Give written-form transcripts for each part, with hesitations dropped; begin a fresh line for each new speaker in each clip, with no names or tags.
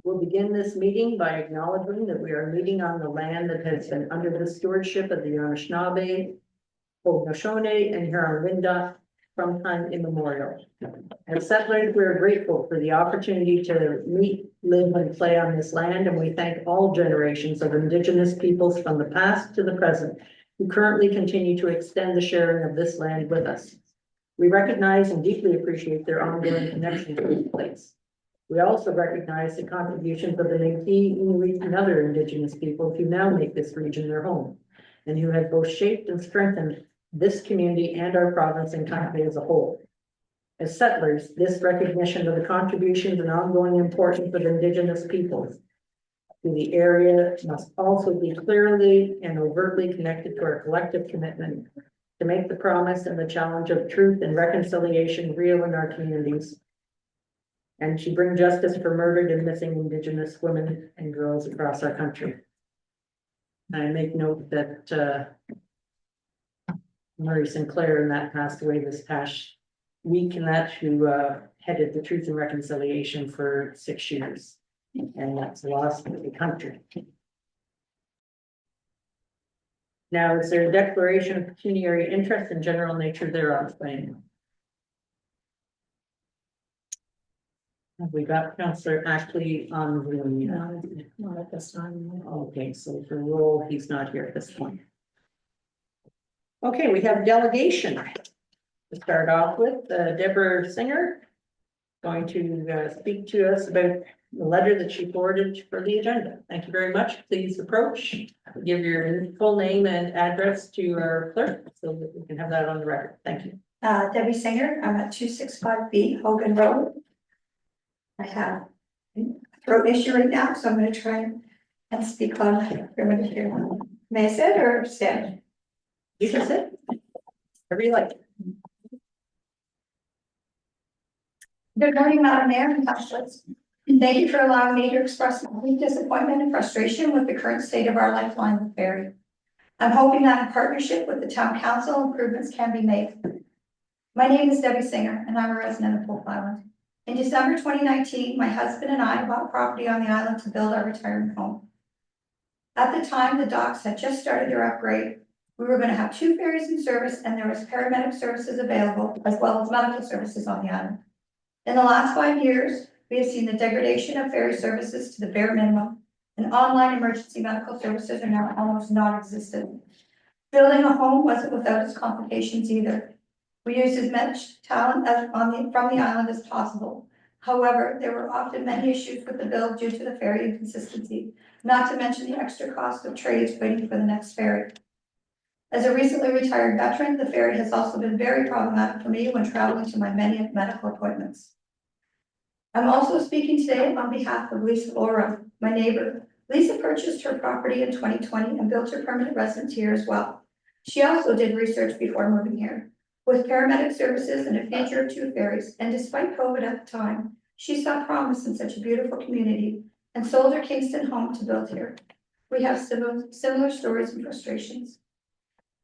We'll begin this meeting by acknowledging that we are meeting on the land that has been under the stewardship of the Anishinaabe, Haudenosaunee, and Huron-Wendat from time immemorial. As settlers, we are grateful for the opportunity to meet, live, and play on this land, and we thank all generations of Indigenous peoples from the past to the present who currently continue to extend the sharing of this land with us. We recognize and deeply appreciate their ongoing connection to this place. We also recognize the contributions of the Métis, Inuit, and other Indigenous peoples who now make this region their home, and who have both shaped and strengthened this community and our province and country as a whole. As settlers, this recognition of the contributions and ongoing importance of Indigenous peoples to the area must also be clearly and overtly connected to our collective commitment to make the promise and the challenge of truth and reconciliation real in our communities, and to bring justice for murdered and missing Indigenous women and girls across our country. I make note that Murray Sinclair and that passed away this past week, and that who headed the Truth and Reconciliation for 6 years, and that's a loss for the country. Now, is there a declaration of pecuniary interest and general nature thereof? Have we got Councillor Ashley on the?
Not at this time.
Okay, so for roll, he's not here at this point. Okay, we have delegation to start off with. Deborah Singer going to speak to us about the letter that she forwarded for the agenda. Thank you very much. Please approach, give your full name and address to our clerk so that we can have that on the record. Thank you.
Debbie Singer, I'm at 265B Hogan Road. I have a throat issue right now, so I'm going to try and speak on primitive here. May I sit or stand?
You can sit. Whatever you like.
Good morning, Madam Mayor and councillors. Thank you for allowing me to express my deep disappointment and frustration with the current state of our lifeline with Ferry. I'm hoping that in partnership with the town council, improvements can be made. My name is Debbie Singer, and I'm a resident of Polk Island. In December 2019, my husband and I bought property on the island to build our retirement home. At the time, the docks had just started their upgrade. We were going to have 2 ferries in service, and there was paramedic services available, as well as medical services on the island. In the last 5 years, we have seen the degradation of ferry services to the bare minimum, and online emergency medical services are now almost non-existent. Building a home wasn't without its complications either. We used as much talent from the island as possible. However, there were often many issues with the build due to the ferry inconsistency, not to mention the extra cost of trades waiting for the next ferry. As a recently retired veteran, the ferry has also been very problematic for me when traveling to my many medical appointments. I'm also speaking today on behalf of Lisa Laura, my neighbor. Lisa purchased her property in 2020 and built her permanent residence here as well. She also did research before moving here. With paramedic services and a future of 2 ferries, and despite COVID at the time, she saw promise in such a beautiful community and sold her Kingston home to build here. We have similar stories and frustrations.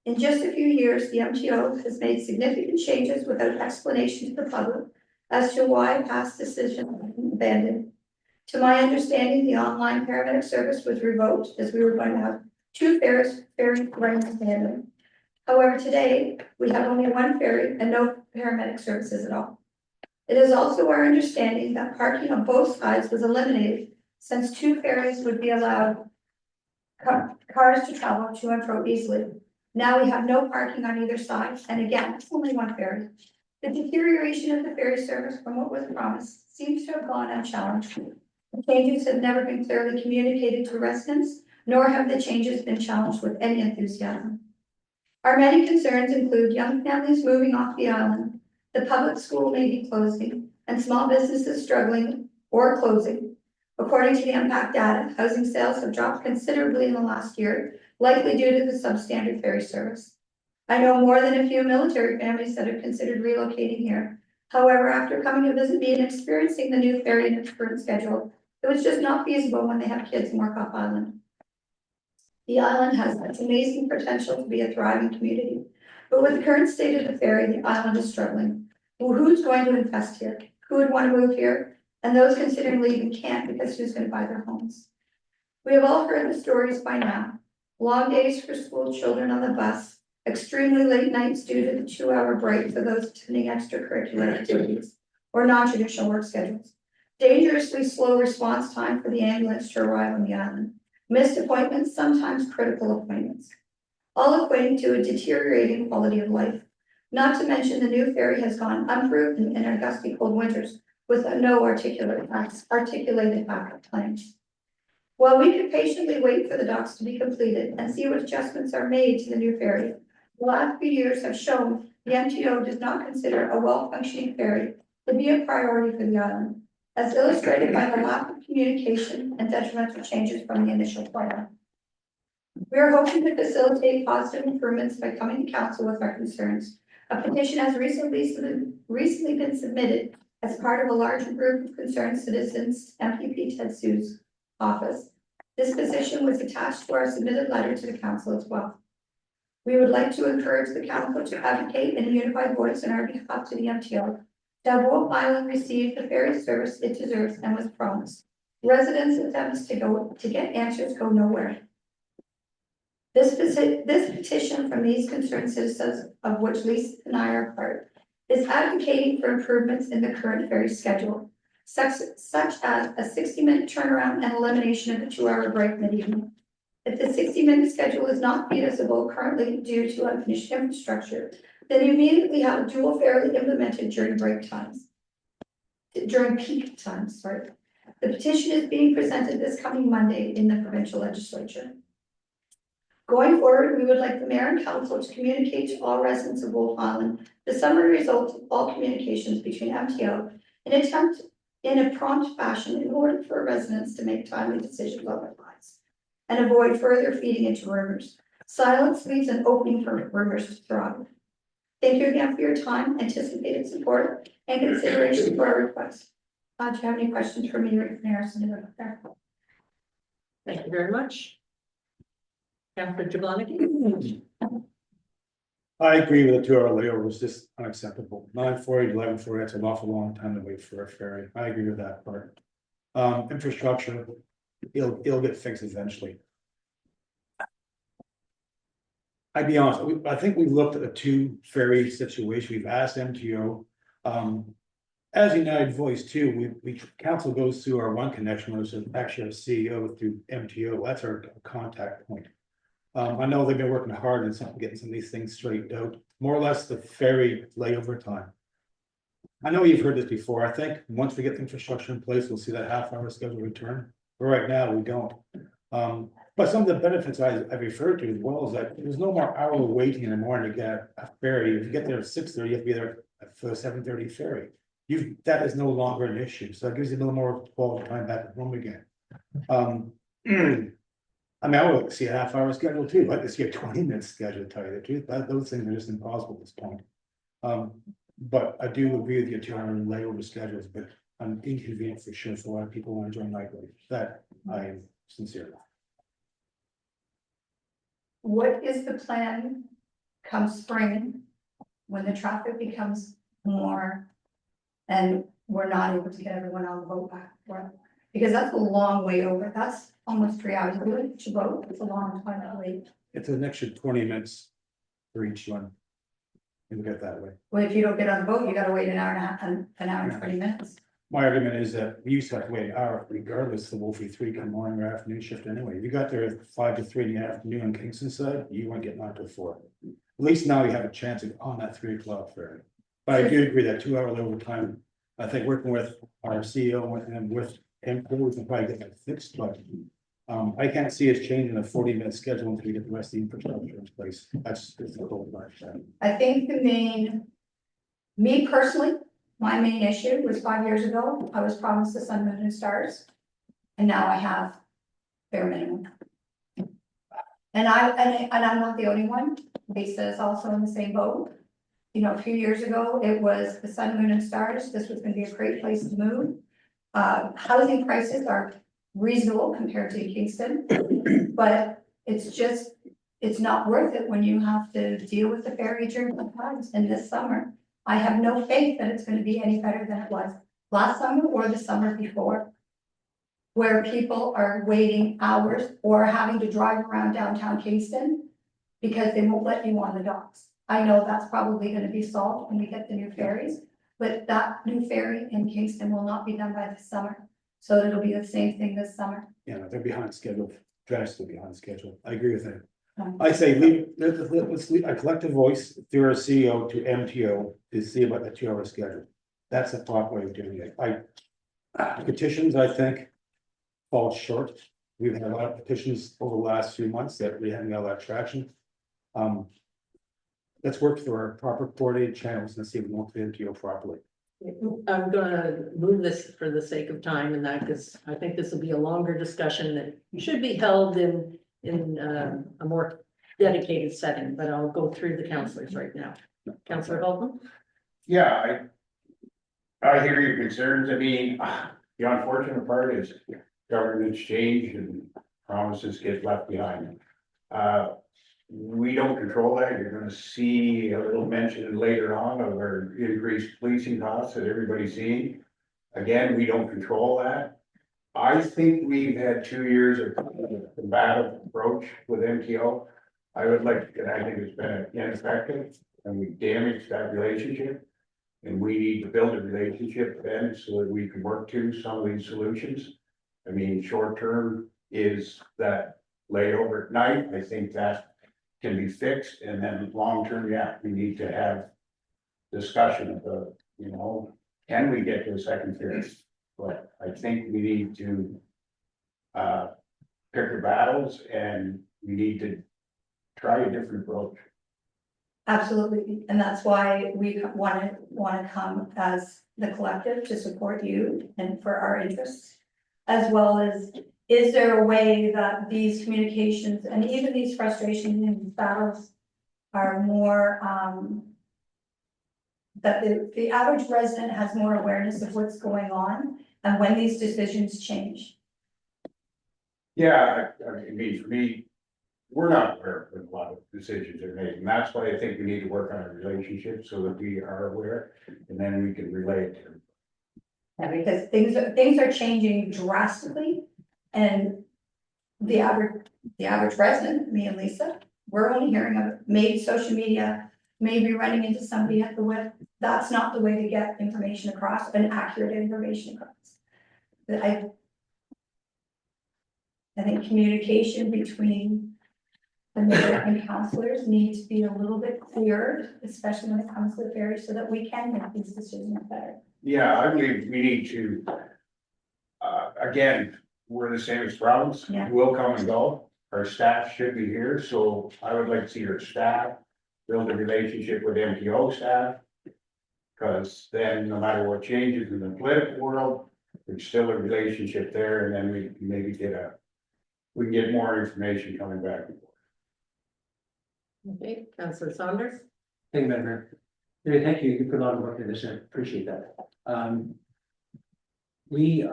In just a few years, the MTO has made significant changes without explanation to the public as to why past decisions have been abandoned. To my understanding, the online paramedic service was revoked as we were going to have 2 ferry running in tandem. However, today we have only 1 ferry and no paramedic services at all. It is also our understanding that parking on both sides was eliminated since 2 ferries would be allowed cars to travel to and fro easily. Now we have no parking on either side, and again, it's only 1 ferry. The deterioration of the ferry service from what was promised seems to have gone unchallenged. The changes have never been clearly communicated to residents, nor have the changes been challenged with any enthusiasm. Our many concerns include young families moving off the island, the public school may be closing, and small businesses struggling or closing. According to the impact data, housing sales have dropped considerably in the last year, likely due to the substandard ferry service. I know more than a few military families that have considered relocating here. However, after coming to visit me and experiencing the new ferry and its current schedule, it was just not feasible when they have kids in Moorcock Island. The island has its amazing potential to be a thriving community, but with the current state of the ferry, the island is struggling. Well, who's going to invest here? Who would want to move here? and those considering leaving can't because who's going to buy their homes? We have all heard the stories by now. Long days for school children on the bus, extremely late nights due to the 2-hour break for those attending extracurricular activities or non-traditional work schedules. Dangerously slow response time for the ambulance to arrive on the island. Missed appointments, sometimes critical appointments. All equating to a deteriorating quality of life. Not to mention the new ferry has gone unproven in our gusty cold winters with no articulated backup plans. While we could patiently wait for the docks to be completed and see what adjustments are made to the new ferry, the last few years have shown the MTO does not consider a well-functioning ferry to be a priority for the island, as illustrated by the lack of communication and detrimental changes from the initial plan. We are hoping to facilitate positive improvements by coming to council with our concerns. A petition has recently been submitted as part of a larger group of concerned citizens, MPP Ted Sue's office. This petition was attached to our submitted letter to the council as well. We would like to encourage the council to advocate in a unified voice on our behalf to the MTO. That Wolf Island received the ferry service it deserves and was promised. Residents' attempts to get answers go nowhere. This petition from these concerned citizens, of which Lisa and I are part, is advocating for improvements in the current ferry schedule, such as a 60-minute turnaround and elimination of the 2-hour break mid-evening. If the 60-minute schedule is not feasible currently due to unfinished infrastructure, then you immediately have a dual ferry implemented during peak times, sorry. The petition is being presented this coming Monday in the provincial legislature. Going forward, we would like the mayor and council to communicate to all residents of Wolf Island the summary results of all communications between MTO in a prompt fashion in order for residents to make timely decisions on their lives and avoid further feeding into rumors. Silence leaves an opening for rumors to thrive. Thank you again for your time, anticipated support, and consideration for our request. Do you have any questions for me, Rick Harrison?
Thank you very much. Councilor Jablonski.
I agree with the 2-hour layover is just unacceptable. 9:40 to 11:40, that's an awful long time to wait for a ferry. I agree with that part. Infrastructure, it'll get fixed eventually. I'd be honest, I think we've looked at the 2 ferry situation. We've asked MTO. As United Voice too, we council goes through our one connection, which is actually our CEO through MTO. That's our contact point. I know they've been working hard on getting some of these things straightened out, more or less the ferry layover time. I know you've heard this before. I think once we get the infrastructure in place, we'll see that half-hour schedule return. But right now, we don't. But some of the benefits I referred to as well is that there's no more hourly waiting in the morning to get a ferry. If you get there at 6:30, you have to be there for the 7:30 ferry. That is no longer an issue. So it gives you a little more quality time back at home again. I mean, I would like to see a half-hour schedule too. I'd like to see a 20-minute schedule, to tell you the truth. Those things are just impossible at this point. But I do agree with your 2-hour layover schedules, but I'm inconvenient for sure for a lot of people who want to join night life. That I am sincere.
What is the plan come spring when the traffic becomes more and we're not able to get everyone on the boat back? Because that's a long way over. That's almost 3 hours. To boat, it's a long time to wait.
It's an extra 20 minutes for each one. You look at it that way.
Well, if you don't get on the boat, you gotta wait an hour and a half, an hour and 20 minutes.
My argument is that we used to have to wait an hour regardless of Wolfie 3 come morning or afternoon shift anyway. If you got there at 5 to 3 in the afternoon on Kingston side, you weren't getting on till 4. At least now you have a chance on that 3 o'clock ferry. But I do agree that 2 hour overtime, I think working with our CEO and with him, we can probably get that fixed, but I can't see us changing a 40-minute schedule until we get the rest of the infrastructure in place. That's the whole part.
I think me personally, my main issue was 5 years ago. I was promised the sun, moon, and stars, and now I have bare minimum. And I'm not the only one. Lisa is also in the same boat. You know, a few years ago, it was the sun, moon, and stars. This was going to be a great place to move. Housing prices are reasonable compared to Kingston, but it's not worth it when you have to deal with the ferry during the times in this summer. I have no faith that it's going to be any better than it was last summer or the summer before, where people are waiting hours or having to drive around downtown Kingston because they won't let you on the docks. I know that's probably gonna be solved when we get the new ferries, but that new ferry in Kingston will not be done by this summer. So it'll be the same thing this summer.
Yeah, they're behind schedule, drastically behind schedule. I agree with that.
Um,
I say let's leave a collective voice through our CEO to MTO to see about the 2 hour schedule. That's the proper way of doing it. Petitions, I think, fall short. We've had a lot of petitions over the last few months that we haven't got a lot of traction. Let's work through our proper coordinated channels and see if we want to MTO properly.
I'm gonna move this for the sake of time and that, because I think this will be a longer discussion that should be held in a more dedicated setting, but I'll go through the councillors right now. Councillor Holcomb?
Yeah, I hear your concerns. I mean, the unfortunate part is governments change and promises get left behind. We don't control that. You're gonna see a little mention later on of our increased policing costs that everybody's seeing. Again, we don't control that. I think we've had 2 years of combative approach with MTO. I would like, and I think it's been ineffective and we damaged that relationship. And we need to build a relationship then so that we can work to some of these solutions. I mean, short term is that layover at night, I think that can be fixed, and then long term, yeah, we need to have discussion of, you know, can we get to a second phase? But I think we need to pick our battles and we need to try a different approach.
Absolutely, and that's why we wanna come as the collective to support you and for our interests. As well as, is there a way that these communications and even these frustrations and battles are more, that the average resident has more awareness of what's going on and when these decisions change?
Yeah, I mean, for me, we're not aware of a lot of decisions are made, and that's why I think we need to work on our relationship so that we are aware, and then we can relate to.
Yeah, because things are changing drastically, and the average resident, me and Lisa, we're only hearing of it, maybe social media, maybe running into somebody at the web. That's not the way to get information across, and accurate information across. I think communication between the mayor and councillors needs to be a little bit clearer, especially when it comes to the ferry, so that we can make these decisions better.
Yeah, I believe we need to. Again, we're the same as province,
Yeah.
we'll come and go, our staff should be here, so I would like to see our staff. Build a relationship with MTO staff. Cause then no matter what changes in the political world, there's still a relationship there, and then we can maybe we can get more information coming back and forth.
Okay, Councillor Saunders?
Thank you, Madam Mayor. Mary, thank you. You put a lot of work into this, and I appreciate that. We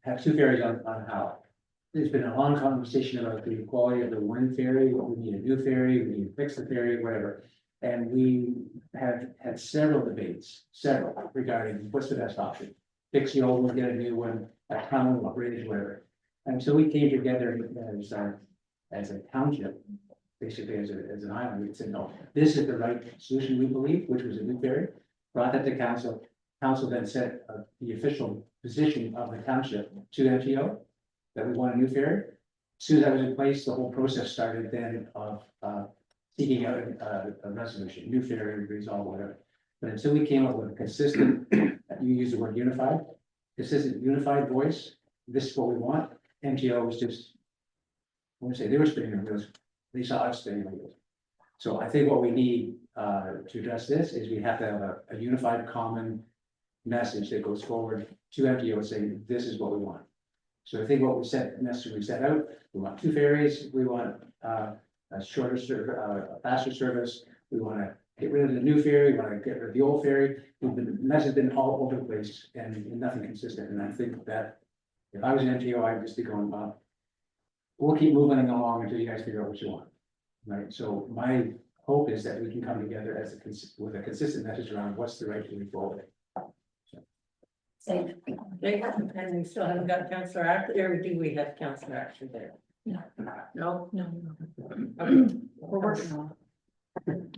have 2 ferries on Howe. There's been a long conversation about the quality of the one ferry, we need a new ferry, we need to fix the ferry, whatever. And we have had several debates, regarding what's the best option. Fix the old one, get a new one, a tunnel, a bridge, whatever. And so we came together as a township, basically as an island. We said, no, this is the right solution, we believe, which was a new ferry. Brought that to council. Council then set the official position of the township to MTO that we want a new ferry. As soon as that was in place, the whole process started then of seeking out a resolution, new ferry, resolve, whatever. But until we came up with a consistent, you use the word unified, consistent unified voice, this is what we want. MTO was just, I want to say they were spinning their wheels, they saw us spinning their wheels. So I think what we need to address this is we have to have a unified common message that goes forward to MTO saying, this is what we want. So I think what we message we set out, we want 2 ferries, we want a faster service, we want to get rid of the new ferry, we want to get rid of the old ferry. The message has been all over the place and nothing consistent, and I think that if I was an MTO, I'd just be going, we'll keep moving along until you guys figure out what you want. Right, so my hope is that we can come together with a consistent message around what's the right way forward.
Say,
Okay, and we still haven't got Councillor Ashley, or do we have Councillor Ashley there?
No.
No?
no,
Okay.
we're working on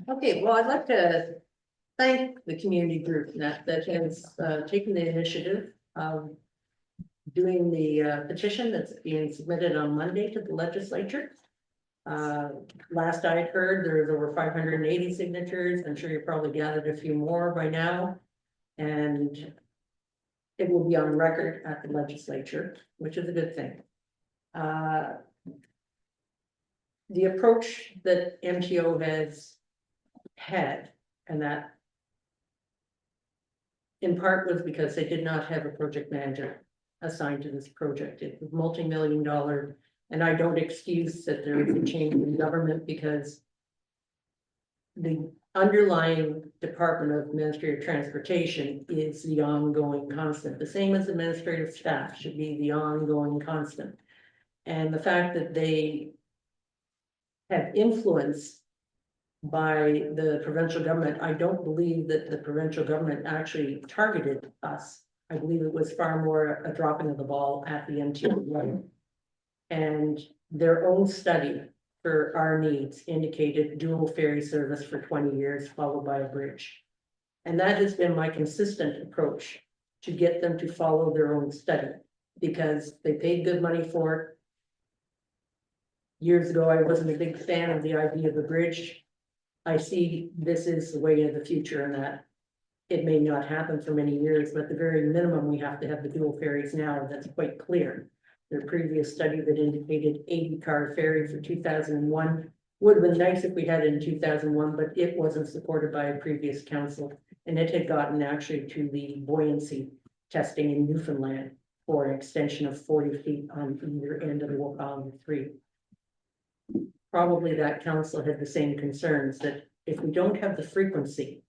Okay, well, I'd like to thank the community group that has taken the initiative of doing the petition that's being submitted on Monday to the legislature. Last I had heard, there's over 580 signatures. I'm sure you probably gathered a few more by now. And it will be on record at the legislature, which is a good thing. The approach that MTO has had, and that in part was because they did not have a project manager assigned to this project. It was multi-million-dollar, and I don't excuse that there is a change in government because the underlying Department of Administrative Transportation is the ongoing constant. The same as administrative staff should be the ongoing constant. And the fact that they have influence by the provincial government, I don't believe that the provincial government actually targeted us. I believe it was far more a dropping of the ball at the MTO level. And their own study for our needs indicated dual ferry service for 20 years, followed by a bridge. And that has been my consistent approach to get them to follow their own study, because they paid good money for it. Years ago, I wasn't a big fan of the idea of the bridge. I see this is the way of the future, and that it may not happen for many years, but at the very minimum, we have to have the dual ferries now. That's quite clear. Their previous study that indicated 80-car ferry for 2001 would have been nice if we had it in 2001, but it wasn't supported by a previous council, and it had gotten actually to the buoyancy testing in Newfoundland for an extension of 40 feet on either end of the Wolf Island 3. Probably that council had the same concerns, that if we don't have the frequency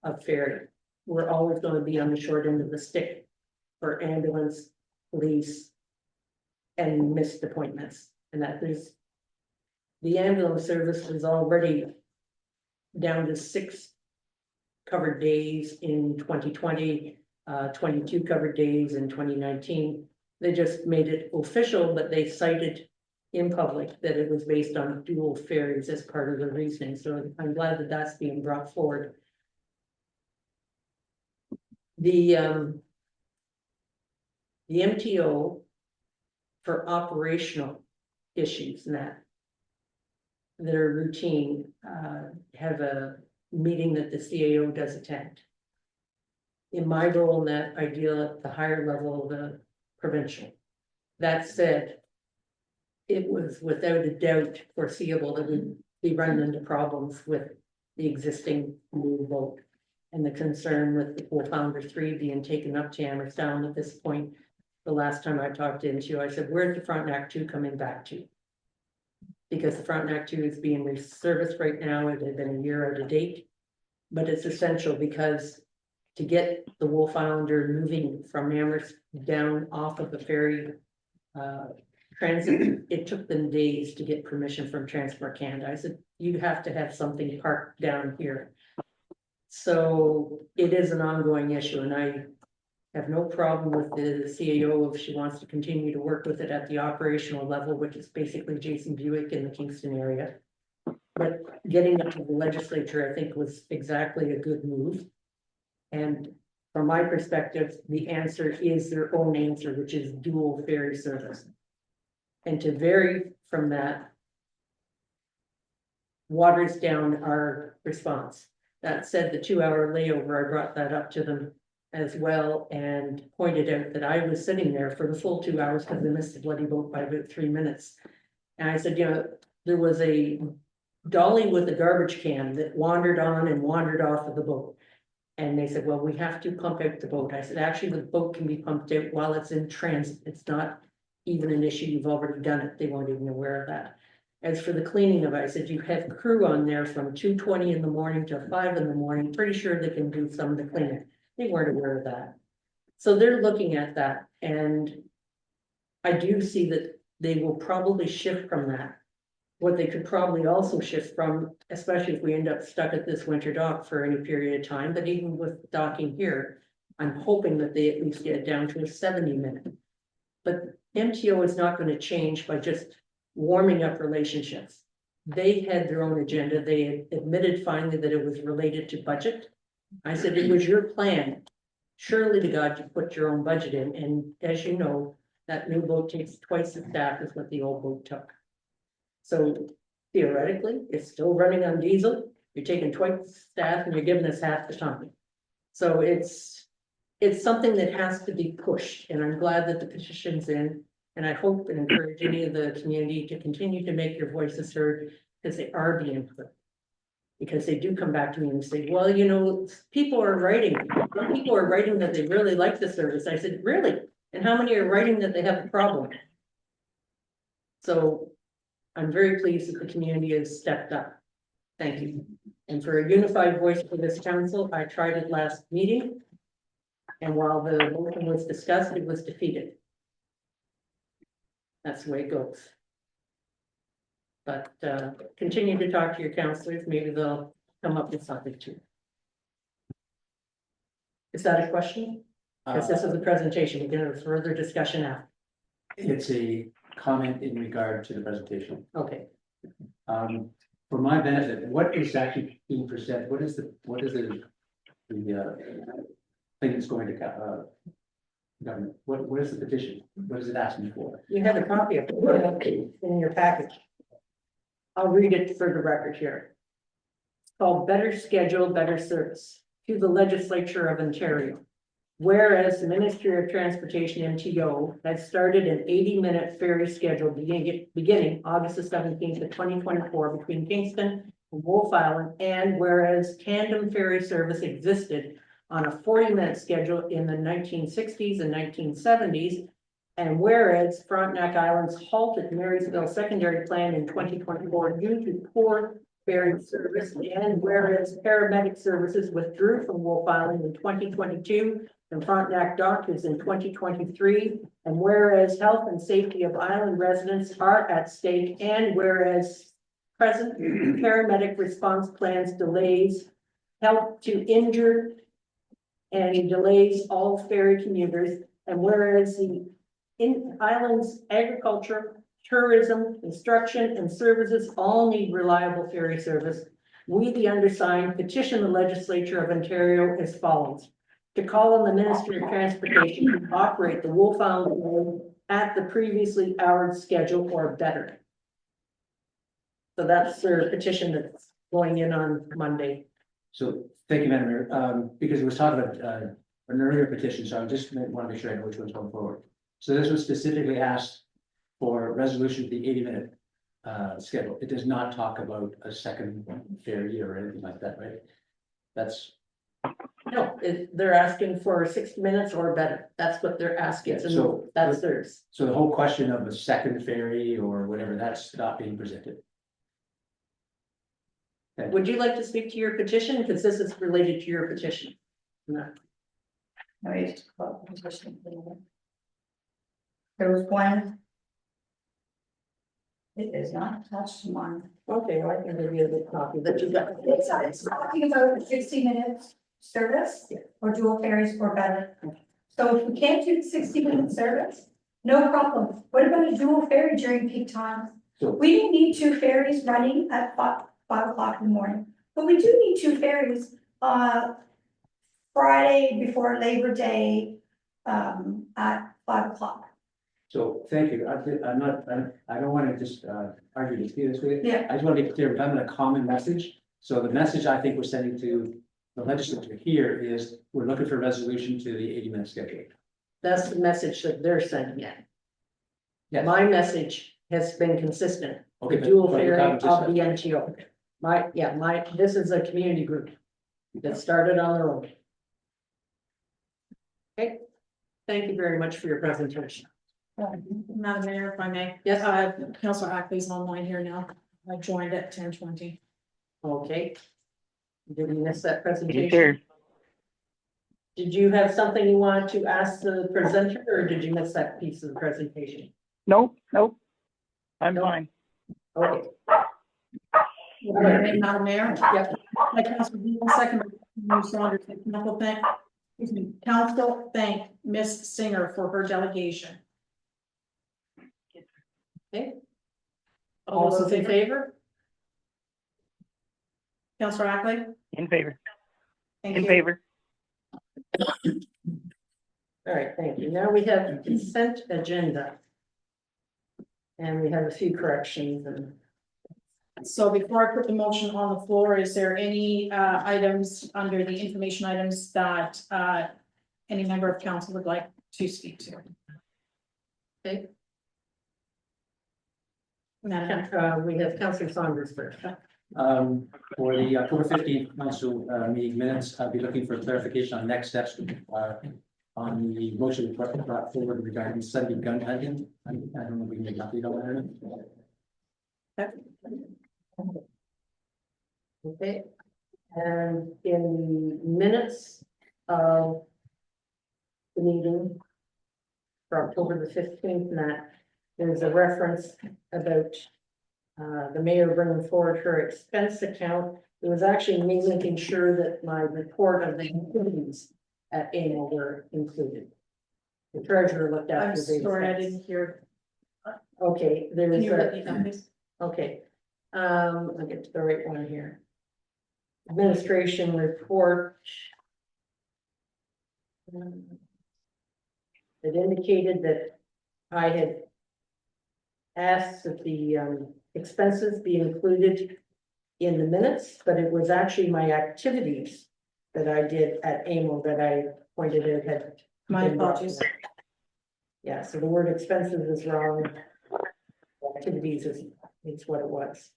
of ferry, we're always going to be on the short end of the stick for ambulance, police, and missed appointments. And that there's the ambulance service is already down to 6 covered days in 2020, 22 covered days in 2019. They just made it official, but they cited in public that it was based on dual ferries as part of the reasoning. So I'm glad that that's being brought forward. The MTO for operational issues and that are routine, have a meeting that the CAO does attend. In my role in that, I deal at the higher level of the provincial. That said, it was without a doubt foreseeable that we'd be running into problems with the existing new boat. And the concern with the Wolf Founder 3 being taken up to Amhersttown at this point. The last time I talked to you, I said, where's the Frontenac 2 coming back to? Because the Frontenac 2 is being reserviced right now. It had been a year out of date. But it's essential because to get the Wolf Islander moving from Amherst down off of the ferry transit, it took them days to get permission from Transport Canada. I said, you have to have something parked down here. So it is an ongoing issue, and I have no problem with the CAO if she wants to continue to work with it at the operational level, which is basically Jason Buick in the Kingston area. But getting it to the legislature, I think, was exactly a good move. And from my perspective, the answer is their own answer, which is dual ferry service. And to vary from that waters down our response. That said, the 2-hour layover, I brought that up to them as well and pointed out that I was sitting there for the full 2 hours because I missed the bloody boat by about 3 minutes. And I said, you know, there was a dolly with a garbage can that wandered on and wandered off of the boat. And they said, well, we have to pump out the boat. I said, actually, the boat can be pumped out while it's in transit. It's not even an issue. You've already done it. They weren't even aware of that. As for the cleaning of it, I said, you have crew on there from 2:20 in the morning to 5 in the morning. Pretty sure they can do some of the cleaning. They weren't aware of that. So they're looking at that. And I do see that they will probably shift from that. What they could probably also shift from, especially if we end up stuck at this winter dock for any period of time, but even with docking here, I'm hoping that they at least get it down to a 70-minute. But MTO is not gonna change by just warming up relationships. They had their own agenda. They admitted finally that it was related to budget. I said, it was your plan. Surely to God, you put your own budget in, and as you know, that new boat takes twice the staff as what the old boat took. So theoretically, it's still running on diesel. You're taking twice the staff and you're giving us half the time. So it's something that has to be pushed, and I'm glad that the petition's in. And I hope and encourage any of the community to continue to make your voices heard, because they are being heard. Because they do come back to me and say, well, you know, people are writing, some people are writing that they really like the service. I said, really? And how many are writing that they have a problem? So I'm very pleased that the community has stepped up. Thank you. And for a unified voice for this council, I tried it last meeting. And while the motion was discussed, it was defeated. That's the way it goes. But continue to talk to your counselors, maybe they'll come up with something too. Is that a question? Because this is a presentation, we're gonna have further discussion after.
It's a comment in regard to the presentation.
Okay,
For my benefit, what is actually being presented? What is the thing that's going to government? What is the petition? What is it asking for?
you have a copy of it in your package. I'll read it for the record here. It's called Better Schedule, Better Service to the Legislature of Ontario. Whereas the Ministry of Transportation, MTO, has started an 80-minute ferry schedule beginning August the 17th of 2024 between Kingston and Wolf Island, and whereas tandem ferry service existed on a 40-minute schedule in the 1960s and 1970s, and whereas Frontenac Island's halted Marysville secondary plan in 2024 due to poor ferry service, and whereas paramedic services withdrew from Wolf Island in 2022 and Frontenac Doctors in 2023, and whereas health and safety of island residents are at stake, and whereas present paramedic response plans delays help to injure and delays all ferry commuters, and whereas the island's agriculture, tourism, construction, and services all need reliable ferry service, we, the undersigned, petition the Legislature of Ontario as follows: to call on the Ministry of Transportation to operate the Wolf Island Road at the previously houred schedule or better. So that's their petition that's going in on Monday.
So, thank you, Madam Mayor, because it was talking about an earlier petition, so I just want to make sure I know which one's going forward. So this was specifically asked for resolution of the 80-minute schedule. It does not talk about a second ferry or anything like that, right? That's,
No, they're asking for 60 minutes or better. That's what they're asking.
Yeah,
So
so-
that's theirs.
so the whole question of a second ferry or whatever, that's not being presented.
Would you like to speak to your petition? Because this is related to your petition. No.
No, you just call it position. There was one. It is not attached to mine.
Okay, well, I can give you the copy that you got.
It's talking about a 60-minute service or dual ferries or better. So if we can't do the 60-minute service, no problem. What about a dual ferry during peak times?
So-
We don't need two ferries running at 5 o'clock in the morning, but we do need two ferries, Friday before Labor Day, at 5 o'clock.
So, thank you. I don't want to just argue this with you.
Yeah.
I just want to be clear, we're having a common message. So the message I think we're sending to the legislature here is we're looking for resolution to the 80-minute schedule.
That's the message that they're sending in.
Yes.
My message has been consistent.
Okay,
The
but-
dual
but we
ferry
haven't
of
just-
the MTO. This is a community group that started on their own. Okay, thank you very much for your presentation.
Madam Mayor, if I may.
Yes,
Councilor Ackley's online here now. I joined at 10:20.
okay. Did we miss that presentation? Did you have something you wanted to ask the presenter, or did you miss that piece of the presentation?
Nope. I'm
Nope.
fine.
Okay,
Madam Mayor.
Yep.
My Councilor Beal, second, by Councilor Saunders, a couple things. Council thank Miss Singer for her delegation.
Okay.
All those in favor? Councillor Ackley?
In favor,
Thank
in
you.
favor.
All right, thank you. Now we have consent agenda. And we have a few corrections and
So before I put the motion on the floor, is there any items under the information items that any member of council would like to speak to?
Okay.
Madam,
we have Councillor Saunders first.
For the October 15th council meeting minutes, I'll be looking for clarification on next steps on the motion brought forward regarding Sunday gun hunting. I don't know if we can make an update on that.
Okay, and in the minutes of the meeting for October the 15th, that there's a reference about the mayor bringing forward her expense account. It was actually me making sure that my report of the activities at AMO were included. The treasurer looked
I'm
after the.
sorry, I
expense.
didn't hear.
Okay,
Can
there's
you repeat
a,
that, please?
okay, I'll get to the right one here. Administration report. It indicated that I had asked that the expenses be included in the minutes, but it was actually my activities that I did at AMO that I pointed out had.
My
been brought
apologies.
to me. Yeah, so the word expenses is wrong. Activities is what it was.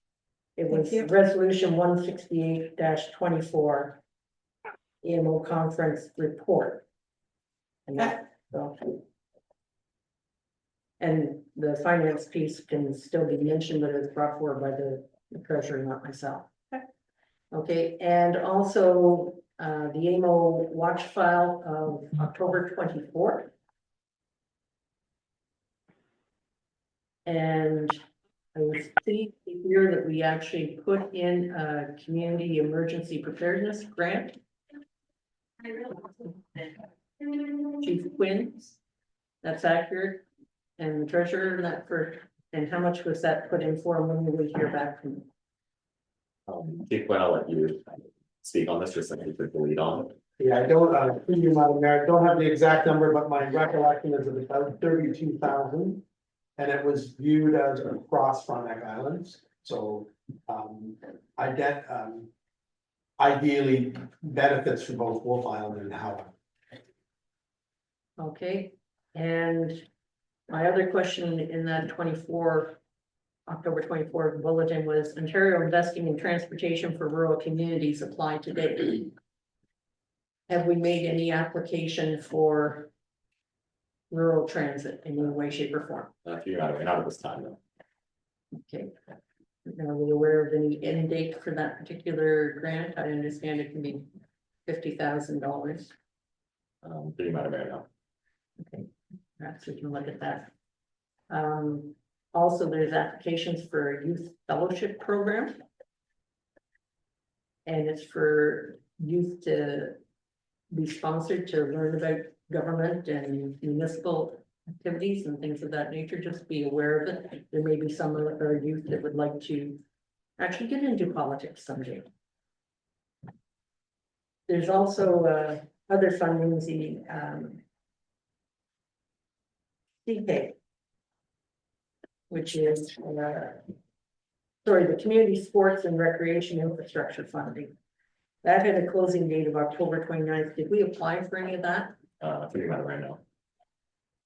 It was
Thank you.
resolution 168-24. AMO conference report. And that, so. And the finance piece can still be mentioned, but it's brought forward by the treasurer, not myself.
Okay.
Okay, and also, the AMO watch file of October 24th. And I was pleased to hear that we actually put in a community emergency preparedness grant. Chief Quinn, that's accurate, and the treasurer, that for, and how much was that put in for, and when will we hear back from?
Chief Quinn, I'll let you speak on this, just so you put the lead on it.
Yeah, I don't, Madam Mayor, I don't have the exact number, but my recollection is about 32,000. And it was viewed as across Frontenac Islands, so, I get, ideally benefits for both Wolf Island and Howard.
Okay, and my other question in that October 24 bulletin was Ontario investing in transportation for rural communities applied today. Have we made any application for rural transit in any way, shape, or form?
If you're not at this time, though.
Okay. Are we aware of any end date for that particular grant? I understand it can be $50,000.
Through you, Madam Mayor, now.
Okay, perhaps we can look at that. Also, there's applications for a youth fellowship program. And it's for youth to be sponsored to learn about government and municipal activities and things of that nature. Just be aware of it. There may be some of our youth that would like to actually get into politics someday. There's also other fundings, the CPAY, which is the Community Sports and Recreation Infrastructure Funding. That had a closing date of October 29th. Did we apply for any of that?
Through you, Madam Mayor, now.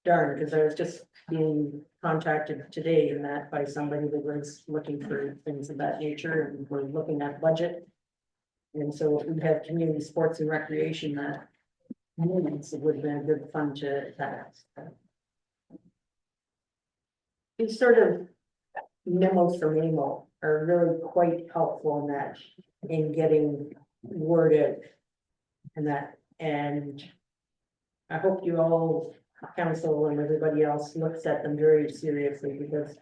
Darn, because I was just being contacted today in that by somebody that was looking for things of that nature, and we're looking at budget. And so if we have community sports and recreation, that means it would have been a good fund to have. These sort of memos from AMO are really quite helpful in that, in getting worded and that, and I hope you all, council and everybody else, looks at them very seriously, because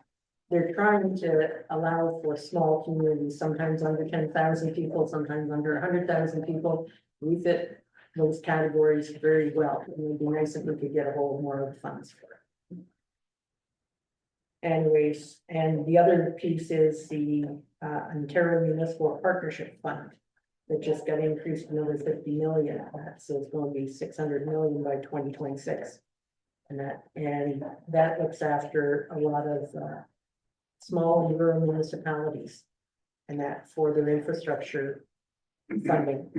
they're trying to allow for small communities, sometimes under 10,000 people, sometimes under 100,000 people. We fit those categories very well. It would be nice if we could get a hold more of the funds for it. Anyways, and the other piece is the Ontario Municipal Partnership Fund. That just got increased another 50 million, so it's gonna be 600 million by 2026. And that looks after a lot of small and rural municipalities. And that for their infrastructure funding.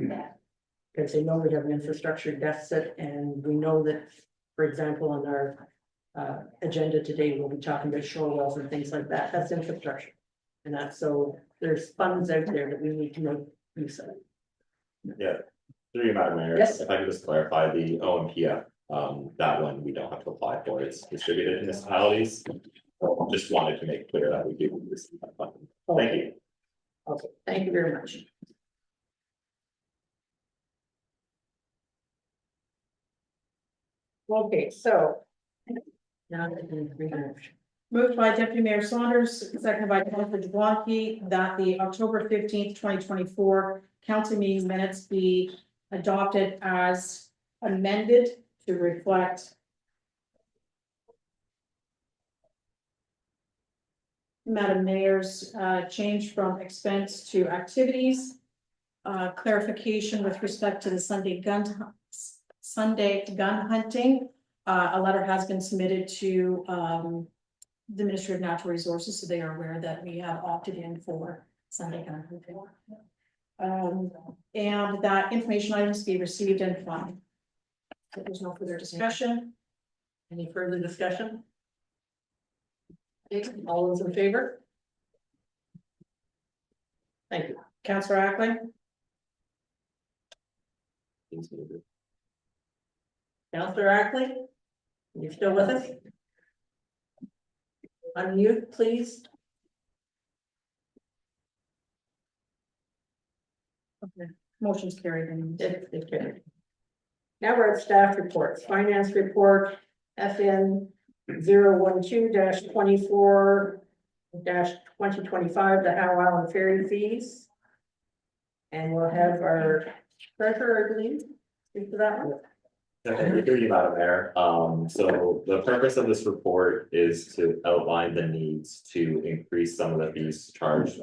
Because they know we have an infrastructure deficit, and we know that, for example, on our agenda today, we'll be talking about shore wells and things like that. That's infrastructure. And that's, so there's funds out there that we need to make use of.
Yeah, through you, Madam Mayor.
Yes.
If I could just clarify the OMPF, that one we don't have to apply for, it's distributed municipalities. Just wanted to make clear that we do receive that funding. Thank you.
Okay, thank you very much. Okay, so. Now that we've removed.
Moved by Deputy Mayor Saunders, seconded by Councilor Jablonski, that the October 15th, 2024 council meeting minutes be adopted as amended to reflect Madam Mayor's change from expense to activities. Clarification with respect to the Sunday gun hunting. A letter has been submitted to the Ministry of Natural Resources, so they are aware that we have opted in for Sunday gun hunting. And that information items be received and filed. If there's no further discussion.
Any further discussion? Okay, all those in favor? Thank you.
Councillor Ackley,
Councillor Ackley? You still with us? Unmute, please.
okay, motion's carried. And
It carried. Now we're at staff reports, finance report, FN 012-24-2025, the Howe Island ferry fees. And we'll have our treasurer, I believe, speak to that one.
Through you, Madam Mayor. So the purpose of this report is to outline the needs to increase some of the fees charged.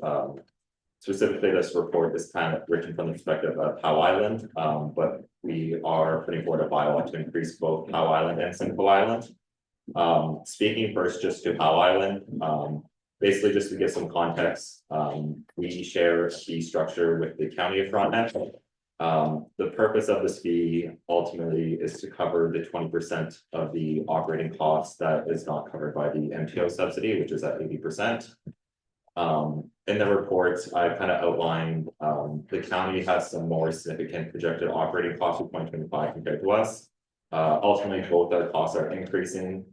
Specifically, this report is kind of written from the perspective of Howe Island, but we are putting forward a bylaw to increase both Howe Island and Simcoe Island. Speaking first just to Howe Island, basically just to give some context, we share a fee structure with the County of Frontenac. The purpose of this fee ultimately is to cover the 20% of the operating costs that is not covered by the MTO subsidy, which is at 80%. In the reports, I kind of outlined, the county has some more significant projected operating costs for 2025 compared to us. Ultimately, both our costs are increasing.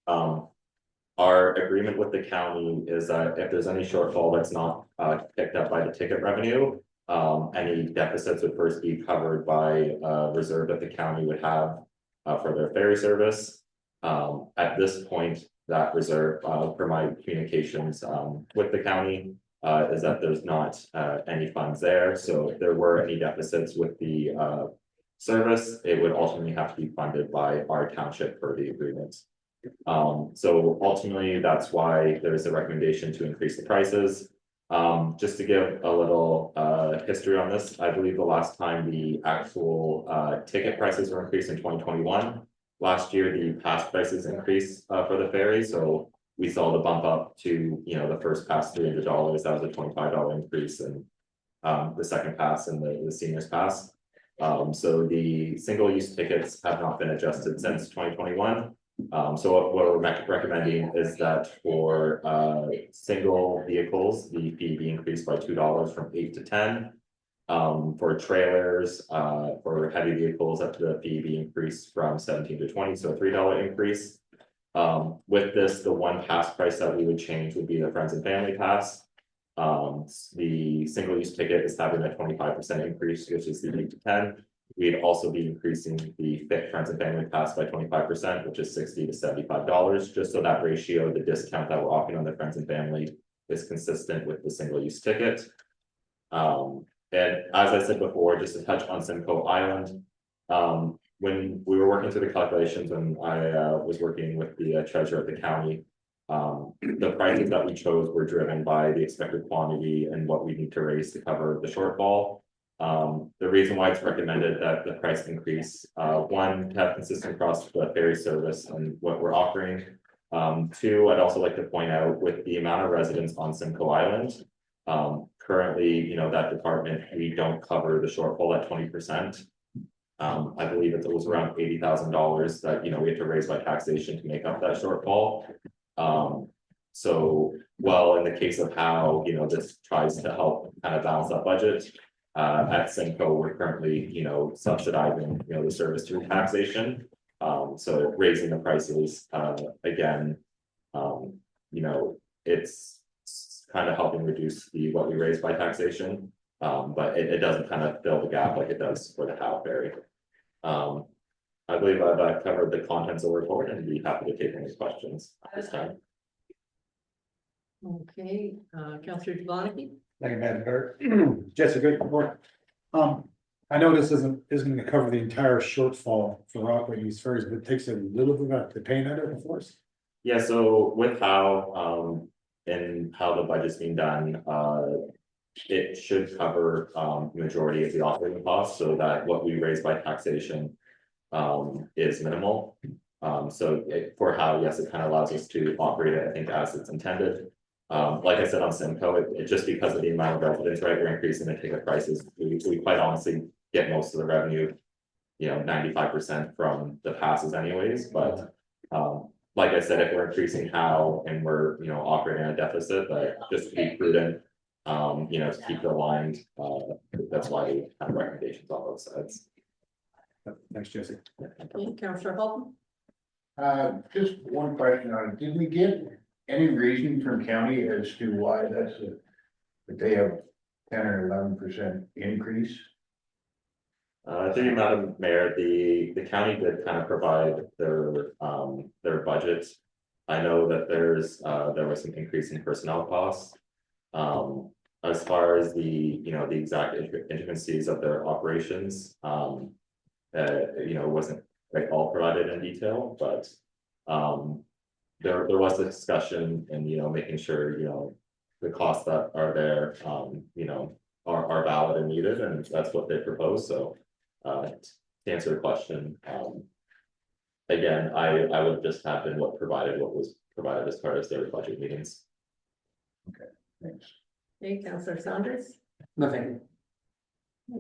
Our agreement with the county is that if there's any shortfall that's not picked up by the ticket revenue, any deficits would first be covered by reserve that the county would have for their ferry service. At this point, that reserve, for my communications with the county, is that there's not any funds there. So if there were any deficits with the service, it would ultimately have to be funded by our township per the agreement. So ultimately, that's why there's a recommendation to increase the prices. Just to give a little history on this, I believe the last time the actual ticket prices were increased in 2021. Last year, the pass prices increased for the ferry, so we saw the bump up to, you know, the first pass $300. That was a $25 increase, and the second pass and the seniors pass. So the single-use tickets have not been adjusted since 2021. So what we're recommending is that for single vehicles, the fee be increased by $2 from 8 to 10. For trailers, for heavy vehicles, up to the fee be increased from 17 to 20, so a $3 increase. With this, the one pass price that we would change would be the friends and family pass. The single-use ticket is having a 25% increase, which is the 8 to 10. We'd also be increasing the fit friends and family pass by 25%, which is $60 to $75, just so that ratio, the discount that we're offering on the friends and family is consistent with the single-use ticket. And as I said before, just to touch on Simcoe Island, When we were working through the calculations and I was working with the treasurer of the county. The prices that we chose were driven by the expected quantity and what we need to raise to cover the shortfall. The reason why it's recommended that the price increase, one, to have consistent across the ferry service and what we're offering. Two, I'd also like to point out with the amount of residents on Simcoe Island. Currently, you know, that department, we don't cover the shortfall at 20%. I believe it was around $80,000 that, you know, we have to raise by taxation to make up that shortfall. So, well, in the case of how, you know, this tries to help kind of balance that budget. At Simcoe, we're currently, you know, subsidizing, you know, the service through taxation. So raising the prices, again, you know, it's kind of helping reduce what we raise by taxation. But it doesn't kind of fill the gap like it does for the Howe ferry. I believe I've covered the contents of the report and be happy to take any questions at this time.
Okay, Councillor Devonaghy?
Thank you, Madam Clerk. Jessica, good report. I know this isn't gonna cover the entire shortfall for operating these ferries, but it takes a little bit of the pain out of it for us.
Yeah, so with how, and how the budget's being done, it should cover, majority of the operating costs, so that what we raise by taxation. Is minimal. For how, yes, it kind of allows us to operate it, I think, as it's intended. Like I said on Simcoe, it just because of the amount of residents, right, we're increasing the ticket prices, we quite honestly get most of the revenue. You know, 95% from the passes anyways, but, like I said, if we're increasing how and we're, you know, operating at a deficit, but just to be prudent. You know, to keep it aligned, that's why we have recommendations on both sides.
Thanks, Jesse.
Okay, Councillor Holton?
Just one question on it. Did we get any reason from county as to why that they have 10 or 11% increase?
Through you, Madam Mayor, the county did kind of provide their budget. I know that there was some increase in personnel costs. As far as the, you know, the exact intricacies of their operations, you know, wasn't like all provided in detail, but there was a discussion and, you know, making sure, you know, the costs that are there, you know, are valid and needed, and that's what they propose. So to answer the question, again, I would just have been what was provided as part of their budget meetings.
Okay, thanks.
Okay, Councillor Saunders?
Nothing.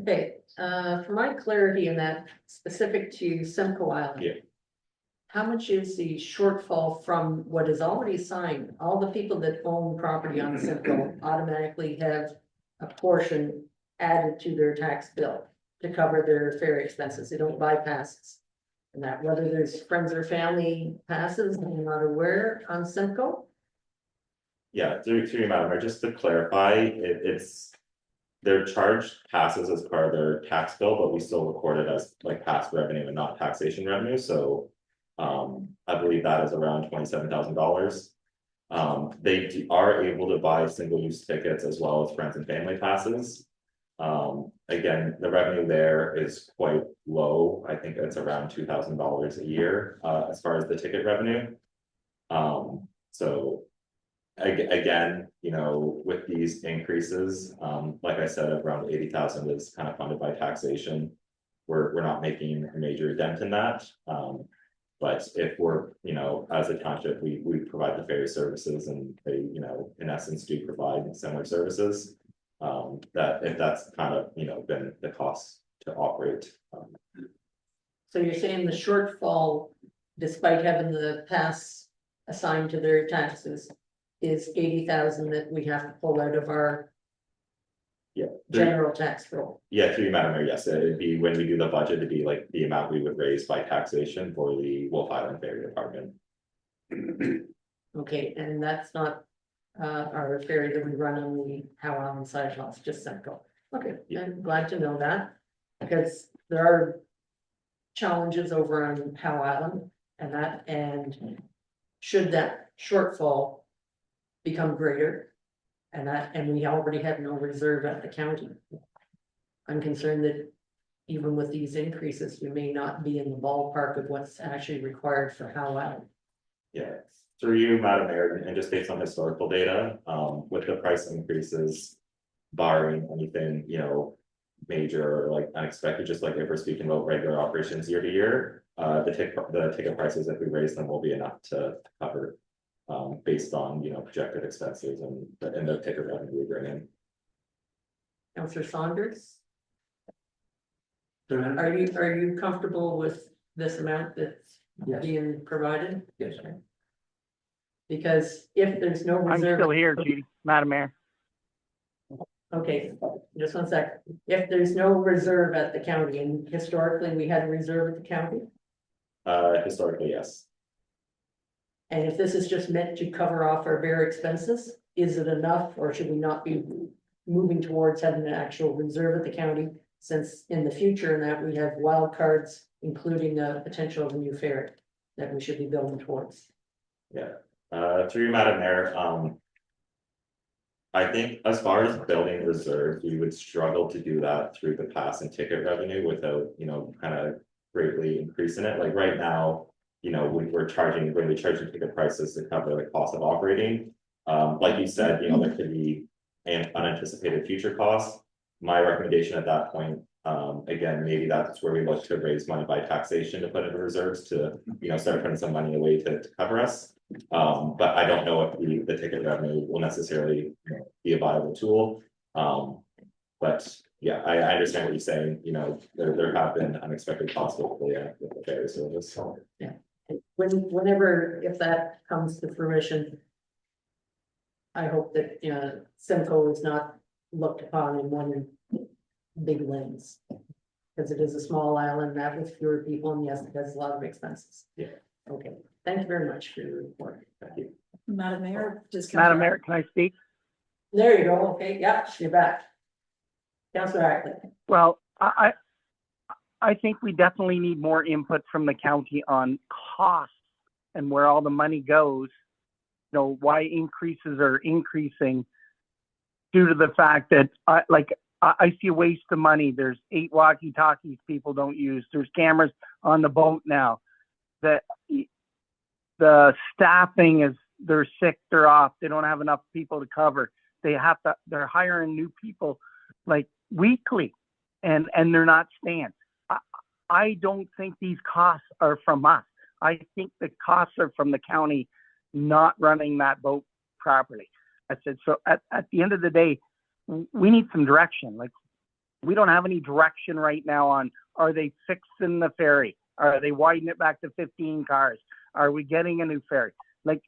Okay, for my clarity in that specific to Simcoe Island.
Yeah.
How much is the shortfall from what is already signed? All the people that own property on Simcoe automatically have a portion added to their tax bill to cover their ferry expenses. They don't buy passes. And that whether there's friends or family passes, I'm not aware on Simcoe.
Yeah, through you, Madam Mayor, just to clarify, it's. They're charged passes as part of their tax bill, but we still record it as like pass revenue and not taxation revenue, so. I believe that is around $27,000. They are able to buy single-use tickets as well as friends and family passes. Again, the revenue there is quite low. I think it's around $2,000 a year, as far as the ticket revenue. So. Again, you know, with these increases, like I said, around 80,000 is kind of funded by taxation. We're not making a major dent in that. But if we're, you know, as a township, we provide the ferry services and they, you know, in essence do provide similar services. That if that's kind of, you know, been the cost to operate.
So you're saying the shortfall, despite having the pass assigned to their taxes, is 80,000 that we have to pull out of our
Yeah.
general tax roll.
Yeah, through you, Madam Mayor, yes, it'd be when we do the budget, it'd be like the amount we would raise by taxation for the Wolf Island Ferry Department.
Okay, and that's not our ferry that we run on the Howe Island side, it's just Simcoe. Okay, I'm glad to know that, because there are challenges over on Howe Island and should that shortfall become greater, and we already have no reserve at the county. I'm concerned that even with these increases, we may not be in the ballpark of what's actually required for Howe Island.
Yeah, through you, Madam Mayor, and just based on historical data, with the price increases. Barring anything, major or like unexpected, just like if we're speaking about regular operations year to year. The ticket prices, if we raise them, will be enough to cover. Based on, projected expenses and the ticket revenue we bring in.
Councillor Saunders,
So,
are you comfortable with this amount that's
Yes.
being provided?
yes,
Because if there's no
I'm
reserve.
still here, Judy, Madam Mayor.
Okay, just one sec. If there's no reserve at the county, and historically we had a reserve at the county,
Historically, yes.
and if this is just meant to cover off our bare expenses, is it enough, or should we not be moving towards having an actual reserve at the county? Since in the future in that we have wild cards, including the potential of a new ferry that we should be building towards.
Through you, Madam Mayor, I think as far as building reserves, we would struggle to do that through the pass and ticket revenue without, kind of greatly increasing it. Like right now, we're charging ticket prices to cover the cost of operating. Like you said, there could be unanticipated future costs. My recommendation at that point, again, maybe that's where we look to raise money by taxation to put into reserves to, start putting some money away to cover us. But I don't know if the ticket revenue will necessarily be a viable tool. But yeah, I understand what you're saying, there have been unexpected costs with the ferry service.
Whenever, if that comes to fruition. I hope that, Simcoe is not looked upon in one big lens. Because it is a small island, that with fewer people, and yes, it has a lot of expenses.
Yeah.
Okay, thank you very much for your report.
Thank you.
Madam Mayor, does.
Madam Mayor, can I speak?
There you go, okay, yeah, you're back. Councillor Ackley.
Well, I think we definitely need more input from the county on costs and where all the money goes. Why increases are increasing due to the fact that I see a waste of money. There's 8 walkie-talkies people don't use. There's cameras on the boat now. The staffing is, they're sick, they're off. They don't have enough people to cover. They're hiring new people like weekly and they're not staying. I don't think these costs are from us. I think the costs are from the county not running that boat properly. I said, so at the end of the day, we need some direction. Like, we don't have any direction right now on, are they fixing the ferry? Are they widening it back to 15 cars? Are we getting a new ferry? Like,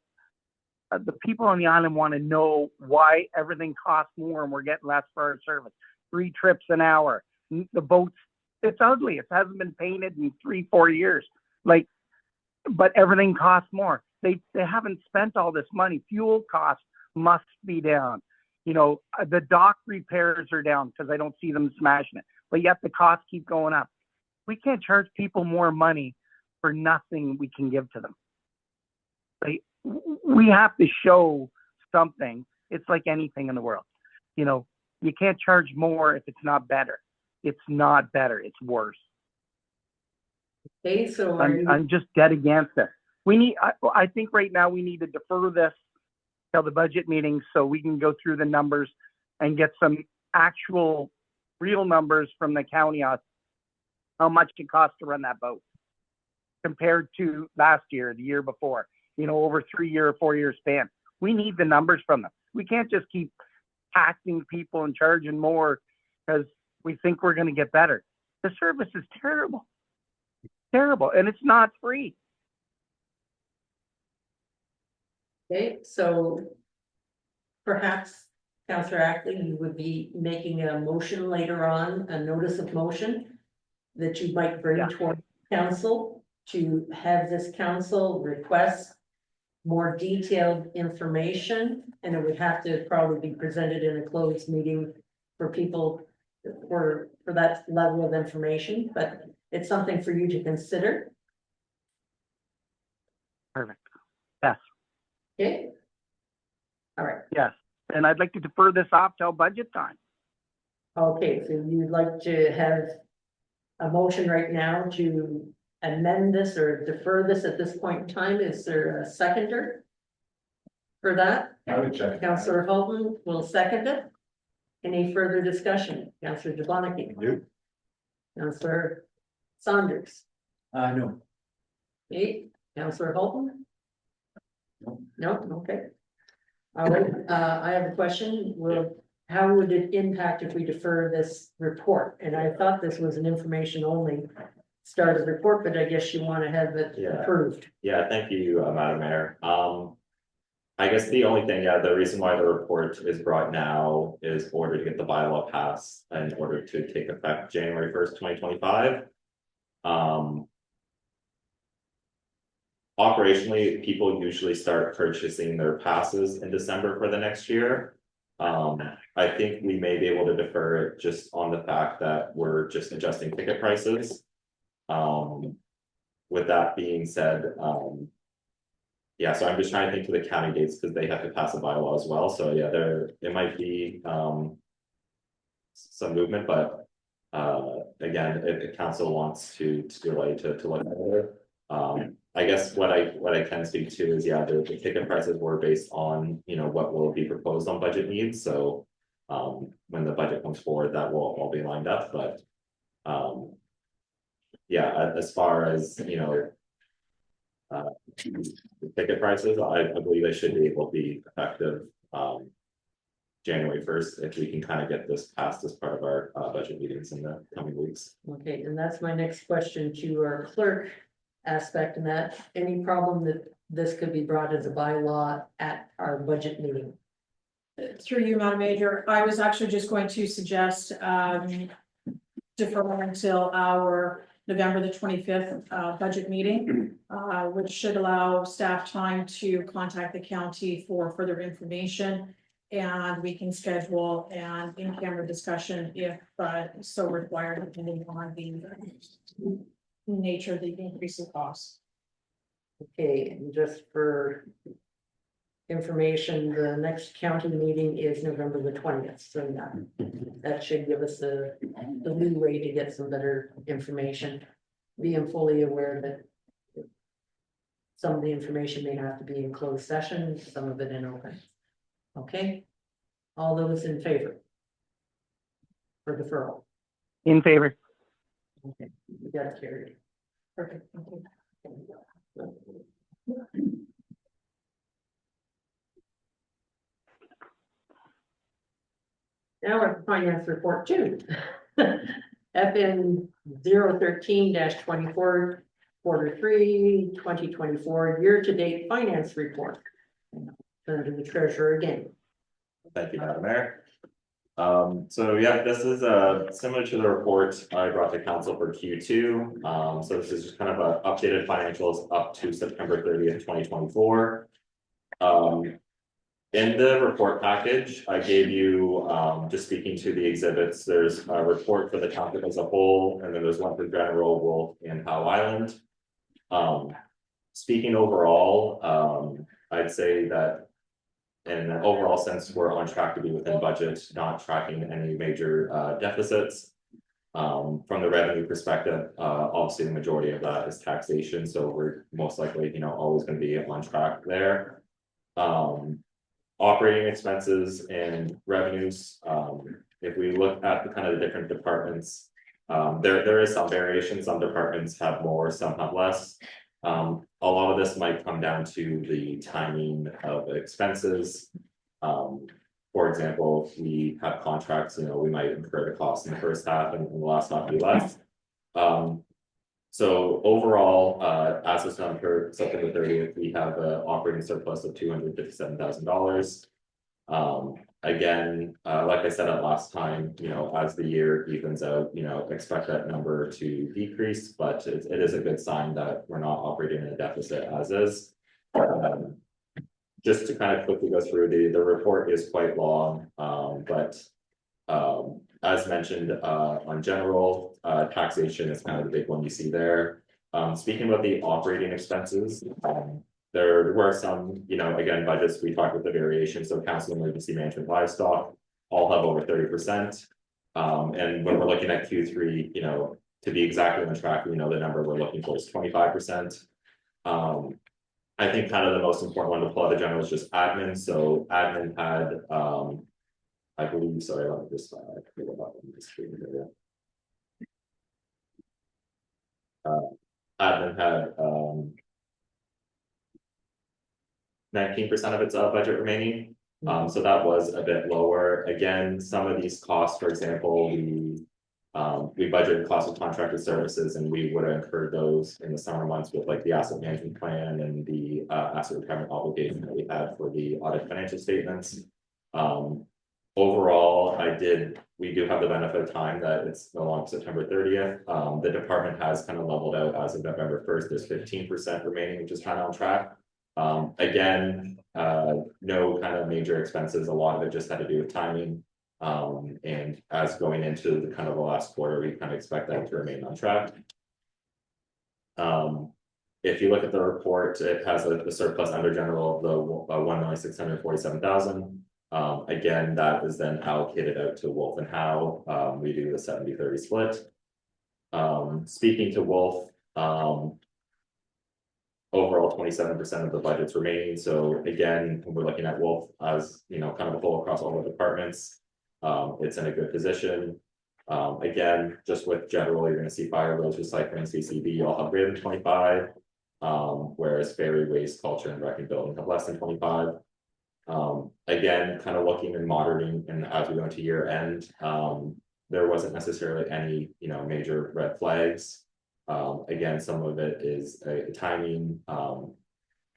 the people on the island want to know why everything costs more and we're getting less for our service. 3 trips an hour. The boats, it's ugly. It hasn't been painted in 3-4 years. Like, but everything costs more. They haven't spent all this money. Fuel costs must be down. The dock repairs are down because I don't see them smashing it. But yet the costs keep going up. We can't charge people more money for nothing we can give to them. Like, we have to show something. It's like anything in the world. You can't charge more if it's not better. It's not better. It's worse.
Okay, so
I'm just dead against it. I think right now we need to defer this till the budget meeting so we can go through the numbers and get some actual real numbers from the county on how much it costs to run that boat compared to last year, the year before, over 3-year or 4-year span. We need the numbers from them. We can't just keep taxing people and charging more because we think we're going to get better. The service is terrible. Terrible. And it's not free.
Okay, so perhaps, Councillor Ackley, you would be making a motion later on, a notice of motion that you might bring toward council to have this council request more detailed information, and it would have to probably be presented in a closed meeting for people for that level of information, but it's something for you to consider.
Perfect. Yes.
Okay. All right.
Yes. And I'd like to defer this off till budget time.
Okay, so you'd like to have a motion right now to amend this or defer this at this point in time. Is there a seconder for that?
I would check.
Councillor Holton will second it. Any further discussion? Councillor Jablonski.
Nope.
Councillor Saunders.
No.
Okay, Councillor Holton? No, okay. All right, I have a question. How would it impact if we defer this report? And I thought this was an information only started report, but I guess you want to have it
Yeah.
approved.
Yeah, thank you, Madam Mayor. I guess the only thing, yeah, the reason why the report is brought now is in order to get the bylaw passed in order to take effect January 1st, 2025. Operationally, people usually start purchasing their passes in December for the next year. I think we may be able to defer it just on the fact that we're just adjusting ticket prices. With that being said, yeah, so I'm just trying to think to the county dates because they have to pass a bylaw as well. So yeah, it might be some movement, but again, if the council wants to delay to look at it. I guess what I can speak to is, yeah, the ticket prices were based on, you know, what will be proposed on budget needs, so. When the budget comes forward, that will all be lined up, but. Yeah, as far as, you know. The ticket prices, I believe they should be able to be effective, January 1st, if we can kind of get this passed as part of our budget meetings in the coming weeks.
Okay, and that's my next question to our clerk aspect in that. Any problem that this could be brought as a bylaw at our budget meeting?
Through you, Madam Major, I was actually just going to suggest defer until our November the 25th budget meeting, which should allow staff time to contact the county for further information. And we can schedule an in-camera discussion if so required, depending on the nature of the increase in costs.
Okay, and just for information, the next county meeting is November the 20th, so that should give us the leeway to get some better information. Being fully aware that some of the information may have to be in closed session, some of it in open. Okay, all those in favor? For deferral?
In favor.
Okay, we got it carried.
Perfect. Thank you.
Now our finance report two. FN 013-24, Q3, 2024, year-to-date finance report. Turn to the treasurer again.
Thank you, Madam Mayor. So yeah, this is similar to the report I brought to council for Q2. So this is just kind of a updated financials up to September 30th, 2024. In the report package, I gave you, just speaking to the exhibits, there's a report for the township as a whole, and then there's one for General Wolf and Howe Island. Speaking overall, I'd say that in an overall sense, we're on track to be within budget, not tracking any major deficits. From the revenue perspective, obviously the majority of that is taxation, so we're most likely, you know, always going to be on track there. Operating expenses and revenues, if we look at the kind of the different departments, there is some variation. Some departments have more, some have less. A lot of this might come down to the timing of expenses. For example, if we have contracts, you know, we might incur the cost in the first half and in the last half be less. So overall, as of September 30th, we have an operating surplus of $257,000. Again, like I said at last time, you know, as the year evens out, you know, expect that number to decrease, but it is a good sign that we're not operating in a deficit as is. Just to kind of quickly go through, the report is quite long, but as mentioned, on general, taxation is kind of the big one you see there. Speaking about the operating expenses, there were some, you know, again, budgets, we talked about the variation, so council emergency management livestock all have over 30%. And when we're looking at Q3, you know, to be exactly on track, we know the number we're looking for is 25%. I think kind of the most important one to pull out of general is just admin, so admin had, I believe, sorry, let me just, pull it up on the screen here. Admin had, 19% of its budget remaining. So that was a bit lower. Again, some of these costs, for example, we budgeted cost of contracted services and we would have incurred those in the summer months with like the asset management plan and the asset retirement obligation that we had for the audit financial statements. Overall, we do have the benefit of time that it's no longer September 30th. The department has kind of leveled out as of November 1st. There's 15% remaining, which is kind of on track. Again, no kind of major expenses. A lot of it just had to do with timing. And as going into the kind of the last quarter, we kind of expect that to remain on track. If you look at the report, it has the surplus under general of the 1,647,000. Again, that is then allocated out to Wolf and Howe. We do the 70-30 split. Speaking to Wolf, overall 27% of the budget's remaining. So again, when we're looking at Wolf as, you know, kind of a whole across all the departments, it's in a good position. Again, just with general, you're going to see fire, roads, recycling, CCB all have greater than 25, whereas ferry, waste, culture, and rec and building have less than 25. Again, kind of looking and monitoring, and as we go into year end, there wasn't necessarily any, you know, major red flags. Again, some of it is a timing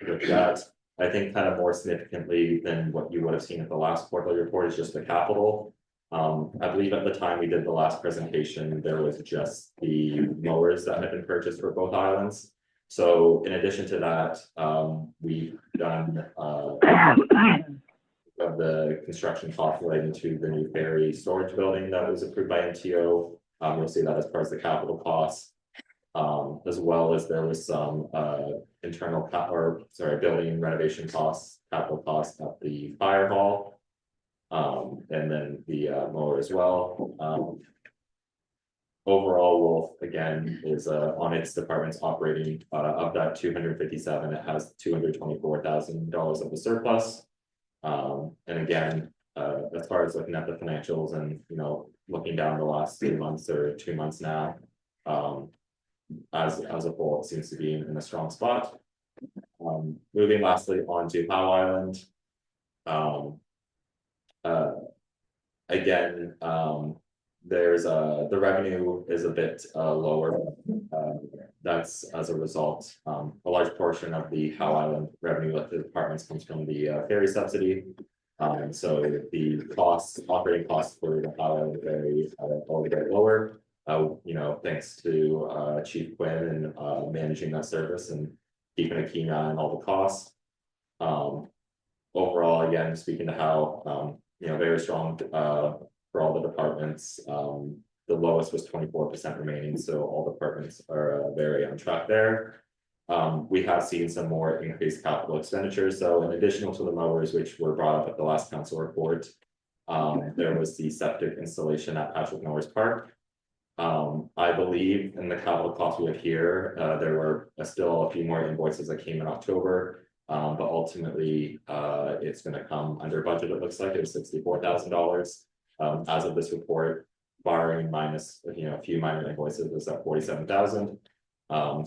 with that. I think kind of more significantly than what you would have seen at the last quarterly report is just the capital. I believe at the time we did the last presentation, there was just the mowers that had been purchased for both islands. So in addition to that, we've done of the construction cost relating to the new ferry storage building that was approved by MTO. You'll see that as part of the capital costs. As well as there was some internal building renovation costs, capital costs at the fire hall. And then the mower as well. Overall, Wolf again is on its department's operating of that 257, it has $224,000 of the surplus. And again, as far as looking at the financials and, you know, looking down the last 3 months or 2 months now, as a whole, it seems to be in a strong spot. Moving lastly on to Howe Island. Again, there's the revenue is a bit lower. That's as a result, a large portion of the Howe Island revenue at the departments comes from the ferry subsidy. So the operating costs for the Howe Island ferry are a bit lower. You know, thanks to Chief Quinn and managing that service and keeping a keen eye on all the costs. Overall, again, speaking to how, you know, very strong for all the departments. The lowest was 24% remaining, so all departments are very on track there. We have seen some more increased capital expenditures. So in addition to the mowers, which were brought up at the last council report, there was the septic installation at Patrick Norris Park. I believe in the capital cost we have here, there were still a few more invoices that came in October. But ultimately, it's going to come under budget. It looks like it was $64,000 as of this report, barring minus, you know, a few minor invoices was at $47,000.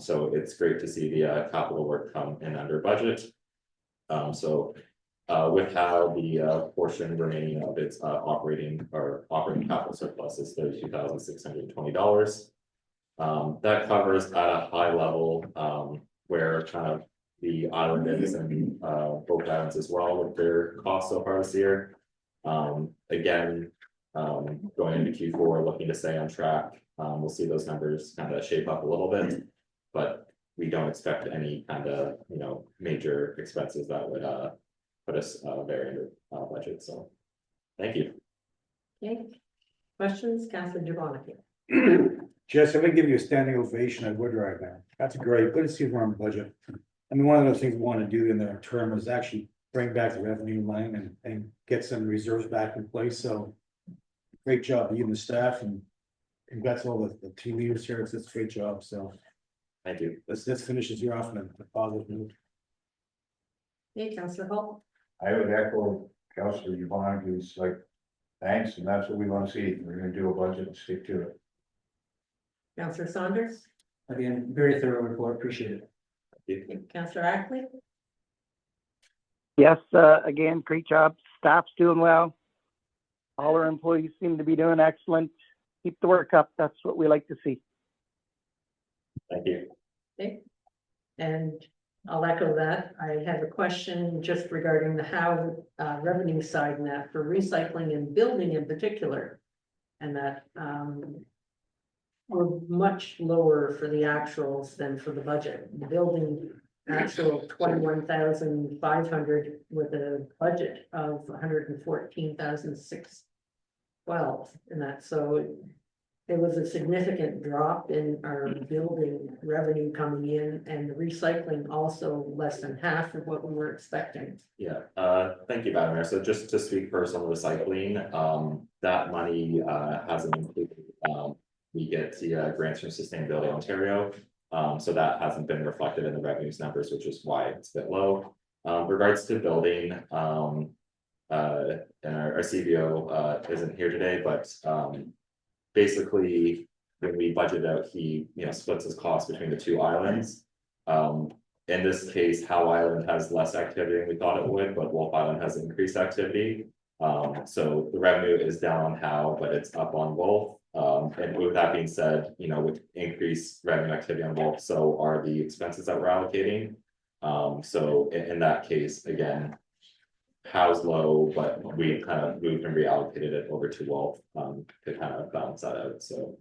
So it's great to see the capital work come in under budget. With how the portion remaining of its operating capital surplus is $32,620. That covers at a high level where kind of the island is and both islands as well with their costs so far this year. Again, going into Q4, looking to stay on track. We'll see those numbers kind of shape up a little bit, but we don't expect any kind of, you know, major expenses that would put us very under budget. So thank you.
Okay, questions, Councilor Jablonski?
Jess, I'm gonna give you a standing ovation at Wood right now. That's great. Good to see we're on budget. I mean, one of the things we want to do in the term is actually bring back the revenue line and get some reserves back in place. So great job, you and the staff, and congrats all the team leaders here, it's a great job, so
Thank you.
this finishes you off on a positive note.
Hey, Councillor Hall.
I would echo Councillor Yvonne, who's like, thanks, and that's what we want to see. We're gonna do a budget and stick to it.
Councillor Saunders.
Again, very thorough report, appreciate it.
Councillor Ackley.
Yes, again, great job. Staff's doing well. All our employees seem to be doing excellent. Keep the work up. That's what we like to see.
Thank you.
Okay. And I'll echo that. I have a question just regarding the how revenue side and that for recycling and building in particular. And that we're much lower for the actuals than for the budget. The building actual 21,500 with a budget of 114,612 and that, so it was a significant drop in our building revenue coming in, and the recycling also less than half of what we were expecting.
Yeah, thank you, Madam Mayor. So just to speak first on recycling, that money, hasn't included, we get the grants from Sustainability Ontario. So that hasn't been reflected in the revenues numbers, which is why it's a bit low. Regards to building, and our CBO, isn't here today, but, basically, when we budget out, he, splits his cost between the two islands. In this case, Howe Island has less activity than we thought it would, but Wolf Island has increased activity. So the revenue is down on Howe, but it's up on Wolf. And with that being said, with increased revenue activity on Wolf, so are the expenses that we're allocating. So in that case, again, Howe's low, but we kind of moved and reallocated it over to Wolf, to kind of balance that out, so.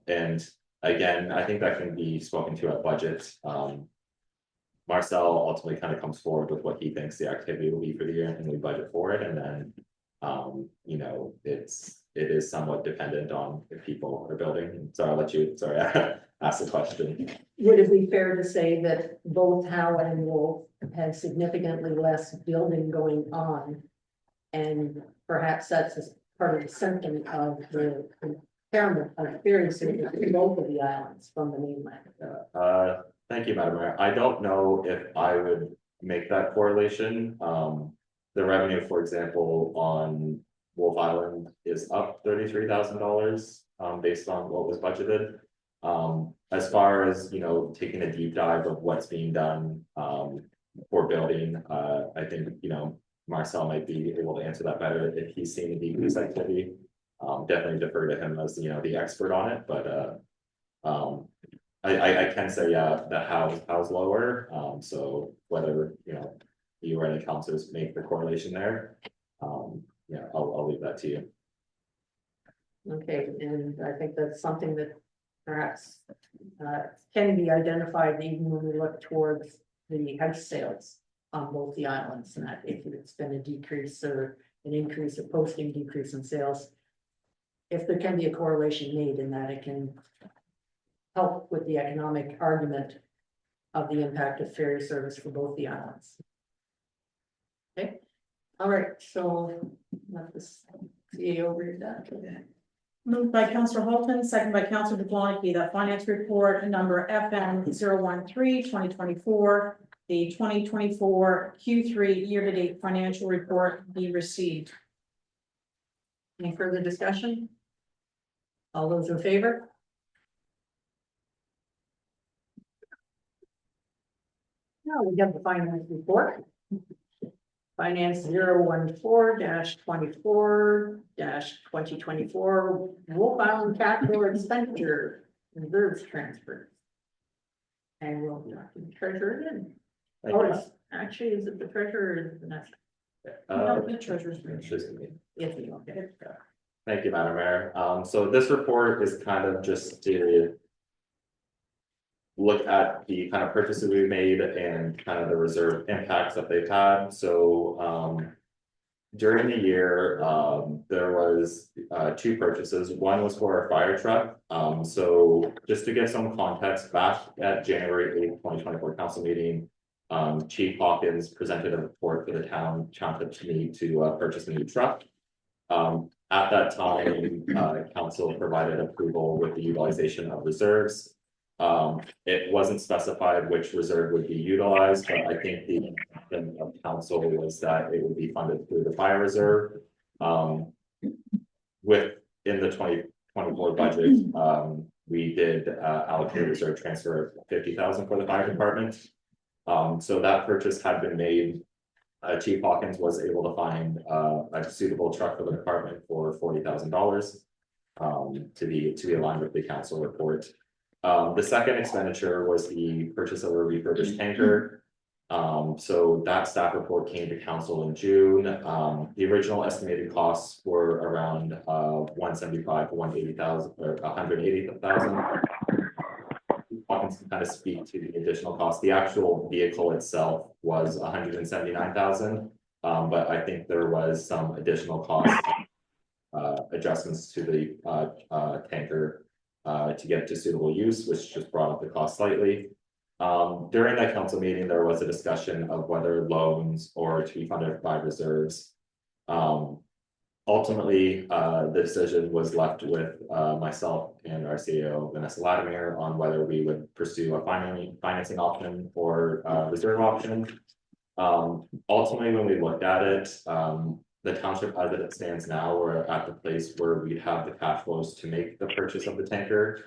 And again, I think that can be spoken to at budget. Marcel ultimately kind of comes forward with what he thinks the activity will be for the year, and we budget for it, and then, it is somewhat dependent on if people are building, so I'll let you, ask the question.
Would it be fair to say that both Howe and Wolf had significantly less building going on? And perhaps that's as part of the symptom of the impairment of ferry service in both of the islands from the mainland.
Thank you, Madam Mayor. I don't know if I would make that correlation. The revenue, for example, on Wolf Island is up $33,000, based on what was budgeted. As far as, taking a deep dive of what's being done, for building, I think, Marcel might be able to answer that better if he's seen a decreased activity. Definitely defer to him as, the expert on it, but, I can say, that Howe's lower, so whether, you or any councilors make the correlation there. I'll leave that to you.
Okay, and I think that's something that perhaps can be identified even when we look towards the house sales on both the islands, and that if it's been a decrease or an increase, a posting decrease in sales. If there can be a correlation made in that, it can help with the economic argument of the impact of ferry service for both the islands. Okay, all right, so let this CAO read that.
Moved by Councillor Holton, second by Councillor DeBlancy, that finance report number FM 013-2024, the 2024 Q3 year-to-date financial report be received.
Any further discussion? All those in favor? Now we have the finance report. Finance 014-24-2024 Wolf Island capital expenditure reserves transfer. And we'll talk to the treasurer again.
Thank
Or
you.
actually, is it the treasurer or is it the next?
No, the treasurer's
It's just me.
Yes, we will. Okay.
Thank you, Madam Mayor. So this report is kind of just to look at the kind of purchases we've made and kind of the reserve impacts that they've had. So during the year, there was two purchases. One was for a fire truck. So just to give some context, back at January 8th, 2024 council meeting, Chief Hawkins presented a report for the township need to purchase a new truck. At that time, council provided approval with the utilization of reserves. It wasn't specified which reserve would be utilized, but I think the intent of council was that it would be funded through the fire reserve. Within the 2024 budget, we did allocate a reserve transfer of 50,000 for the fire department. So that purchase had been made. Chief Hawkins was able to find a suitable truck for the department for $40,000. To be aligned with the council report. The second expenditure was the purchase of a refurbished tanker. So that staff report came to council in June. The original estimated costs were around 175 to 180,000 or 180,000. Hawkins can kind of speak to the additional cost. The actual vehicle itself was 179,000. But I think there was some additional cost adjustments to the tanker to get it to suitable use, which just brought up the cost slightly. During that council meeting, there was a discussion of whether loans or to be funded by reserves. Ultimately, the decision was left with myself and our CEO Vanessa Latimer on whether we would pursue a financing option or reserve option. Ultimately, when we looked at it, the township as it stands now, we're at the place where we'd have the cash flows to make the purchase of the tanker.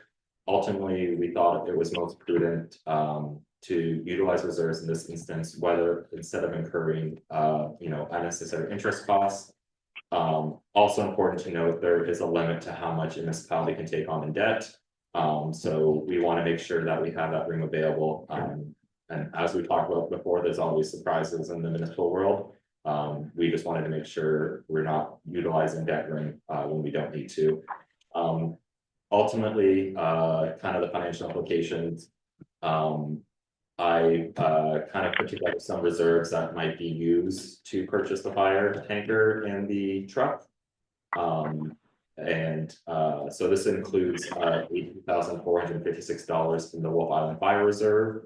Ultimately, we thought it was most prudent to utilize reserves in this instance, whether instead of incurring unnecessary interest costs. Also important to note, there is a limit to how much a municipality can take on in debt. So we want to make sure that we have that room available. And as we talked about before, there's always surprises in the municipal world. We just wanted to make sure we're not utilizing debt room when we don't need to. Ultimately, kind of the financial implications. I kind of put together some reserves that might be used to purchase the fire tanker and the truck. So this includes $18,456 in the Wolf Island Fire Reserve.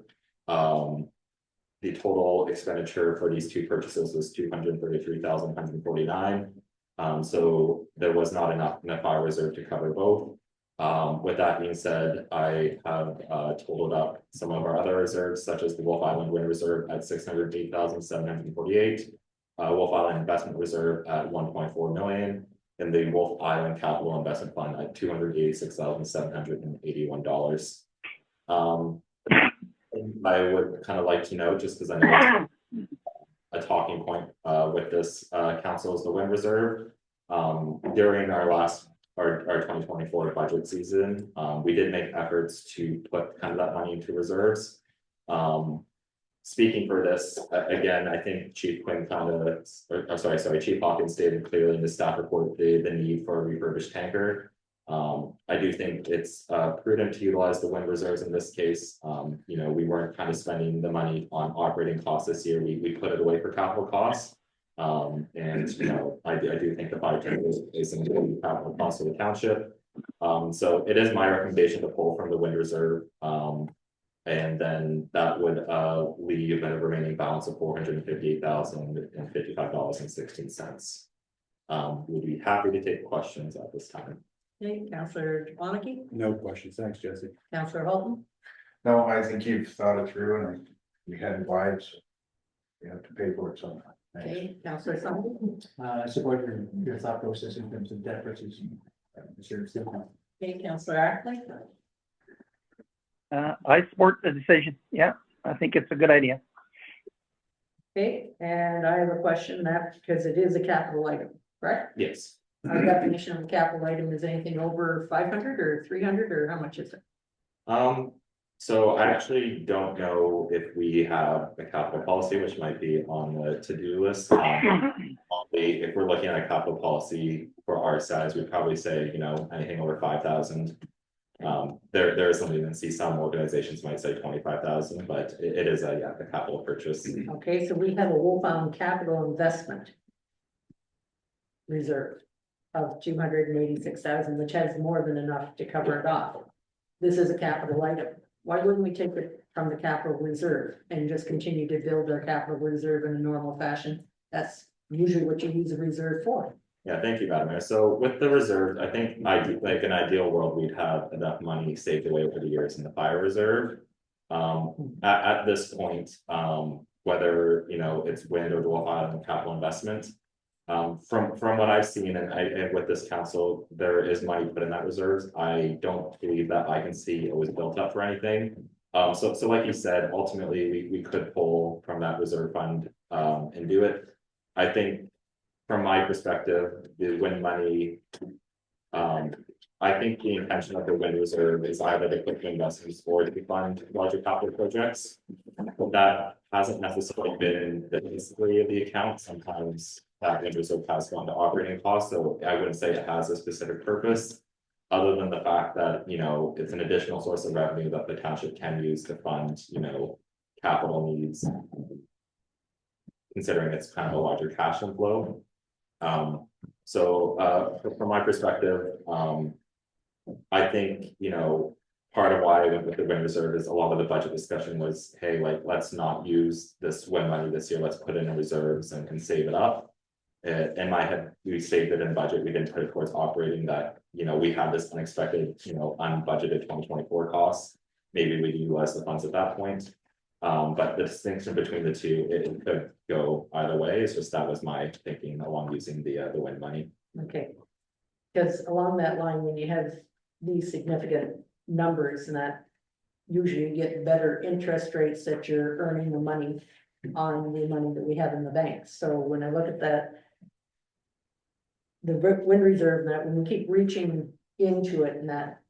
The total expenditure for these two purchases was $233,149. So there was not enough in the fire reserve to cover both. With that being said, I have totaled up some of our other reserves, such as the Wolf Island Wind Reserve at $608,748, Wolf Island Investment Reserve at $1.4 million, and the Wolf Island Capital Investment Fund at $286,781. I would kind of like to know, just because I know it's a talking point with this council, is the wind reserve. During our 2024 budget season, we did make efforts to put kind of that money into reserves. Speaking for this, again, I think Chief Quinn Chief Hawkins stated clearly in the staff report the need for a refurbished tanker. I do think it's prudent to utilize the wind reserves in this case. We weren't kind of spending the money on operating costs this year. We put it away for capital costs. I do think the fire tanker is an important capital cost for the township. So it is my recommendation to pull from the wind reserve. And then that would leave a remaining balance of $458,055.16. We'd be happy to take questions at this time.
Okay, Councillor Waneke,
No questions. Thanks, Jesse.
Councillor Holton,
No, I think you've thought it through and we had wives. You have to pay for it sometime. Thanks.
okay, Councillor Sutton,
I support your thought process in terms of debt versus reserves.
okay, Councillor Ackley,
I support the decision. Yeah, I think it's a good idea.
okay, and I have a question that, because it is a capital item, correct?
Yes.
Our definition of a capital item is anything over 500 or 300, or how much is it?
So I actually don't know if we have a capital policy, which might be on the to-do list. If we're looking at a capital policy for our size, we'd probably say, anything over 5,000. There is some leniency. Some organizations might say 25,000, but it is a capital purchase.
Okay, so we have a Wolf Island Capital Investment Reserve of 286,000, which has more than enough to cover it off. This is a capital item. Why wouldn't we take it from the capital reserve and just continue to build our capital reserve in a normal fashion? That's usually what you use a reserve for.
Yeah, thank you, Madam Mayor. So with the reserve, I think like an ideal world, we'd have enough money saved away over the years in the fire reserve. At this point, whether, you know, it's wind or Wolf Island capital investment. From what I've seen and with this council, there is money put in that reserves. I don't believe that I can see it was built up for anything. So like you said, ultimately, we could pull from that reserve fund, and do it. I think from my perspective, the wind money. I think the intention of the wind reserve is either to put investments or to fund larger capital projects. But that hasn't necessarily been the history of the account. Sometimes that wind reserve has gone to operating costs, so I wouldn't say it has a specific purpose. Other than the fact that, you know, it's an additional source of revenue that the township can use to fund, you know, capital needs. Considering it's kind of a larger cash inflow. From my perspective, I think, you know, part of why I went with the wind reserve is a lot of the budget discussion was, hey, like, let's not use this wind money this year, let's put it in reserves and save it up. In my head, we saved it in budget, we didn't put it towards operating that, you know, we had this unexpected, you know, unbudgeted 2024 costs. Maybe we utilize the funds at that point. But the distinction between the two, it could go either way. It's just that was my thinking along using the wind money.
Okay. Because along that line, when you have these significant numbers and that usually you get better interest rates that you're earning the money on the money that we have in the bank. So when I look at that, the wind reserve, that when we keep reaching into it and that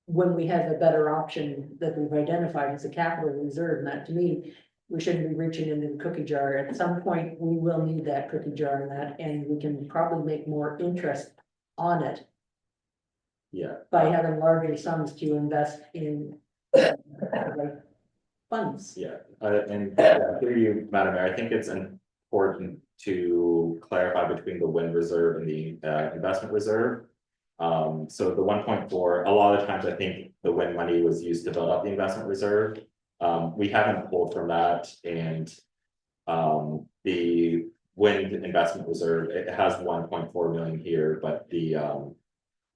when we have a better option that we've identified as a capital reserve, and that to me, we shouldn't be reaching into the cookie jar. At some point, we will need that cookie jar and that, and we can probably make more interest on it
Yeah.
by having larger sums to invest in funds.
Yeah, through you, Madam Mayor, I think it's important to clarify between the wind reserve and the investment reserve. So the 1.4, a lot of times I think the wind money was used to build up the investment reserve. We haven't pulled from that, and the wind investment reserve, it has 1.4 million here, but the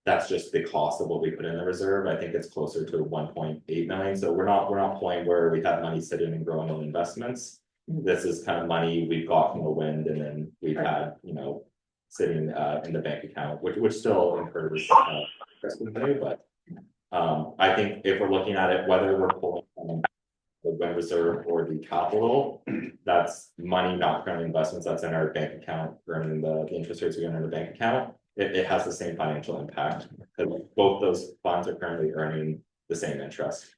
that's just the cost of what we put in the reserve. I think it's closer to 1.8 million. So we're not pulling where we have money sitting and growing on investments. This is kind of money we've got from the wind, and then we've had, you know, sitting in the bank account, which still incurs interest in pay, but I think if we're looking at it, whether we're pulling from the wind reserve or the capital, that's money not currently investments that's in our bank account, earning the interest rates we earn in the bank account. It has the same financial impact because both those funds are currently earning the same interest.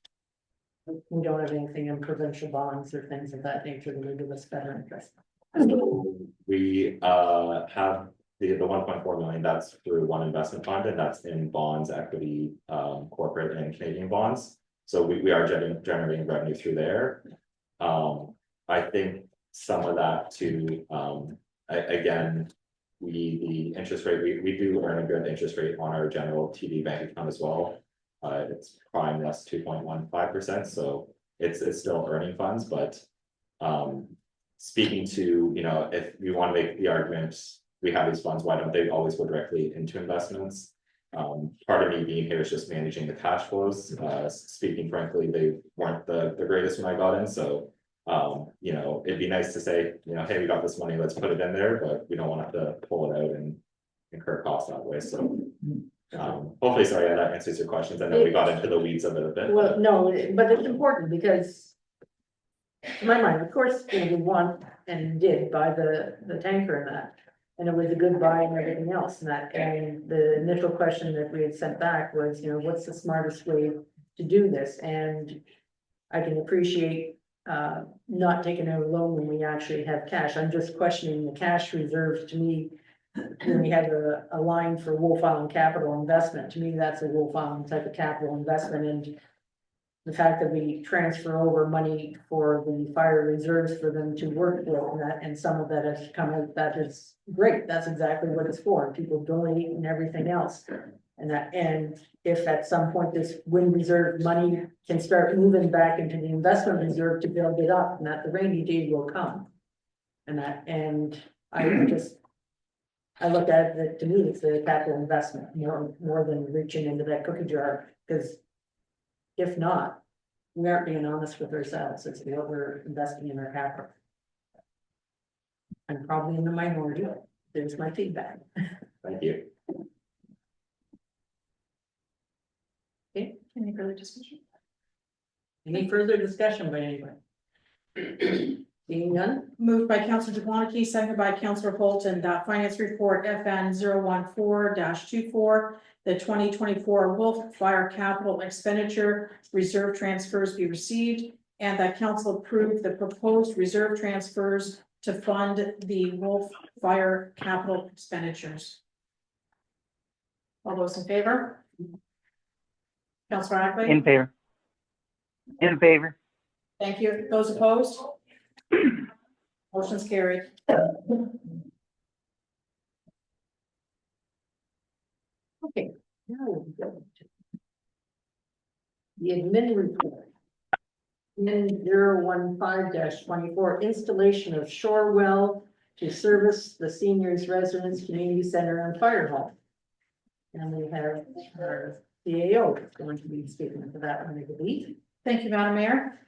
We don't have anything in provincial bonds or things of that nature that would give us better interest.
So we have the 1.4 million, that's through one investment fund, and that's in bonds, equity, corporate and Canadian bonds. So we are generating revenue through there. I think some of that too, again, the interest rate, we do earn a good interest rate on our general TD bank account as well. It's prime plus 2.15%, so it's still earning funds, but speaking to, you know, if you want to make the argument, we have these funds, why don't they always go directly into investments? Part of me being here is just managing the cash flows. Speaking frankly, they weren't the greatest when I got in, so you know, it'd be nice to say, you know, hey, we got this money, let's put it in there, but we don't want to have to pull it out and incur costs that way. So hopefully, sorry, that answers your questions. I know we got into the weeds of it a bit.
Well, no, but it's important because in my mind, of course, you know, we want and did buy the tanker and that. And it was a good buy and everything else and that. And the initial question that we had sent back was, you know, what's the smartest way to do this? And I can appreciate not taking out a loan when we actually have cash. I'm just questioning the cash reserves. To me, when we have a line for Wolf Island capital investment, to me, that's a Wolf Island type of capital investment. And the fact that we transfer over money for the fire reserves for them to work with and that, and some of that has come out, that is great. That's exactly what it's for. People donate and everything else. And if at some point this wind reserve money can start moving back into the investment reserve to build it up, and that the rainy day will come. And I just, I look at it, to me, it's a capital investment, more than reaching into that cookie jar, because if not, we aren't being honest with ourselves, it's what we're investing in our capital. I'm probably in the minority, there's my feedback.
Thank you.
Any further discussion?
Any further discussion by anyone? Seeing none,
Moved by Councillor Jablonski, seconded by Councillor Holton, that finance report FN 014-24, the 2024 Wolf Fire Capital Expenditure Reserve Transfers be received, and that council approve the proposed reserve transfers to fund the Wolf Fire Capital Expenditures. All those in favor? Councillor Ackley?
In favor. In favor.
Thank you. Those opposed? Motion's carried.
okay. Now we'll go to the admin report. Admin 015-24, installation of shore well to service the seniors residence community center and fire hall. And we have our CAO that's going to be speaking to that one, I believe.
Thank you, Madam Mayor.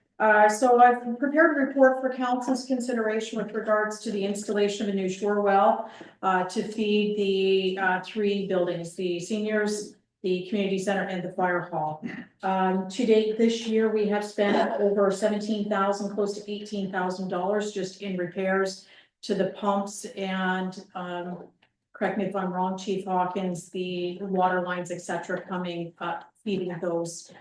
So I've prepared a report for council's consideration with regards to the installation of a new shore well to feed the three buildings, the seniors, the community center, and the fire hall. To date this year, we have spent over $17,000, close to $18,000 just in repairs to the pumps and correct me if I'm wrong, Chief Hawkins, the water lines, et cetera, coming up, feeding those.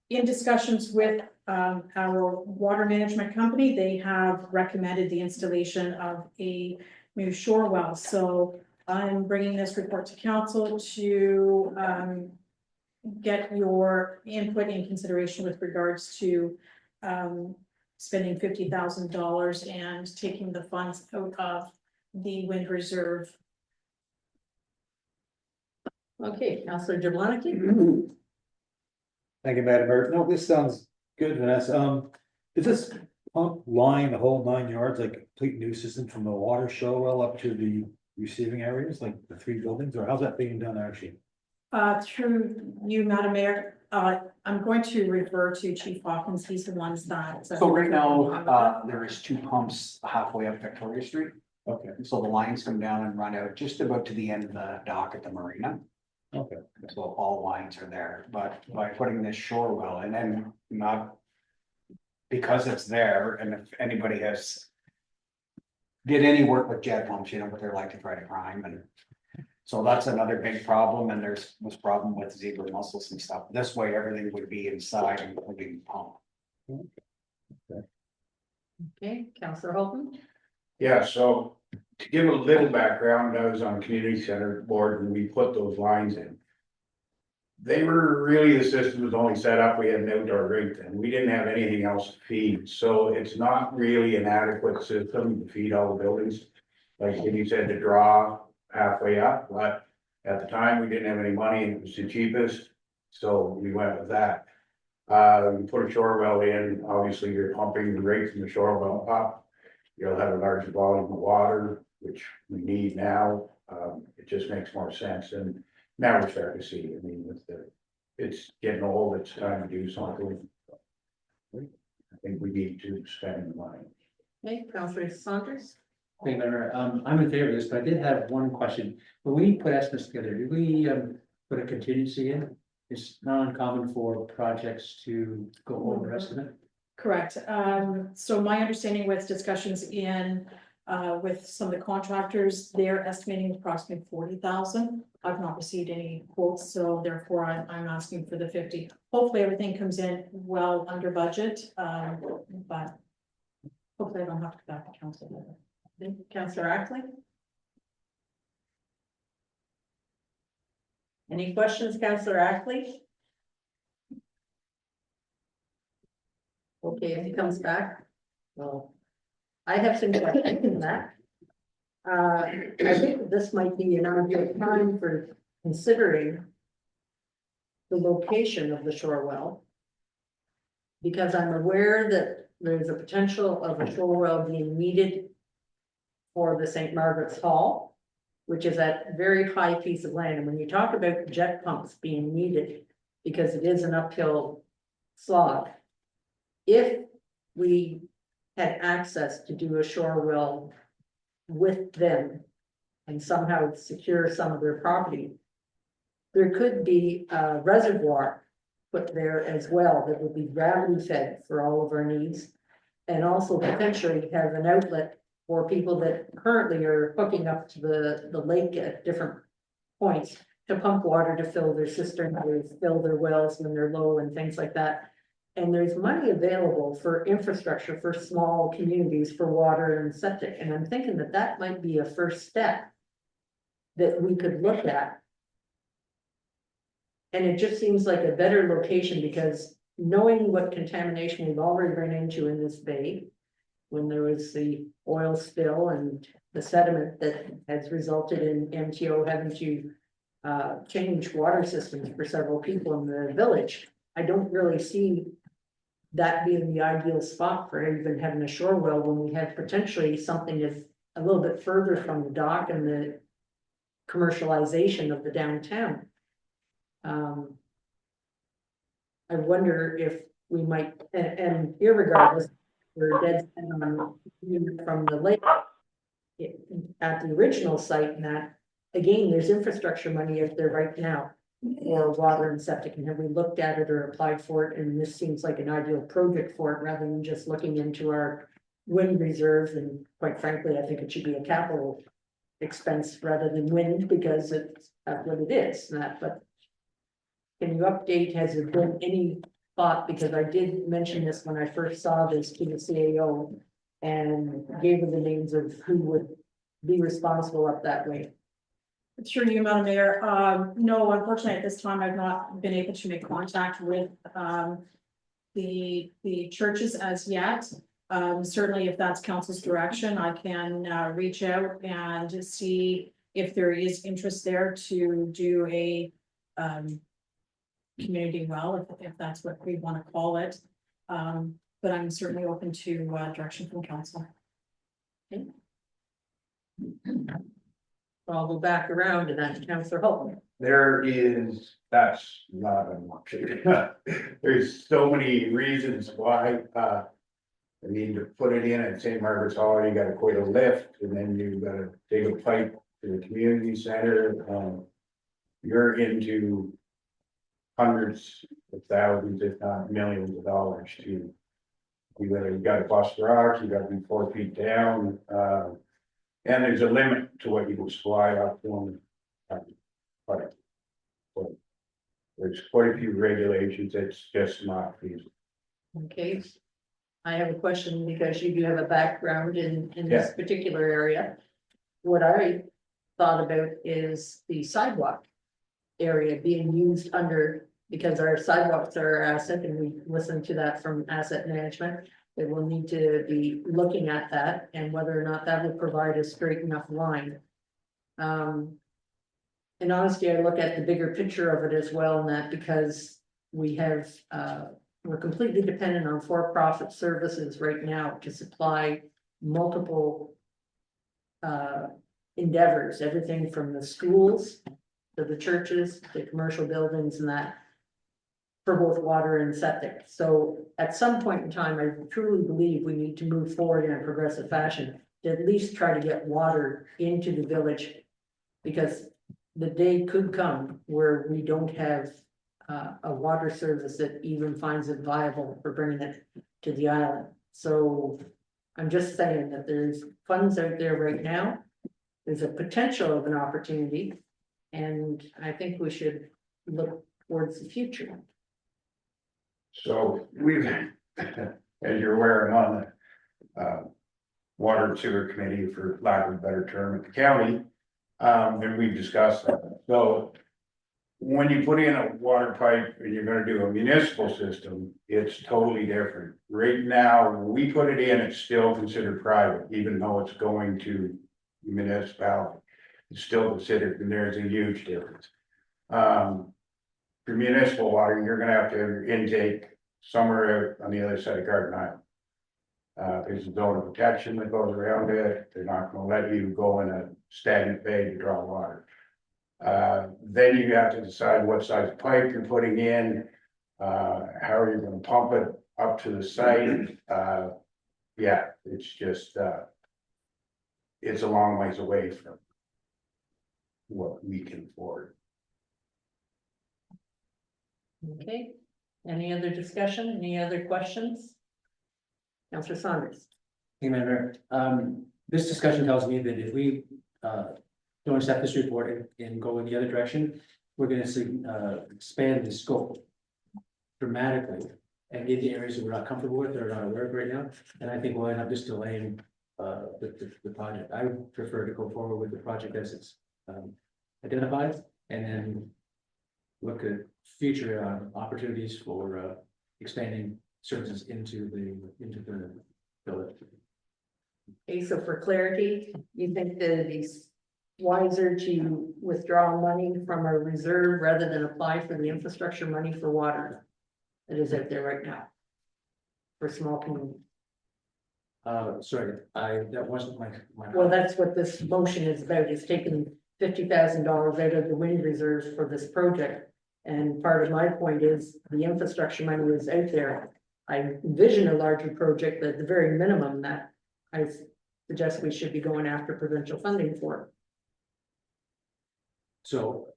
In discussions with our water management company, they have recommended the installation of a new shore well. So I'm bringing this report to council to get your input and consideration with regards to spending $50,000 and taking the funds out of the wind reserve.
Okay, Councillor Jablonski.
Thank you, Madam Mayor. No, this sounds good, Vanessa. Is this pump line the whole 9 yards, like a complete new system from the water show well up to the receiving areas, like the three buildings, or how's that being done actually?
Through you, Madam Mayor, I'm going to refer to Chief Hawkins. He's the ones that.
So right now, there is two pumps halfway up Victoria Street.
Okay,
So the lines come down and run out just about to the end of the dock at the marina.
okay.
So all lines are there, but by putting this shore well and then not. Because it's there, and if anybody has. Did any work with jet pumps, you know what they're like to try to prime, and. So that's another big problem, and there's was problem with zebra mussels and stuff. This way, everything would be inside, including pump.
Okay, Councillor Holton.
Yeah, so to give a little background, I was on community center board and we put those lines in. They were really, the system was only set up, we had an outdoor rink and we didn't have anything else to feed, so it's not really an adequate system to feed all the buildings. Like you said, to draw halfway up, but at the time, we didn't have any money and it was the cheapest, so we went with that. We put a shore well in, obviously you're pumping the rate from the shore well up. You'll have a larger volume of water, which we need now, it just makes more sense, and now we're starting to see, I mean, with the, it's getting old, it's time to do something. I think we need to spend the money.
Okay, Councillor Saunders.
Thank you, Mayor. I'm in favor of this, but I did have one question. When we put estimates together, did we put a contingency in? It's not uncommon for projects to go over estimate.
Correct. So my understanding with discussions in, with some of the contractors, they're estimating approximately 40,000. I've not received any quotes, so therefore I'm asking for the 50. Hopefully everything comes in well under budget, but hopefully I don't have to go back to council later.
Councillor Ackley. Any questions, Councillor Ackley? Okay, if he comes back, well, I have some questions in that. I think this might be an ideal time for considering the location of the shore well. Because I'm aware that there's a potential of a shore well being needed for the St. Margaret's Hall. which is that very high piece of land. And when you talk about jet pumps being needed, because it is an uphill slog, if we had access to do a shore well with them and somehow secure some of their property, there could be a reservoir put there as well that would be gravity fed for all of our needs. And also potentially have an outlet for people that currently are hooking up to the lake at different points to pump water to fill their cistern, to fill their wells when they're low and things like that. And there's money available for infrastructure for small communities for water and septic, and I'm thinking that that might be a first step that we could look at. And it just seems like a better location, because knowing what contamination we've already run into in this bay, when there was the oil spill and the sediment that has resulted in MTO having to change water systems for several people in the village, I don't really see that being the ideal spot for even having a shore well when we have potentially something that's a little bit further from the dock and the commercialization of the downtown. I wonder if we might, and irregardless, we're dead set on from the lake at the original site, and that, again, there's infrastructure money out there right now for water and septic, and have we looked at it or applied for it? And this seems like an ideal project for it, rather than just looking into our wind reserves. And quite frankly, I think it should be a capital expense rather than wind, because it's what it is, not, but can you update, has there been any thought, because I did mention this when I first saw this to the CAO and gave her the names of who would be responsible up that way.
Through you, Madam Mayor, no, unfortunately, at this time, I've not been able to make contact with, the churches as yet. Certainly, if that's council's direction, I can, reach out and see if there is interest there to do a, community well, if that's what we want to call it. But I'm certainly open to, direction from council.
I'll go back around and that's Councillor Holton.
There is, that's not an option. There's so many reasons why, I mean, to put it in at St. Margaret's Hall, you gotta quit a lift, and then you gotta dig a pipe to the community center. You're into hundreds of thousands, if not millions of dollars to. You gotta bust rocks, you gotta be 4 feet down, and there's a limit to what you can supply up to them. But there's quite a few regulations, it's just not feasible.
Okay. I have a question, because you do have a background in this particular area. What I thought about is the sidewalk area being used under, because our sidewalks are our asset, and we listen to that from asset management. They will need to be looking at that and whether or not that will provide a straight enough line. And honestly, I look at the bigger picture of it as well, and that because we have, we're completely dependent on for-profit services right now to supply multiple endeavors, everything from the schools to the churches, to commercial buildings and that, for both water and septic. So at some point in time, I truly believe we need to move forward in a progressive fashion to at least try to get water into the village, because the day could come where we don't have a water service that even finds it viable for bringing it to the island. So I'm just saying that there's funds out there right now. There's a potential of an opportunity, and I think we should look towards the future.
So we've, as you're aware, I'm on the water and sewer committee, for lack of a better term, at the county. And we've discussed that. So when you put in a water pipe and you're gonna do a municipal system, it's totally different. Right now, when we put it in, it's still considered private, even though it's going to municipality. It's still considered, and there's a huge difference. For municipal water, you're gonna have to intake somewhere out on the other side of Garden There's a zone of protection that goes around it, they're not gonna let you go in a stagnant bay to draw water. Then you have to decide what size pipe you're putting in, how are you gonna pump it up to the site? Yeah, it's just, it's a long ways away from what we can afford.
Okay, any other discussion, any other questions? Counselor Saunders.
Hey, Mayor, this discussion tells me that if we, don't accept this report and go in the other direction, we're gonna see, expand the scope dramatically and get the areas that we're not comfortable with, or not aware of right now, and I think we'll end up just delaying, the project. I would prefer to go forward with the project as it's, identified, and then look at future, opportunities for, expanding services into the village.
Okay, so for clarity, you think that it's wiser to withdraw money from a reserve rather than apply for the infrastructure money for water that is out there right now? For small communities.
Sorry, that wasn't my.
Well, that's what this motion is about, is taking $50,000 out of the wind reserves for this project. And part of my point is the infrastructure money is out there. I envision a larger project, but at the very minimum that I suggest we should be going after provincial funding for.
So,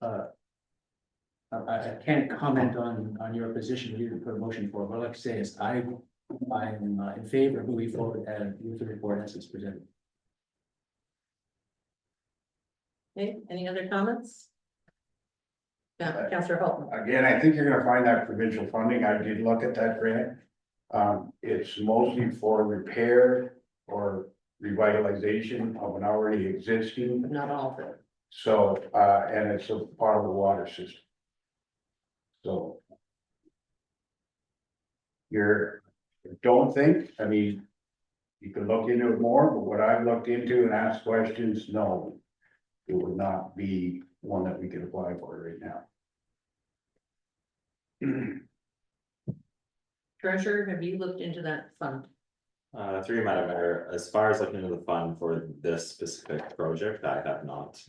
I can't comment on your position, you can put a motion for, it. What I'd like to say is I'm in favor of moving forward and with the report as it's presented.
Okay, any other comments? Yeah, Councillor Halton.
Again, I think you're gonna find that provincial funding, I did look at that grant. It's mostly for repair or revitalization of an already existing,
But not all of it.
so, and it's a part of the water system. So. Don't think, I mean, you can look into it more, but what I've looked into and asked questions, no. It would not be one that we could apply for right now.
Treasurer, have you looked into that fund?
Through you, Madam Mayor, as far as looking into the fund for this specific project, I have not.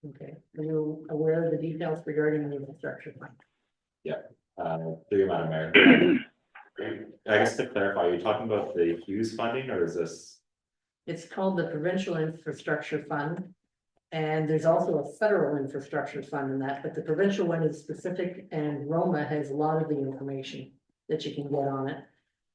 Okay, are you aware of the details regarding the infrastructure fund?
Through you, Madam Mayor. I guess to clarify, are you talking about the Hughes funding, or is this?
It's called the Provincial Infrastructure Fund. And there's also a federal infrastructure fund in that, but the provincial one is specific, and Roma has a lot of the information that you can get on it,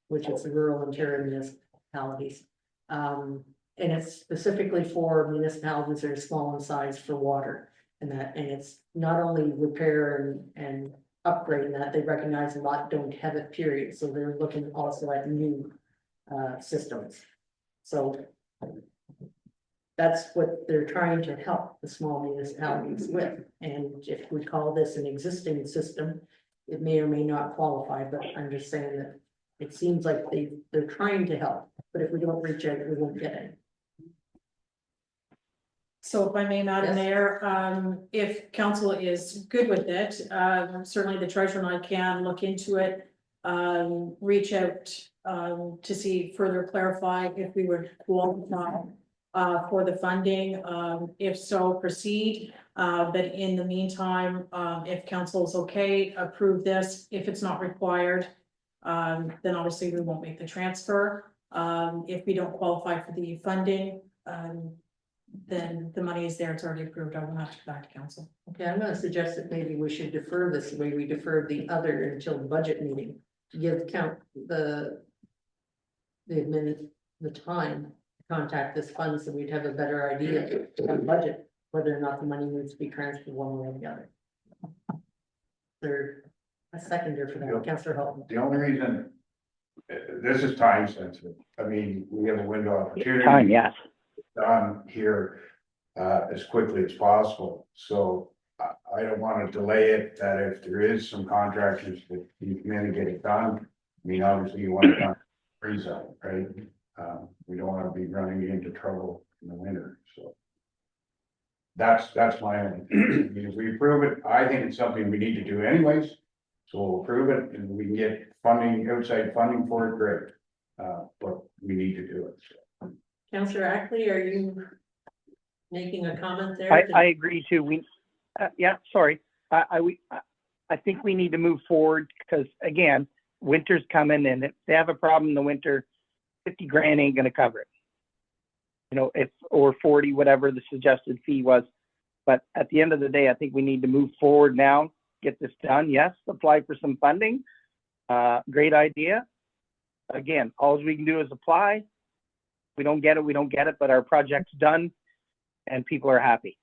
which is the rural interior municipalities. And it's specifically for municipalities that are small in size for water, and it's not only repair and upgrading that, they recognize a lot don't have it, period, so they're looking also at new systems. So that's what they're trying to help the small municipalities with, and if we call this an existing system, it may or may not qualify, but I'm just saying that it seems like they're trying to help, but if we don't reach out, we won't get it.
So if I may, Madam
Yes.
Mayor, if council is good with it, certainly the treasurer and I can look into it. Reach out, to see further clarify if we would qualify for the funding, if so, proceed. But in the meantime, if council is okay, approve this. If it's not required, then obviously we won't make the transfer. If we don't qualify for the funding, then the money is there, it's already approved. I won't have to go back to council.
Okay, I'm gonna suggest that maybe we should defer this the way we deferred the other until the budget meeting, to give the admin the time to contact this fund, so we'd have a better idea of budget, whether or not the money needs to be transferred one way or the other. Third, a seconder for that, Councillor Halton.
The only reason, this is time sensitive, I mean, we have a window of opportunity.
Time, yes.
Done here, as quickly as possible, so I don't wanna delay it, that if there is some contractors that you come in and get it done. I mean, obviously you want it done freeze up, right? We don't wanna be running into trouble in the winter, so. That's my only, if we approve it, I think it's something we need to do anyways. So we'll approve it and we can get funding, outside funding for it, great. but we need to do it.
Counselor Ackley, are you making a comment there?
I agree too. Yeah, sorry. I think we need to move forward because again, winter's coming and if they have a problem in the winter, 50 grand ain't gonna cover it. You know, or 40, whatever the suggested fee was. But at the end of the day, I think we need to move forward now, get this done. Yes, apply for some funding. Great idea. Again, all we can do is apply. We don't get it, but our project's done and people are happy.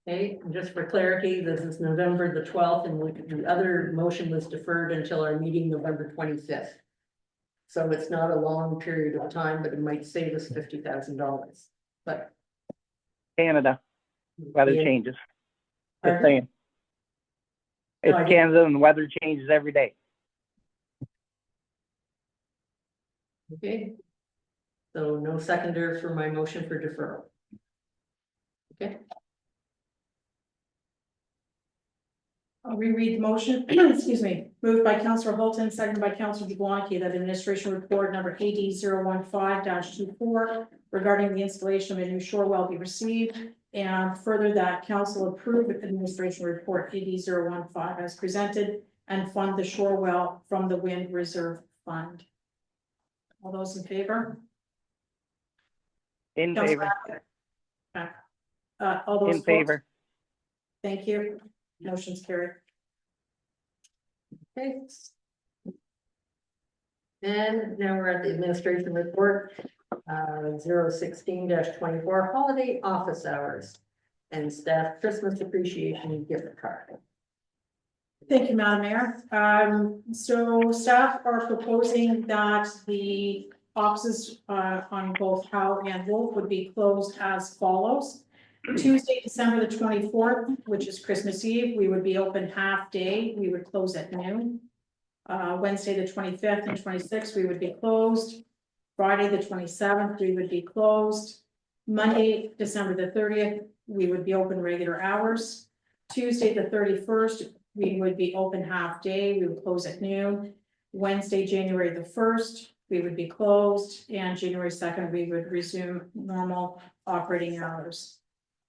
Okay, and just for clarity, this is November the 12th and the other motion was deferred until our meeting November 25th. So it's not a long period of time, but it might save us $50,000. But
Canada, weather
Yeah.
changes. Just
Pardon?
saying.
No, I
It's
didn't-
Canada and the weather changes every day.
Okay. So no seconder for my motion for deferral. Okay,
I'll reread the motion, excuse me, moved by Councillor Holton, seconded by Councillor Dubois, that administration report number AD 015-24 regarding the installation of a new shore well be received. And further that council approve administration report AD 015 as presented and fund the shore well from the wind reserve fund. All those in favor?
In
Councillor
favor,
Ack. All those
in
opposed?
favor.
Thank you. Motion's carried.
okay. And now we're at the administration report, 016-24 holiday office hours and staff Christmas appreciation gift card.
Thank you, Madam Mayor. So staff are proposing that the offices on both Howe and Wolf would be closed as follows. Tuesday, December the 24th, which is Christmas Eve, we would be open half day. We would close at noon. Wednesday, the 25th and 26th, we would be closed. Friday, the 27th, we would be closed. Monday, December the 30th, we would be open regular hours. Tuesday, the 31st, we would be open half day. We would close at noon. Wednesday, January the 1st, we would be closed, and January 2nd, we would resume normal operating hours.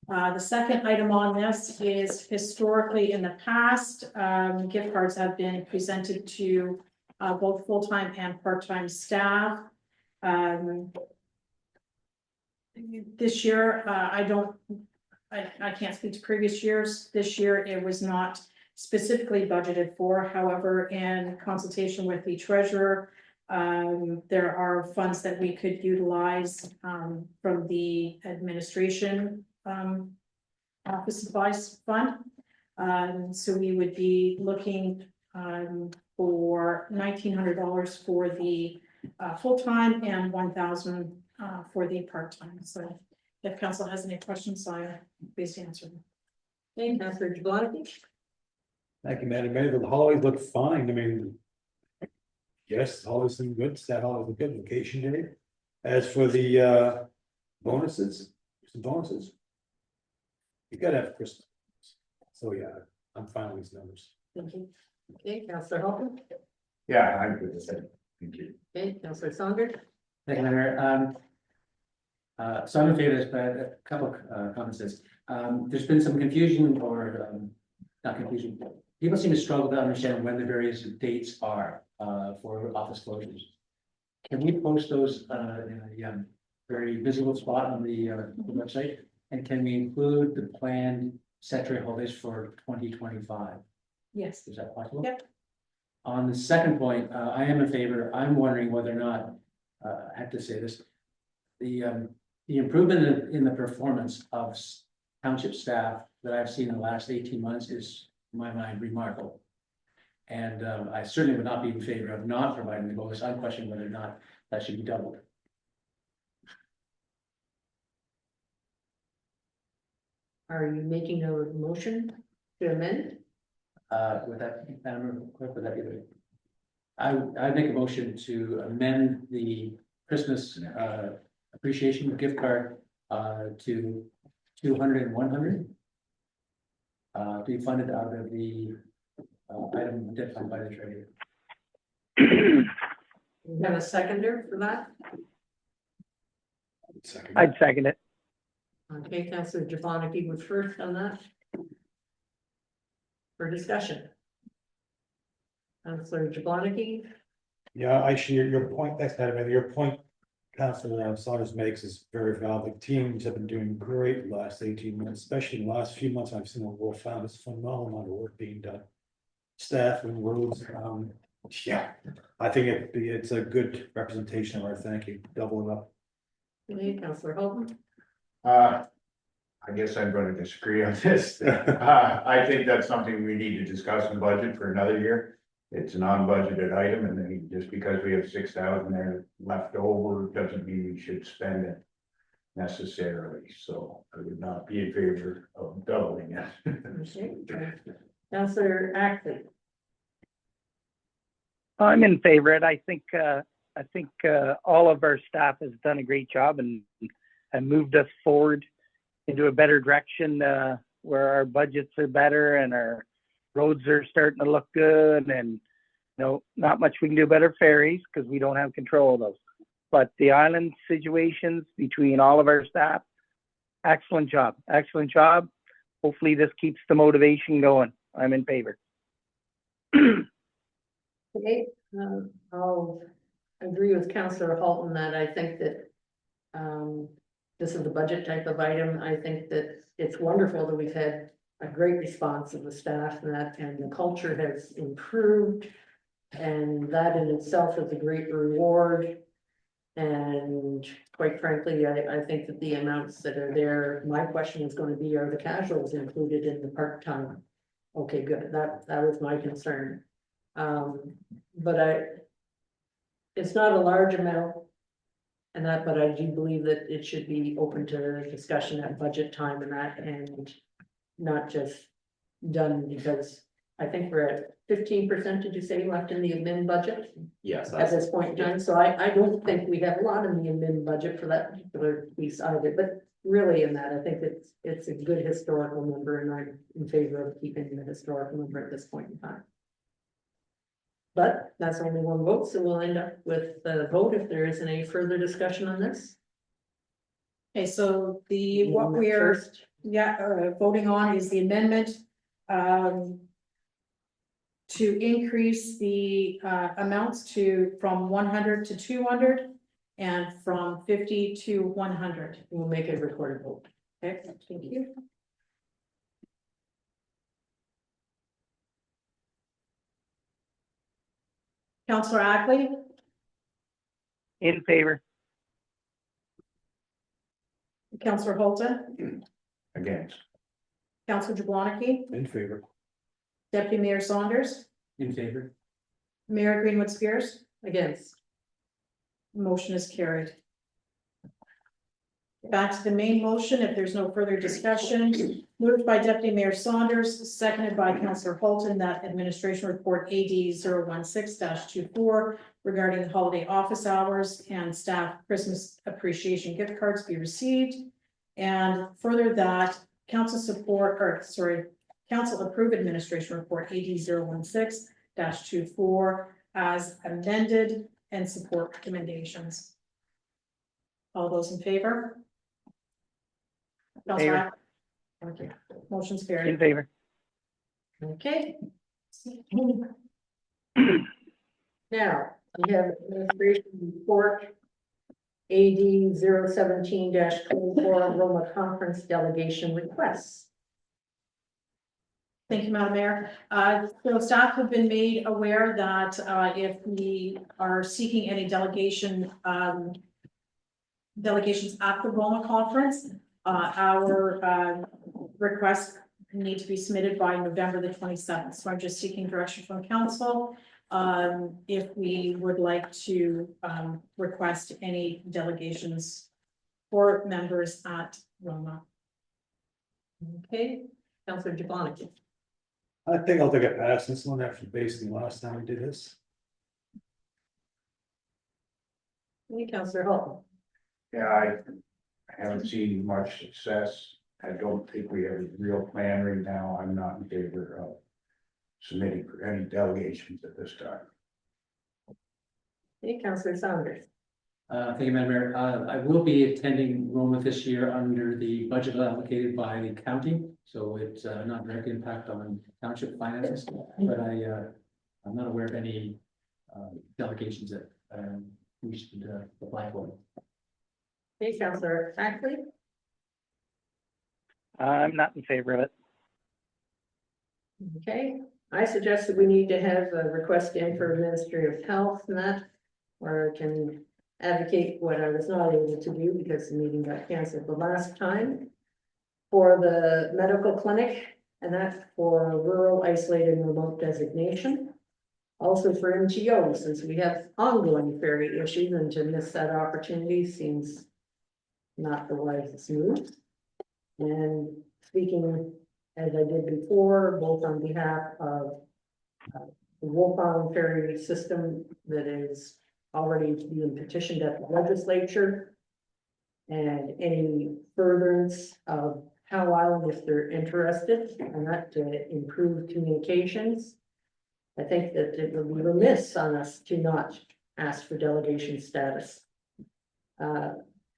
The second item on this is historically in the past, gift cards have been presented to both full-time and part-time staff. This year, I can't speak to previous years. This year, it was not specifically budgeted for. However, in consultation with the treasurer, there are funds that we could utilize from the administration office supplies fund. So we would be looking for $1,900 for the full-time and $1,000 for the part-time. So if council has any questions, I'm pleased to answer them.
Okay, Councillor Jablonski.
Thank you, Madam Mayor. The holidays look fine. I mean, yes, holidays seem good. Sad holidays look good. Vacation day. As for the bonuses, some bonuses. You gotta have Christmas. So yeah, I'm fine with these numbers.
Thank you. Okay, Councillor Holton.
Yeah, I'm good with it. Thank you.
Okay, Councillor Saunders.
Thank you, Mayor. So I'm in favor of this, but a couple of comments. There's been some confusion or not confusion. People seem to struggle to understand when the various dates are for office closures. Can we post those in a very visible spot on the website? And can we include the planned statutory holidays for 2025?
Yes.
Is that possible?
Yep.
On the second point, I am in favor. I'm wondering whether or not, I have to say this, the improvement in the performance of township staff that I've seen in the last 18 months is, in my mind, remarkable. And I certainly would not be in favor of not providing the bonus. I'm questioning whether or not that should be doubled.
Are you making a motion to amend?
With that, Madam Clerk, would that be the? I'd make a motion to amend the Christmas appreciation gift card to 200 and 100. Be funded out of the item identified by the treasurer.
We have a seconder for that?
Second.
I'd second it.
Okay, Councillor Jablonski was first on that. For discussion. Councillor Jablonski,
Yeah, actually, your point, thanks, Madam Mayor, your point, Councilor Saunders makes is very valid. The teams have been doing great the last 18 months, especially in the last few months. I've seen a world found it's phenomenal amount of work being done. Staff and roads, yeah, I think it's a good representation of our thank you, double it up.
okay, Councillor Holton,
I guess I'm gonna disagree on this. I think that's something we need to discuss in budget for another year. It's a non-budgeted item, and then just because we have 6,000 there left over, doesn't mean we should spend it necessarily, so I would not be in favor of doubling it.
okay, Councillor Ackley,
I'm in favor. I think all of our staff has done a great job and moved us forward into a better direction, where our budgets are better and our roads are starting to look good, and not much we can do about our ferries because we don't have control of those. But the island situations between all of our staff, excellent job, excellent job. Hopefully this keeps the motivation going. I'm in favor.
okay, I'll agree with Councillor Holton that I think that this is the budget type of item. I think that it's wonderful that we've had a great response of the staff and the culture has improved. And that in itself is a great reward. And quite frankly, I think that the amounts that are there, my question is going to be, are the casuals included in the part-time? Okay, good, that was my concern. But it's not a large amount. But I do believe that it should be open to discussion at budget time and not just done because I think we're at 15%, did you say, left in the admin budget
Yes,
at
that's,
this point in time? So I don't think we have a lot in the admin budget for that particular piece either, but really in that, I think it's a good historical number and I'm in favor of keeping the historical number at this point in time. But that's only one vote, so we'll end up with the vote if there isn't any further discussion on this.
Okay, so what we're,
First,
voting on is the amendment. To increase the amounts from 100 to 200 and from 50 to 100.
we'll make a recorded vote.
Okay, thank you. Councillor Ackley,
In favor.
Councillor Holton,
Against.
Councillor Jablonski,
In favor.
Deputy Mayor Saunders,
In favor?
Mayor Greenwood Spears,
Against,
motion is carried. Back to the main motion, if there's no further discussion, moved by Deputy Mayor Saunders, seconded by Councillor Holton, that administration report AD 016-24 regarding the holiday office hours and staff Christmas appreciation gift cards be received. And further that council approve administration report AD 016-24 as amended and support recommendations. All those in favor?
Favor.
Okay, motion's
In
carried.
favor.
okay. Now, we have administration report AD 017-24 Roma Conference Delegation Requests.
Thank you, Madam Mayor. So staff have been made aware that if we are seeking any delegations at the Roma Conference, our requests need to be submitted by November the 27th. So I'm just seeking direction from council if we would like to request any delegations for members at Roma.
Okay, Councillor Jablonski.
I think I'll take a pass. This one after basically last time we did this.
Hey, Councillor Holton.
Yeah, I haven't seen much success. I don't think we have a real plan right now. I'm not in favor of submitting for any delegations at this time.
Hey, Councillor Saunders.
Thank you, Madam Mayor. I will be attending Roma this year under the budget allocated by the county, so it's not direct impact on township finances, but I'm not aware of any delegations that we should apply for.
Hey, Councillor Ackley.
I'm not in favor of it.
Okay, I suggest that we need to have a request in for Ministry of Health and that, or I can advocate what I was not able to do because the meeting got canceled the last time. For the medical clinic, and that's for rural isolated and remote designation. Also for MTO, since we have ongoing ferry issues, and to miss that opportunity seems not the wisest move. And speaking as I did before, both on behalf of the Wolf Island Ferry system that is already being petitioned at the legislature. And any furtherance of Howe Island if they're interested, and that to improve communications. I think that it would be remiss on us to not ask for delegation status.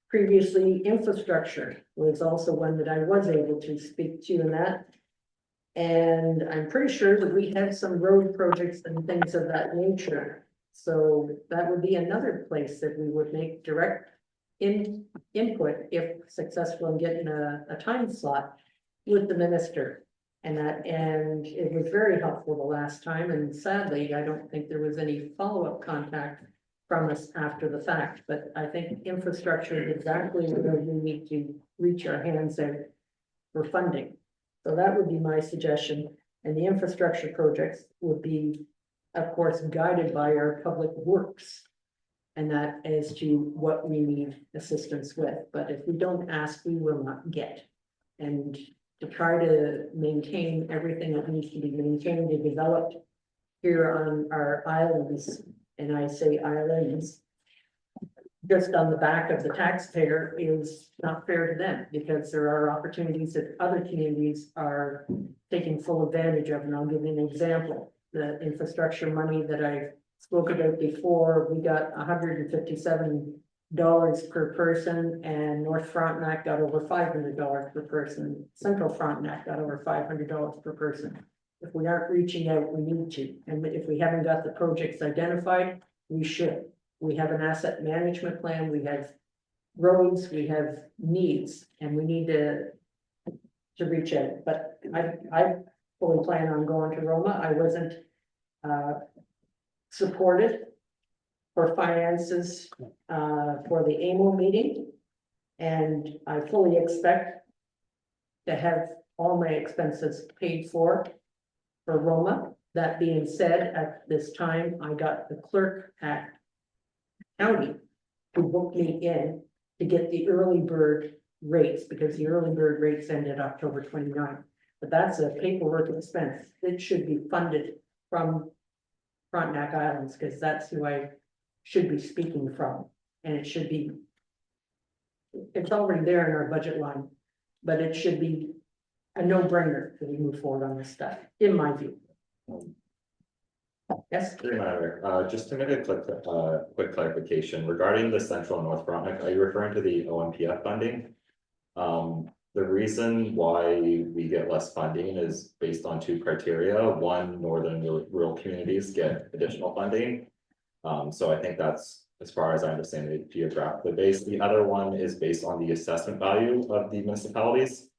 Previously, infrastructure was also one that I was able to speak to in that. And I'm pretty sure that we have some road projects and things of that nature. So that would be another place that we would make direct input if successful in getting a time slot with the minister. And it was very helpful the last time, and sadly, I don't think there was any follow-up contact from us after the fact, but I think infrastructure is exactly where we need to reach our hands out for funding. So that would be my suggestion, and the infrastructure projects would be, of course, guided by our public works. And that as to what we need assistance with, but if we don't ask, we will not get. And to try to maintain everything that needs to be maintained and developed here on our islands, and I say islands, just on the back of the taxpayer is not fair to them, because there are opportunities that other communities are taking full advantage of. And I'll give you an example. The infrastructure money that I spoke about before, we got $157 per person, and North Frontenac got over $500 per person. Central Frontenac got over $500 per person. If we aren't reaching out, we need to. And if we haven't got the projects identified, we should. We have an asset management plan, we have roads, we have needs, and we need to reach out. But I fully plan on going to Roma. I wasn't supported for finances for the AMO meeting. And I fully expect to have all my expenses paid for Roma. That being said, at this time, I got the clerk at county who booked me in to get the early bird rates, because the early bird rates ended October 29th. But that's a paperwork expense. It should be funded from Frontenac Islands, because that's who I should be speaking from. And it should be, it's already there in our budget line, but it should be a no-brainer that we move forward on this stuff, in my view. Yes,
Through matter, just to make a quick clarification regarding the Central and North Frontenac, are you referring to the OMPF funding? The reason why we get less funding is based on two criteria. One, northern rural communities get additional funding. So I think that's, as far as I understand it, geographically based. The other one is based on the assessment value of the municipalities.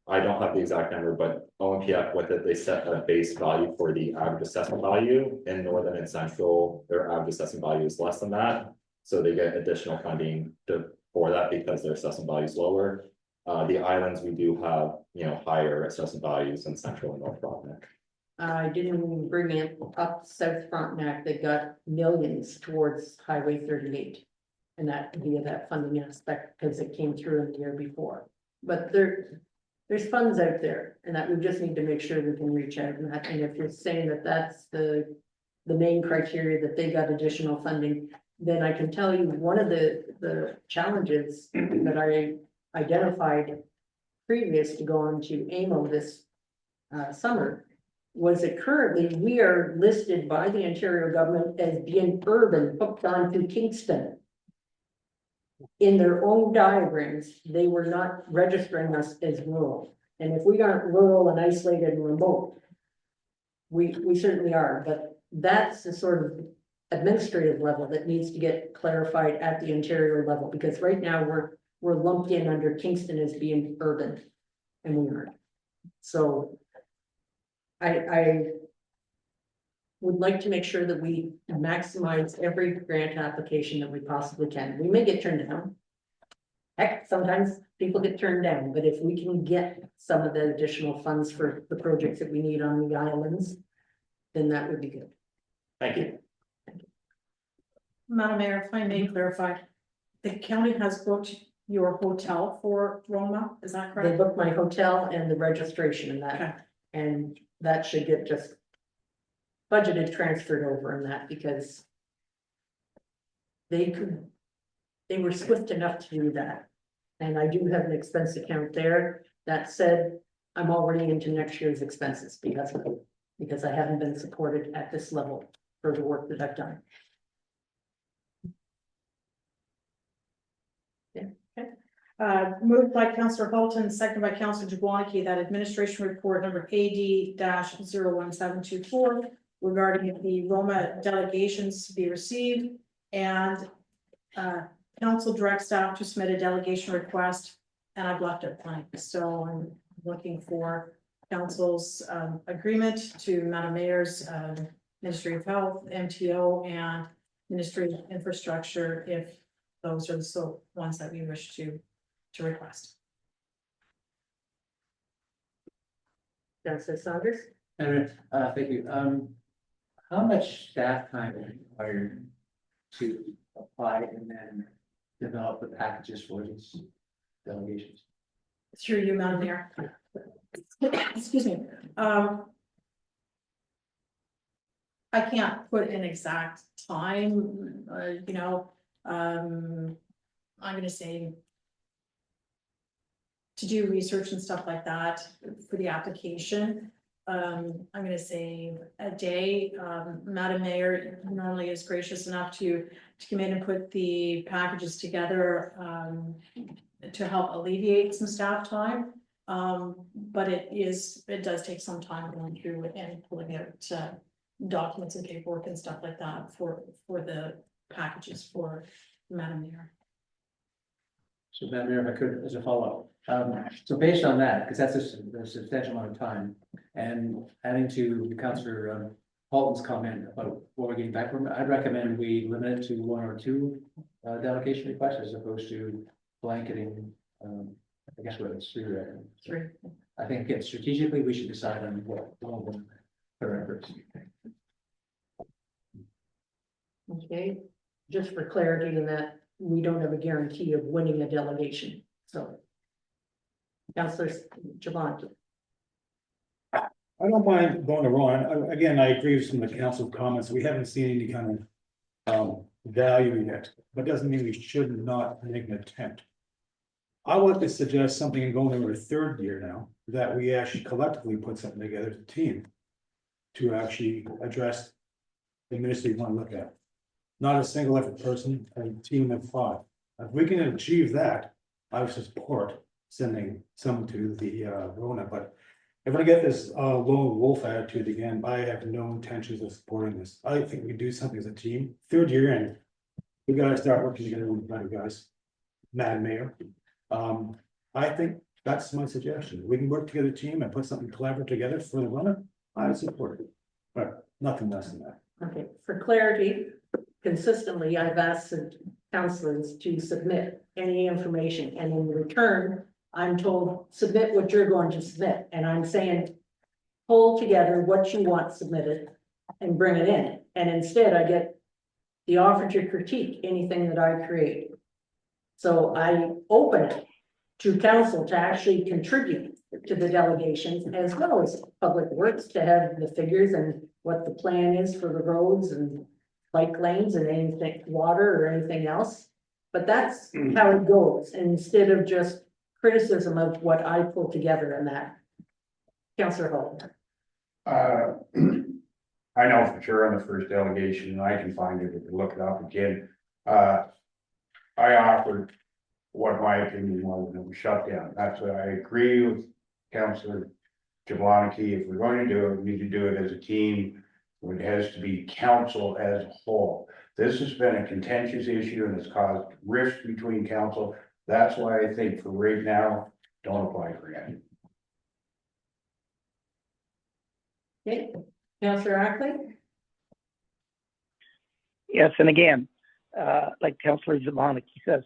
I don't have the exact number, but OMPF with it, they set a base value for the average assessment value. In northern and central, their average assessment value is less than that. So they get additional funding for that because their assessment value is lower. The islands, we do have, higher assessment values in Central and North Frontenac.
I didn't bring it up South Frontenac. They got millions towards Highway 38. And that via that funding aspect, because it came through in the year before. But there's funds out there, and that we just need to make sure we can reach out. And if you're saying that that's the main criteria, that they got additional funding, then I can tell you one of the challenges that I identified previous to going to AMO this summer was that currently we are listed by the Ontario government as being urban hooked onto Kingston. In their own diagrams, they were not registering us as rural, and if we aren't rural and isolated and remote. We certainly are, but that's the sort of administrative level that needs to get clarified at the Ontario level, because right now we're lumped in under Kingston as being urban. And we aren't. So. I would like to make sure that we maximize every grant application that we possibly can. We may get turned down. Heck, sometimes people get turned down, but if we can get some of the additional funds for the projects that we need on the islands, then that would be good.
Thank you.
Madam Mayor, if I may clarify, the county has booked your hotel for Roma, is that
They
correct?
booked my hotel and the registration and
Okay.
that, and that should get just budgeted, transferred over in that, because they were swift enough to do that. And I do have an expense account there. That said, I'm already into next year's expenses because I haven't been supported at this level for the work that I've done.
Moved by Councillor Holton, second by Councillor Jablonski, that administration report number AD-01724 regarding the Roma delegations to be received, and council direct staff to submit a delegation request, and I've left it blank, so I'm looking for council's agreement to Madam Mayor's Ministry of Health, MTO, and Ministry of Infrastructure, if those are the ones that we wish to request.
Councillor Saunders?
And, thank you. How much staff time is required to apply and then develop the packages for these delegations?
Through you, Madam Mayor. Excuse me. I can't put an exact time, I'm gonna say to do research and stuff like that for the application. I'm gonna say a day. Madam Mayor normally is gracious enough to come in and put the packages together to help alleviate some staff time. But it does take some time going through and pulling out documents and paperwork and stuff like that for the packages for Madam Mayor.
So Madam Mayor, if I could, as a follow-up, so based on that, because that's a substantial amount of time, and adding to Councillor Halton's comment about what we're getting back from, I'd recommend we limit it to 1 or 2 delegation requests as opposed to blanketing, I guess what it's 3 right now. So
3.
I think, again, strategically, we should decide on what we'll put our efforts.
Okay, just for clarity in that, we don't have a guarantee of winning a delegation, so. Councillor Jablonski.
I don't mind going to Ron. Again, I agree with some of the council comments. We haven't seen any kind of value yet, but doesn't mean we should not make an attempt. I would like to suggest something in going into our 3rd year now, that we actually collectively put something together as a team to actually address the ministry we want to look at. Not a single effort person, a team of 5. If we can achieve that, I would support sending some to the Rona, but if I get this lone wolf attitude again, I have no intentions of supporting this. I think we do something as a team. 3rd year in, we gotta start working together with better guys. Madam Mayor, I think that's my suggestion. We can work together, team, and put something collaborative together for the Rona. I would support it, but nothing less than that.
Okay, for clarity, consistently, I've asked the councillors to submit any information, and in return, I'm told, submit what you're going to submit, and I'm saying, pull together what you want submitted and bring it in, and instead I get the offer to critique anything that I create. So I open it to council to actually contribute to the delegations, as well as Public Works to have the figures and what the plan is for the roads and bike lanes and anything, water or anything else. But that's how it goes, instead of just criticism of what I pull together in that. Councillor Holt.
I know for sure on the first delegation, and I can find it, if you look it up again, I offered what my opinion was, and it was shut down. That's what I agree with Councillor Jablonski. If we're going to do it, we need to do it as a team. It has to be council as a whole. This has been a contentious issue and has caused rifts between council. That's why I think for right now, don't apply for it.
Okay, Councillor Ackley?
Yes, and again, like Councillor Zabonic, he says,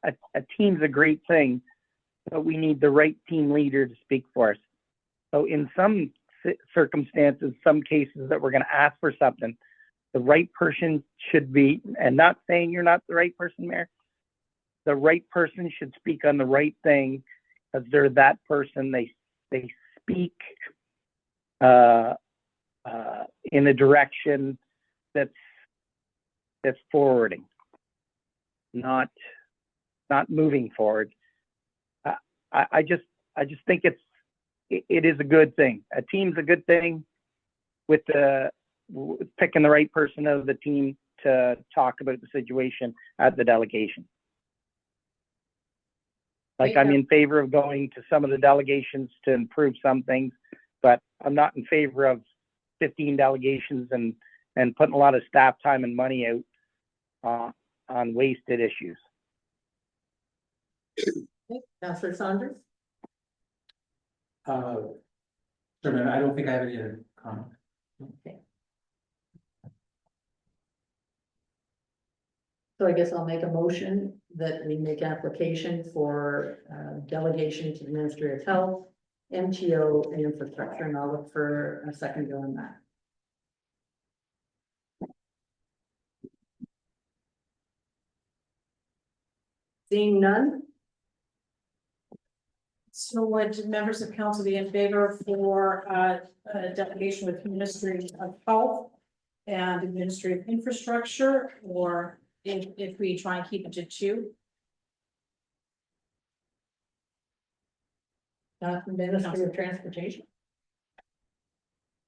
a team's a great thing, but we need the right team leader to speak for us. So in some circumstances, some cases that we're going to ask for something, the right person should be, and not saying you're not the right person, Mayor, the right person should speak on the right thing, because they're that person. They speak in a direction that's forwarding, not moving forward. I just think it is a good thing. A team's a good thing with picking the right person out of the team to talk about the situation at the delegation. Like, I'm in favor of going to some of the delegations to improve some things, but I'm not in favor of 15 delegations and putting a lot of staff time and money out on wasted issues.
Okay, Councillor Saunders?
Chairman, I don't think I have any other comment.
Okay. So I guess I'll make a motion that we make application for delegation to the Ministry of Health, MTO and Infrastructure, and I'll look for a second on that. Seeing none?
So would members of council be in favor for a delegation with Ministry of Health and Ministry of Infrastructure, or if we try and keep it to two?
Ministry of Transportation?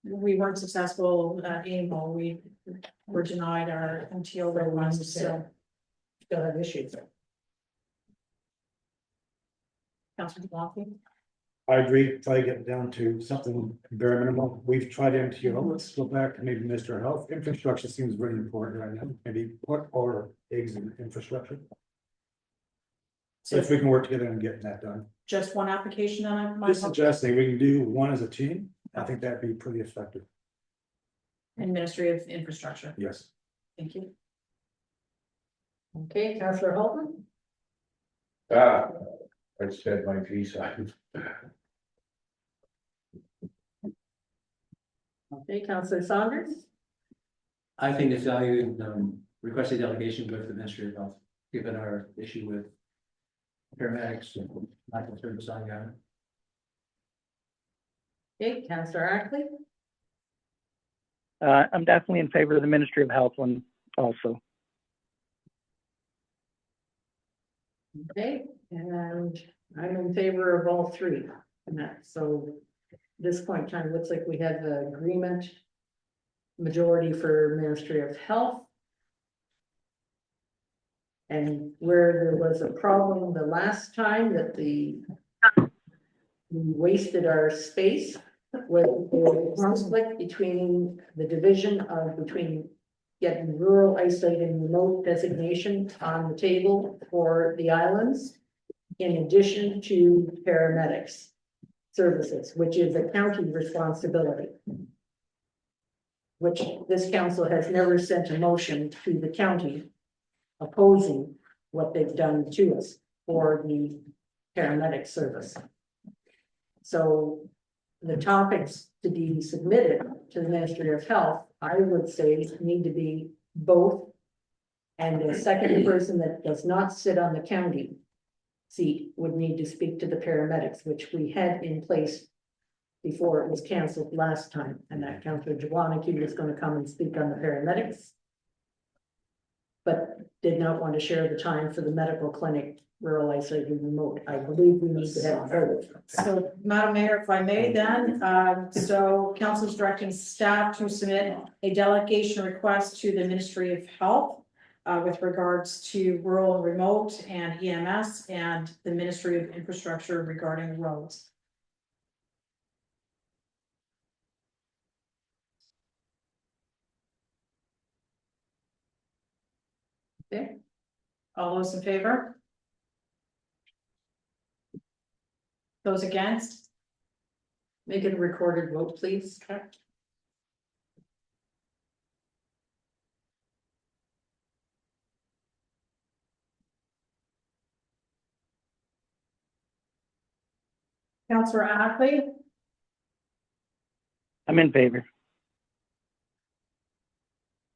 We weren't successful at AMO, we were denied our MTO request, so.
Still have issues.
Councilor Blockman.
I agree, try to get down to something bare minimum. We've tried MTO, let's go back to maybe Minister of Health. Infrastructure seems really important right now, maybe put our eggs in infrastructure. So if we can work together and getting that done.
Just one application on my.
Just suggesting we can do one as a team, I think that'd be pretty effective,
And Ministry of Infrastructure,
yes.
thank you.
Okay, Councillor Holman?
I said my piece.
Okay, Councillor Saunders?
I think it's valued, requested delegation with the Ministry of Health, given our issue with paramedics and medical service on the
Okay, Councillor Ackley?
I'm definitely in favor of the Ministry of Health one also.
Okay, and I'm in favor of all three. And that, so at this point in time, it looks like we have an agreement. Majority for Ministry of Health. And where there was a problem the last time that we wasted our space with the conflict between the division of between getting rural, isolated, and remote designation on the table for the islands, in addition to paramedics services, which is a county responsibility, which this council has never sent a motion to the county opposing what they've done to us for the paramedic service. So the topics to be submitted to the Ministry of Health, I would say, need to be both. And a second person that does not sit on the county seat would need to speak to the paramedics, which we had in place before it was canceled last time, and that Councillor Jablonski was going to come and speak on the paramedics. but did not want to share the time for the medical clinic rural isolated remote. I believe we need to have both.
So, Madam Mayor, if I may then, so council is directing staff to submit a delegation request to the Ministry of Health with regards to rural and remote and EMS and the Ministry of Infrastructure regarding roads.
Okay.
All those in favor? Those against?
Make it a recorded vote, please.
Okay. Councillor Ackley,
I'm in favor.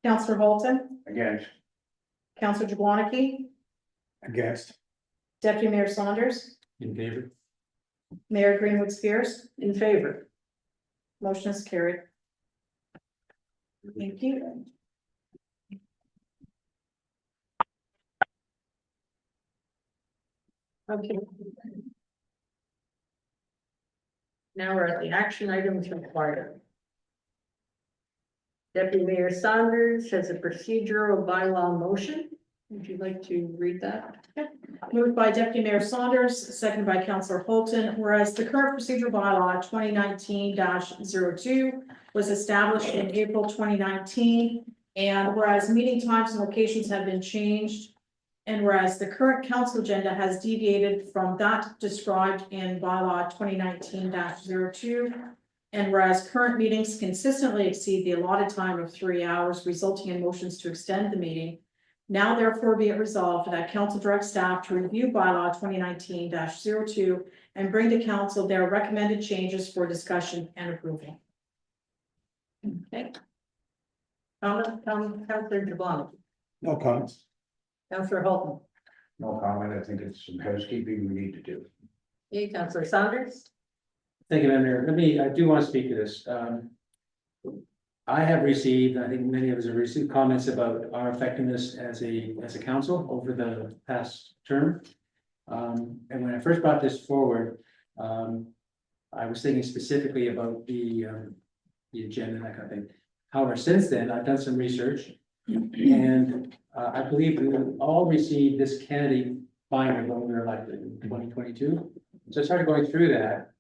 Councillor Holton,
Again,
Councillor Jablonski,
Against.
Deputy Mayor Saunders,
In favor?
Mayor Greenwood Spears,
In favor.
motion is carried. Thank you.
Okay. Now we're at the action items required. Deputy Mayor Saunders has a procedural bylaw motion. Would you like to read that?
Moved by Deputy Mayor Saunders, seconded by Councillor Holton, whereas the current procedural bylaw 2019-02 was established in April 2019, and whereas meeting times and locations have been changed, and whereas the current council agenda has deviated from that described in bylaw 2019-02, and whereas current meetings consistently exceed the allotted time of 3 hours, resulting in motions to extend the meeting, now therefore be it resolved that council direct staff to review bylaw 2019-02 and bring to council their recommended changes for discussion and approval.
Okay. Councillor Jablonski,
No comments.
Councillor Holton,
no comment. I think it's some housekeeping we need to do.
okay, Councillor Saunders,
Thank you, Madam Mayor. I do want to speak to this. I have received, I think many of us have received comments about our effectiveness as a council over the past term. And when I first brought this forward, I was thinking specifically about the agenda and that kind of thing. However, since then, I've done some research and I believe we all received this candidate binder when we were elected in 2022. So I started going through that.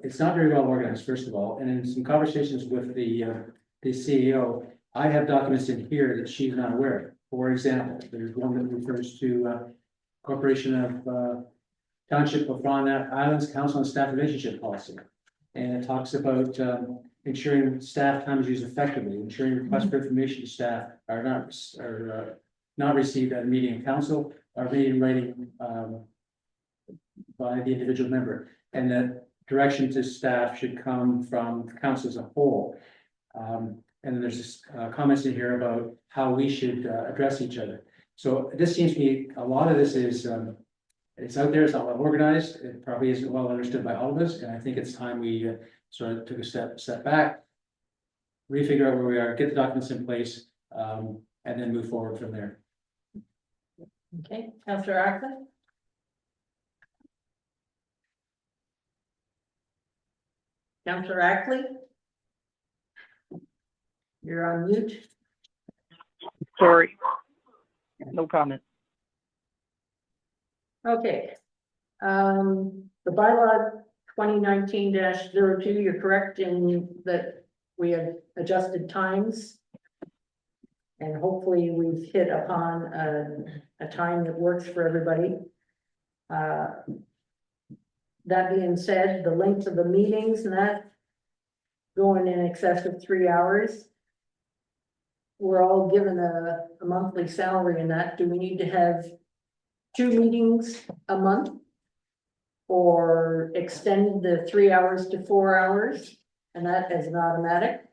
It's not very well organized, first of all, and in some conversations with the CEO, I have documents in here that she's not aware of. For example, there's one that refers to Corporation of Township of Frontenac Islands Council and Staff Relationship Policy. And it talks about ensuring staff time is used effectively, ensuring requests for information to staff are not received at a meeting of council or meeting in writing by the individual member, and that direction to staff should come from the council as a whole. And then there's comments in here about how we should address each other. So this seems to me, a lot of this is, it's out there, it's not well organized, it probably isn't well understood by all of us, and I think it's time we sort of took a step back, refigure out where we are, get the documents in place, and then move forward from there.
okay, Councillor Ackley, Councillor Ackley, you're on mute.
Sorry. No comment.
Okay. The bylaw 2019-02, you're correct in that we have adjusted times. And hopefully we've hit upon a time that works for everybody. That being said, the length of the meetings and that going in excess of 3 hours. We're all given a monthly salary in that. Do we need to have 2 meetings a month? Or extend the 3 hours to 4 hours, and that as an automatic.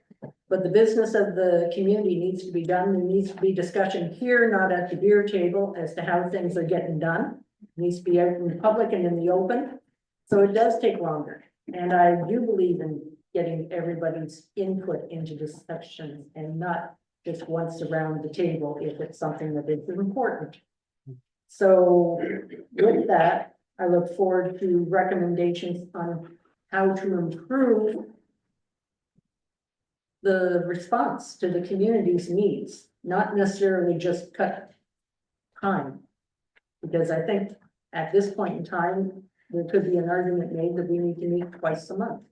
But the business of the community needs to be done. There needs to be discussion here, not at the beer table, as to how things are getting done. It needs to be out in the public and in the open. So it does take longer. And I do believe in getting everybody's input into discussion and not just once around the table if it's something that is important. So with that, I look forward to recommendations on how to improve the response to the community's needs, not necessarily just cut time. Because I think at this point in time, there could be an argument made that we need to meet twice a month.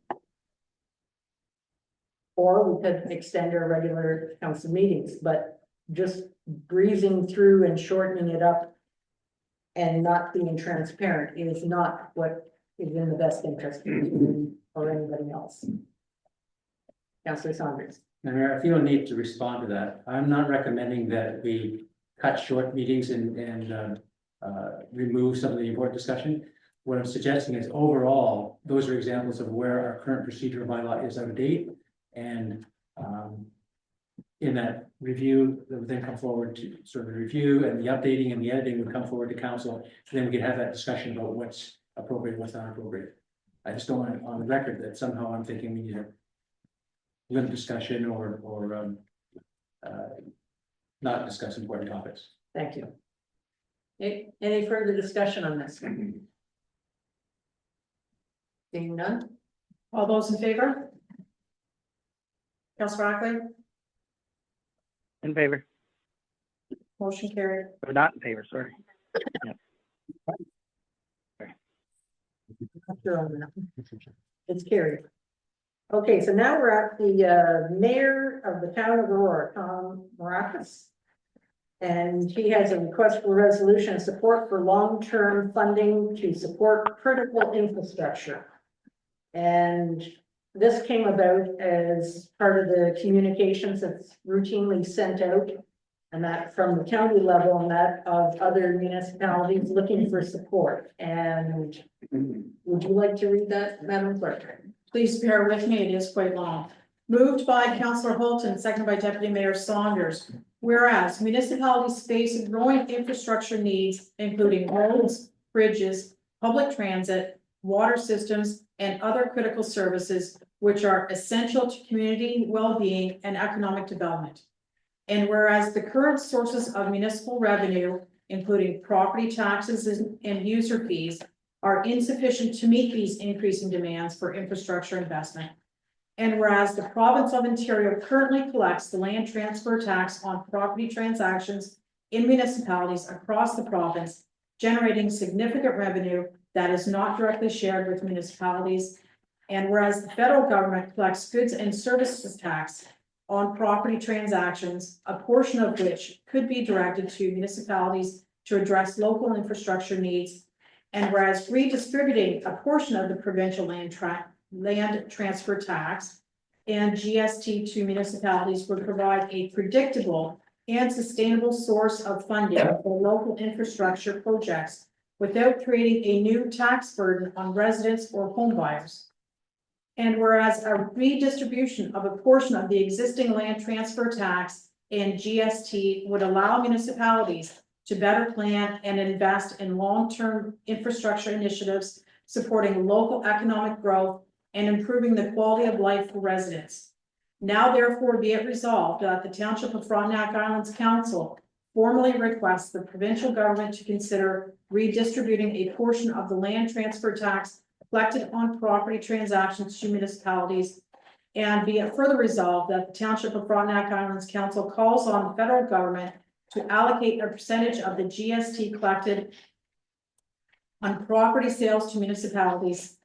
Or we could extend our regular council meetings, but just breezing through and shortening it up and not being transparent is not what is in the best interest of the community or anybody else. Councillor Saunders.
And Mayor, I feel a need to respond to that. I'm not recommending that we cut short meetings and remove some of the important discussion. What I'm suggesting is overall, those are examples of where our current procedural bylaw is out of date. And in that review, that would then come forward to sort of the review, and the updating and the editing would come forward to council. So then we could have that discussion about what's appropriate, what's not appropriate. I just don't want it on the record that somehow I'm thinking we need to limit discussion or not discuss important topics.
Thank you. Any further discussion on this? Seeing none?
All those in favor? Councillor Ackley,
In favor,
motion carried.
or not in favor, sorry.
Sure on that. It's carried. Okay, so now we're at the mayor of the town of Aurora, Tom Maracus. And he has a request for resolution of support for long-term funding to support critical infrastructure. And this came about as part of the communications that's routinely sent out. And that from the county level and that of other municipalities looking for support. And would you like to read that, Madam Clerk?
Please bear with me, it is quite long. Moved by Councillor Holton, seconded by Deputy Mayor Saunders. Whereas municipalities face growing infrastructure needs, including roads, bridges, public transit, water systems, and other critical services, which are essential to community well-being and economic development. And whereas the current sources of municipal revenue, including property taxes and user fees, are insufficient to meet these increasing demands for infrastructure investment. And whereas the province of Ontario currently collects the land transfer tax on property transactions in municipalities across the province, generating significant revenue that is not directly shared with municipalities. And whereas the federal government collects goods and services tax on property transactions, a portion of which could be directed to municipalities to address local infrastructure needs. And whereas redistributing a portion of the provincial land transfer tax and GST to municipalities would provide a predictable and sustainable source of funding for local infrastructure projects without creating a new tax burden on residents or home buyers. And whereas a redistribution of a portion of the existing land transfer tax and GST would allow municipalities to better plan and invest in long-term infrastructure initiatives supporting local economic growth and improving the quality of life for residents. Now therefore be it resolved that the Township of Frontenac Islands Council formally requests the provincial government to consider redistributing a portion of the land transfer tax collected on property transactions to municipalities, and be it further resolved that the Township of Frontenac Islands Council calls on the federal government to allocate a percentage of the GST collected on property sales to municipalities,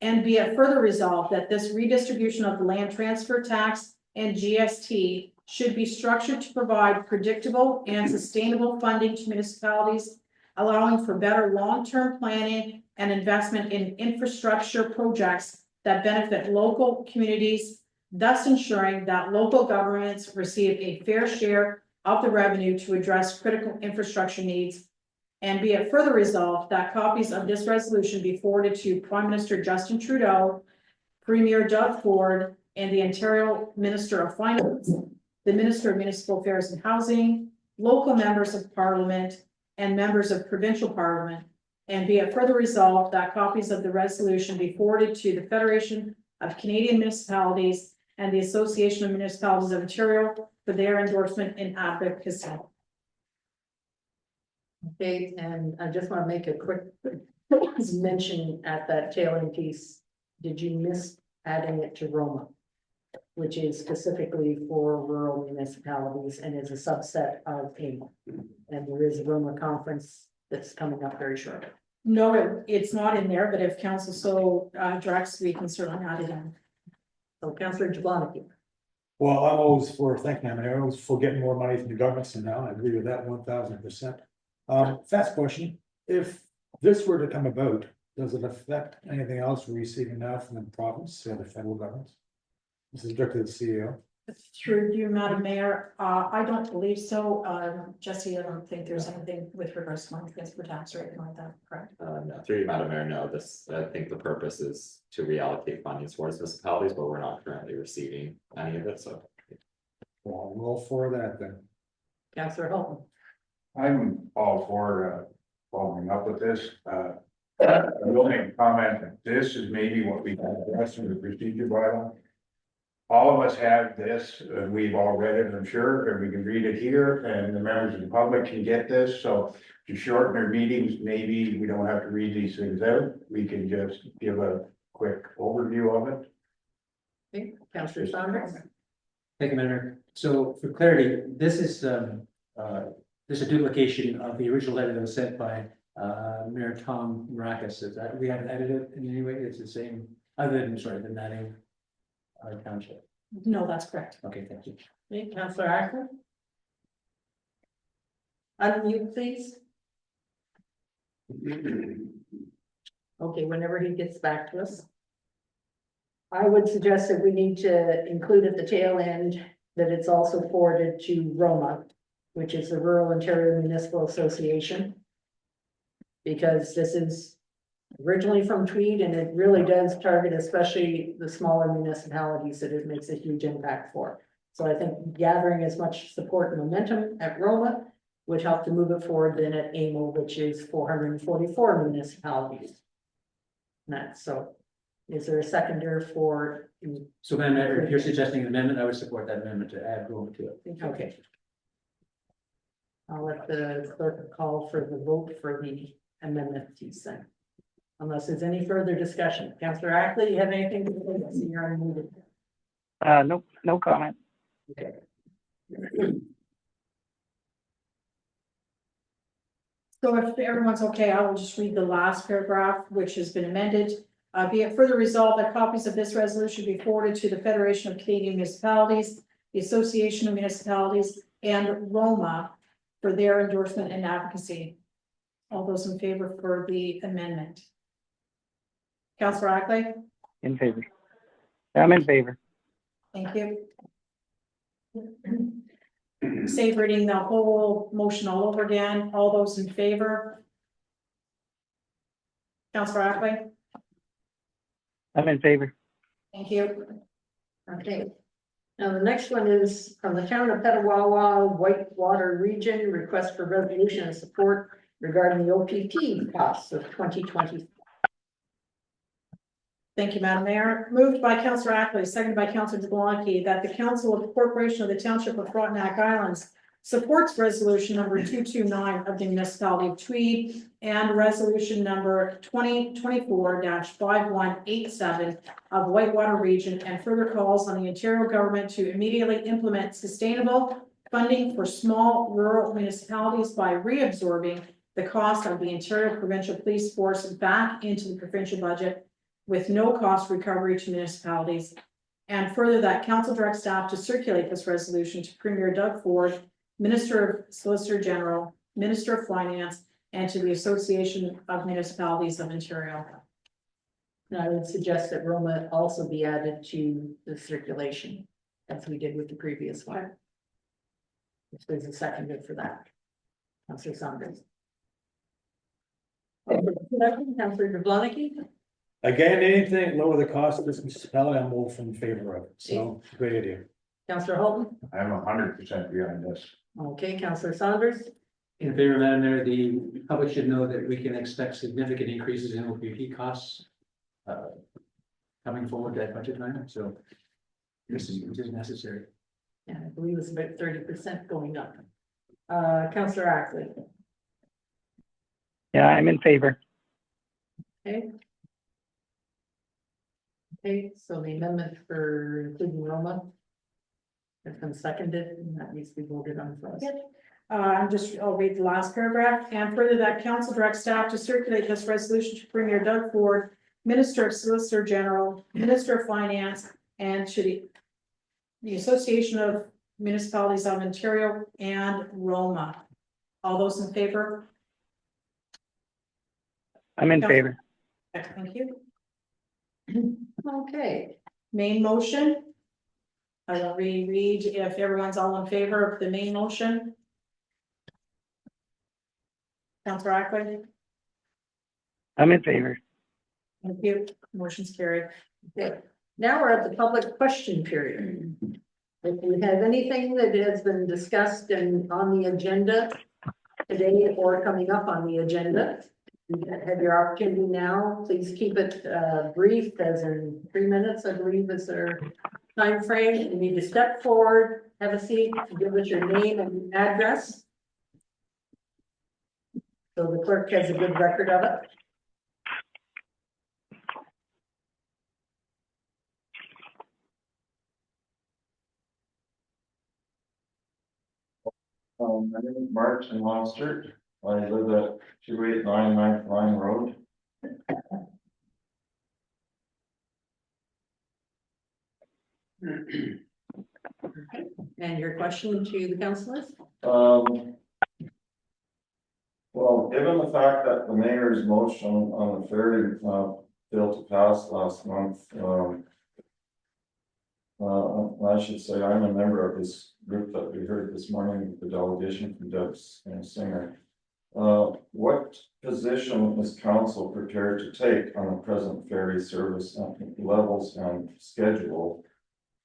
and be it further resolved that this redistribution of the land transfer tax and GST should be structured to provide predictable and sustainable funding to municipalities, allowing for better long-term planning and investment in infrastructure projects that benefit local communities, thus ensuring that local governments receive a fair share of the revenue to address critical infrastructure needs. And be it further resolved that copies of this resolution be forwarded to Prime Minister Justin Trudeau, Premier Doug Ford, and the Ontario Minister of Finance, the Minister of Municipal Affairs and Housing, local members of Parliament, and members of provincial Parliament. And be it further resolved that copies of the resolution be forwarded to the Federation of Canadian Municipalities and the Association of Municipalities of Ontario for their endorsement and advocacy.
Okay, and I just want to make a quick mention at that tailing piece. Did you miss adding it to Roma? Which is specifically for rural municipalities and is a subset of AMO. And there is a Roma conference that's coming up very shortly.
No, it's not in there, but if council so directs, we can certainly add it in.
So Councillor Jablonski.
Well, I'm always for, thank you, I'm always for getting more money from the government, so now I agree with that 1000%. Fast question, if this were to come about, does it affect anything else we're receiving now from the province or the federal government? This is directed to the CEO.
Through you, Madam Mayor, I don't believe so. Jesse, I don't think there's anything with regards to money transfer tax or anything like that, correct?
No, through you, Madam Mayor, no, this, I think the purpose is to reallocate funding towards municipalities, but we're not currently receiving any of it, so.
Well, I'm all for that then.
Councillor Holton.
I'm all for following up with this. I will make a comment that this is maybe what we can address in the procedure bylaw. All of us have this, we've all read it, I'm sure, and we can read it here, and the members of the public can get this, so. To shorten our meetings, maybe we don't have to read these things out, we can just give a quick overview of it.
Okay, Councillor Saunders.
Thank you, Madam Mayor. So for clarity, this is a duplication of the original letter that was sent by Mayor Tom Maracus. Is that, we haven't edited it in any way? It's the same, other than, sorry, than adding our township.
No, that's correct.
Okay, thank you.
Okay, Councillor Ackland. Unmute, please. Okay, whenever he gets back to us. I would suggest that we need to include at the tail end that it's also forwarded to Roma, which is the Rural Ontario Municipal Association. Because this is originally from Tweed and it really does target especially the smaller municipalities that it makes a huge impact for. So I think gathering as much support and momentum at Roma would help to move it forward than at AMO, which is 444 municipalities. That's so. Is there a seconder for?
So Madam Mayor, if you're suggesting an amendment, I would support that amendment to add Roma to it.
Okay. I'll let the clerk call for the vote for the amendment he's sent. Unless there's any further discussion. Councillor Ackley, you have anything to say? I see you're unmuted.
Nope, no comment.
Okay.
So if everyone's okay, I will just read the last paragraph, which has been amended. Be it further resolved that copies of this resolution be forwarded to the Federation of Canadian Municipalities, the Association of Municipalities, and Roma for their endorsement and advocacy. All those in favor for the amendment? Councillor Ackley?
In favor. I'm in favor.
Thank you. Save reading the whole motion all over again. All those in favor? Councillor Ackley?
I'm in favor.
Thank you.
Okay. Now, the next one is from the town of Petawawa, Whitewater Region, request for resolution and support regarding the OPP costs of 2020.
Thank you, Madam Mayor. Moved by Councillor Ackley, seconded by Councillor Jablonski, that the Council of the Corporation of the Township of Frontenac Islands supports resolution number 229 of the municipality of Tweed and resolution number 2024-5187 of Whitewater Region, and further calls on the Ontario government to immediately implement sustainable funding for small rural municipalities by reabsorbing the cost of the Ontario Provincial Police Force back into the provincial budget with no cost recovery to municipalities. And further, that council directs staff to circulate this resolution to Premier Doug Ford, Minister of Solicitor General, Minister of Finance, and to the Association of Municipalities of Ontario.
And I would suggest that Roma also be added to the circulation, as we did with the previous one. If there's a seconder for that. Councillor Saunders. Councillor Jablonski.
Again, anything lower the cost of this municipality, I'm all in favor of it, so great idea.
Councillor Holton.
I'm 100% behind this.
Okay, Councillor Saunders.
In favor, Madam Mayor, the public should know that we can expect significant increases in OPP costs coming forward at budget time, so This is necessary.
Yeah, I believe it's about 30% going up. Counselor Ackley,
Yeah, I'm in favor.
okay? Okay, so the amendment for including Roma has been seconded, and that needs to be voted on first.
I'll read the last paragraph, and further that council directs staff to circulate this resolution to Premier Doug Ford, Minister of Solicitor General, Minister of Finance, and to the Association of Municipalities of Ontario and Roma. All those in favor?
I'm in favor.
Thank you.
Okay,
Main motion. I will reread if everyone's all in favor of the main motion. Councilor Ackley,
I'm in favor.
thank you. Motion's carried.
okay. Now we're at the public question period. If you have anything that has been discussed and on the agenda today or coming up on the agenda, you have your opportunity now. Please keep it brief, as in 3 minutes, I believe is our time frame. You need to step forward, have a seat, give us your name and address. So the clerk has a good record of it.
My name is Martin Monster. I live at 289 Ninth Line Road.
And your question to the councillors?
Well, given the fact that the mayor's motion on the ferry, failed to pass last month, I should say I'm a member of this group that we heard this morning, the delegation from Deb's Singer. What position is council prepared to take on the present ferry service levels and schedule?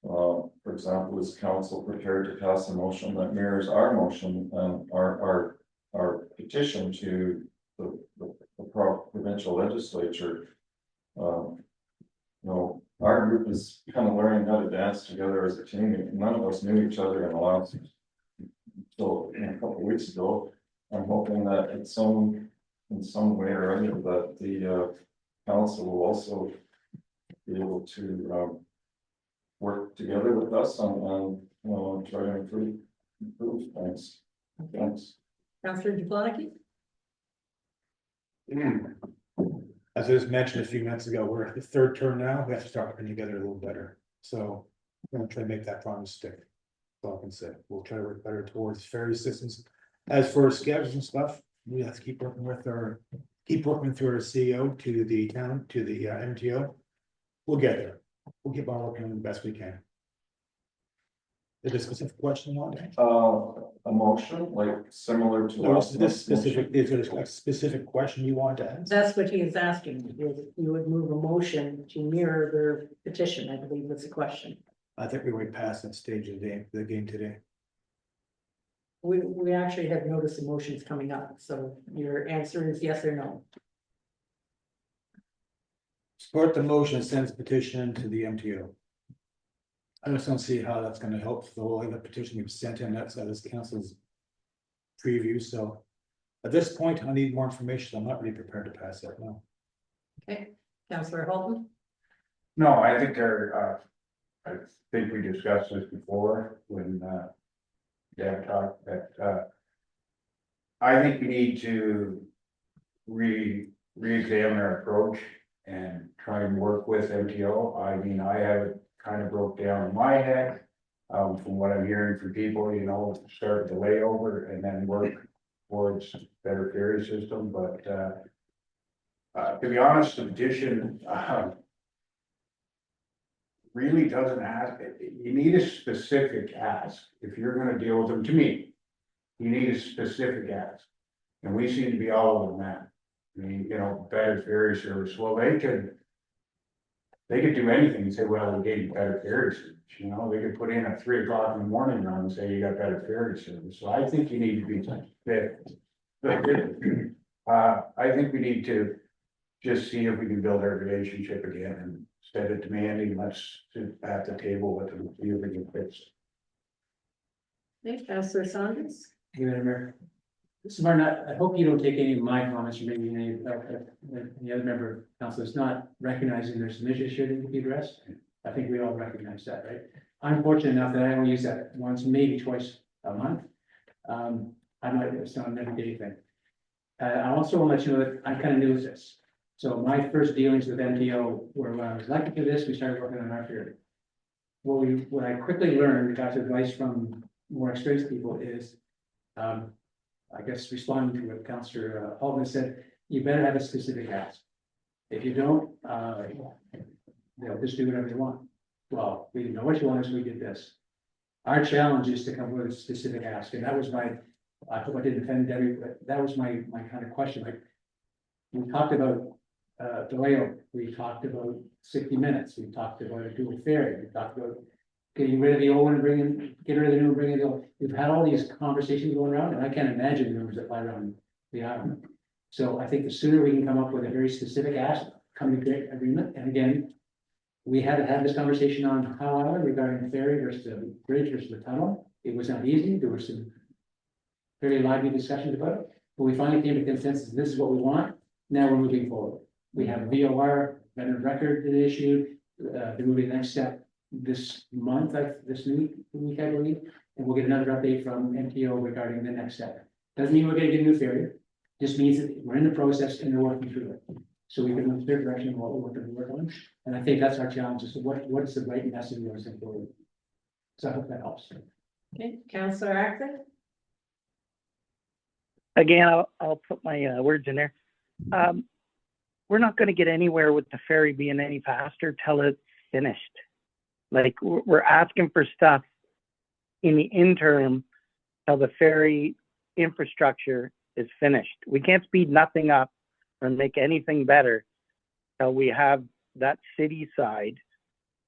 For example, is council prepared to pass a motion that mirrors our motion and our petition to the provincial legislature? No, our group is kind of learning how to dance together as a team. None of us knew each other in the last, so a couple of weeks ago. I'm hoping that in some way or other that the council will also be able to work together with us and try to improve things. Thanks.
Councillor Jablonski?
As I just mentioned a few minutes ago, we're at the third term now, we have to start working together a little better, so we're gonna try to make that promise stick. That's all I can say, we'll try to work better towards ferry systems. As for schedules and stuff, we have to keep working through our CEO to the town, to the MTO. We'll get there, we'll keep on working the best we can. Is there a specific question you want to ask?
A motion like similar to.
No, this specific, is there a specific question you want to ask?
That's what he is asking, if you would move a motion to mirror their petition, I believe was the question.
I think we went past that stage of the game today.
We actually have notice of motions coming up, so your answer is yes or no.
Support the motion, sends petition to the MTO. I just don't see how that's gonna help the whole other petition we've sent in, that's this council's preview, so. At this point, I need more information, I'm not really prepared to pass that now.
Okay, Councillor Holton?
No, I think I think we discussed this before when, Deb talked that, I think we need to re-examine our approach and try and work with MTO. I mean, I have it kind of broke down in my head, from what I'm hearing from people, start the layover and then work towards better ferry system, but, to be honest, the petition, really doesn't ask, you need a specific ask, if you're gonna deal with them, to me. You need a specific ask, and we seem to be all over the map. I mean, better ferry service, well, they could do anything and say, well, we gave you better ferry service, they could put in a 3 o'clock in the morning run and say you got better ferry service, so I think you need to be fit. I think we need to just see if we can build our relationship again instead of demanding, let's sit at the table with them, see if we can fix.
Okay, Councillor Saunders?
Hey, Madam Mayor. Mr. Martin, I hope you don't take any of my comments or maybe any other member of council is not recognizing there's some issues here that need to be addressed. I think we all recognize that, right? I'm fortunate enough that I only use that once, maybe twice a month. I might, it's not an everyday thing. I also want to let you know that I kind of knew this. So my first dealings with MTO were when I was elected to this, we started working on our theory. What I quickly learned, got advice from more experienced people is, I guess responding to what Councillor Altman said, you better have a specific ask. If you don't, they'll just do whatever they want. Well, we didn't know what you want, so we did this. Our challenge is to come up with a specific ask, and that was my, I hope I didn't offend Debbie, but that was my kind of question, like. We talked about the layout, we talked about 60 minutes, we talked about a dual ferry, we talked about getting rid of the old and getting rid of the new and bringing the old. We've had all these conversations going around, and I can't imagine the numbers that fly around the island. So I think the sooner we can come up with a very specific ask, come to great agreement, and again, we had this conversation on Howe Island regarding the ferry versus the bridge versus the tunnel. It was not easy. There were some very lively discussions about it, but we finally came to consensus. This is what we want. Now we're moving forward. We have a VOR, veteran record that issued. They're moving the next step this month, this week, I believe, and we'll get another update from MTO regarding the next step. Doesn't mean we're going to get a new ferry. Just means that we're in the process and they're working through it. So we can move their direction of what we want them to work on. And I think that's our challenge is what is the right message we want to send forward. So I hope that helps.
Okay, Councillor Acton?
Again, I'll put my words in there. We're not going to get anywhere with the ferry being any faster till it's finished. Like we're asking for stuff in the interim till the ferry infrastructure is finished. We can't speed nothing up or make anything better till we have that city side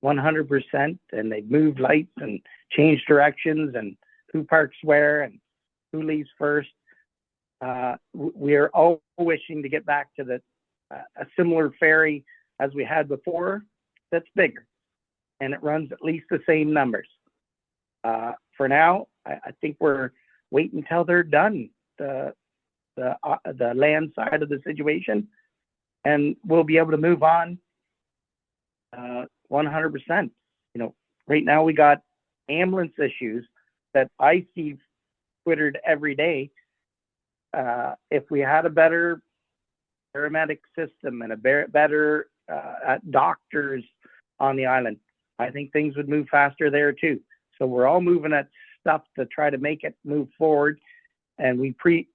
100%, and they've moved lights and changed directions and who parks where and who leaves first. We are all wishing to get back to a similar ferry as we had before that's bigger and it runs at least the same numbers. For now, I think we're waiting until they're done the land side of the situation, and we'll be able to move on 100%. You know, right now we got ambulance issues that I see twittered every day. If we had a better paramedic system and a better doctors on the island, I think things would move faster there too. So we're all moving at stuff to try to make it move forward, and we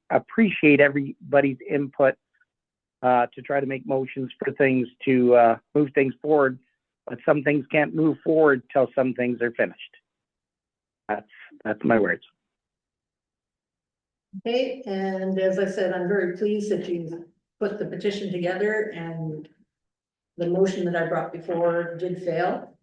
appreciate everybody's input to try to make motions for things to move things forward. But some things can't move forward till some things are finished. That's my words.
Okay, and as I said, I'm very pleased that you put the petition together, and the motion that I brought before did fail.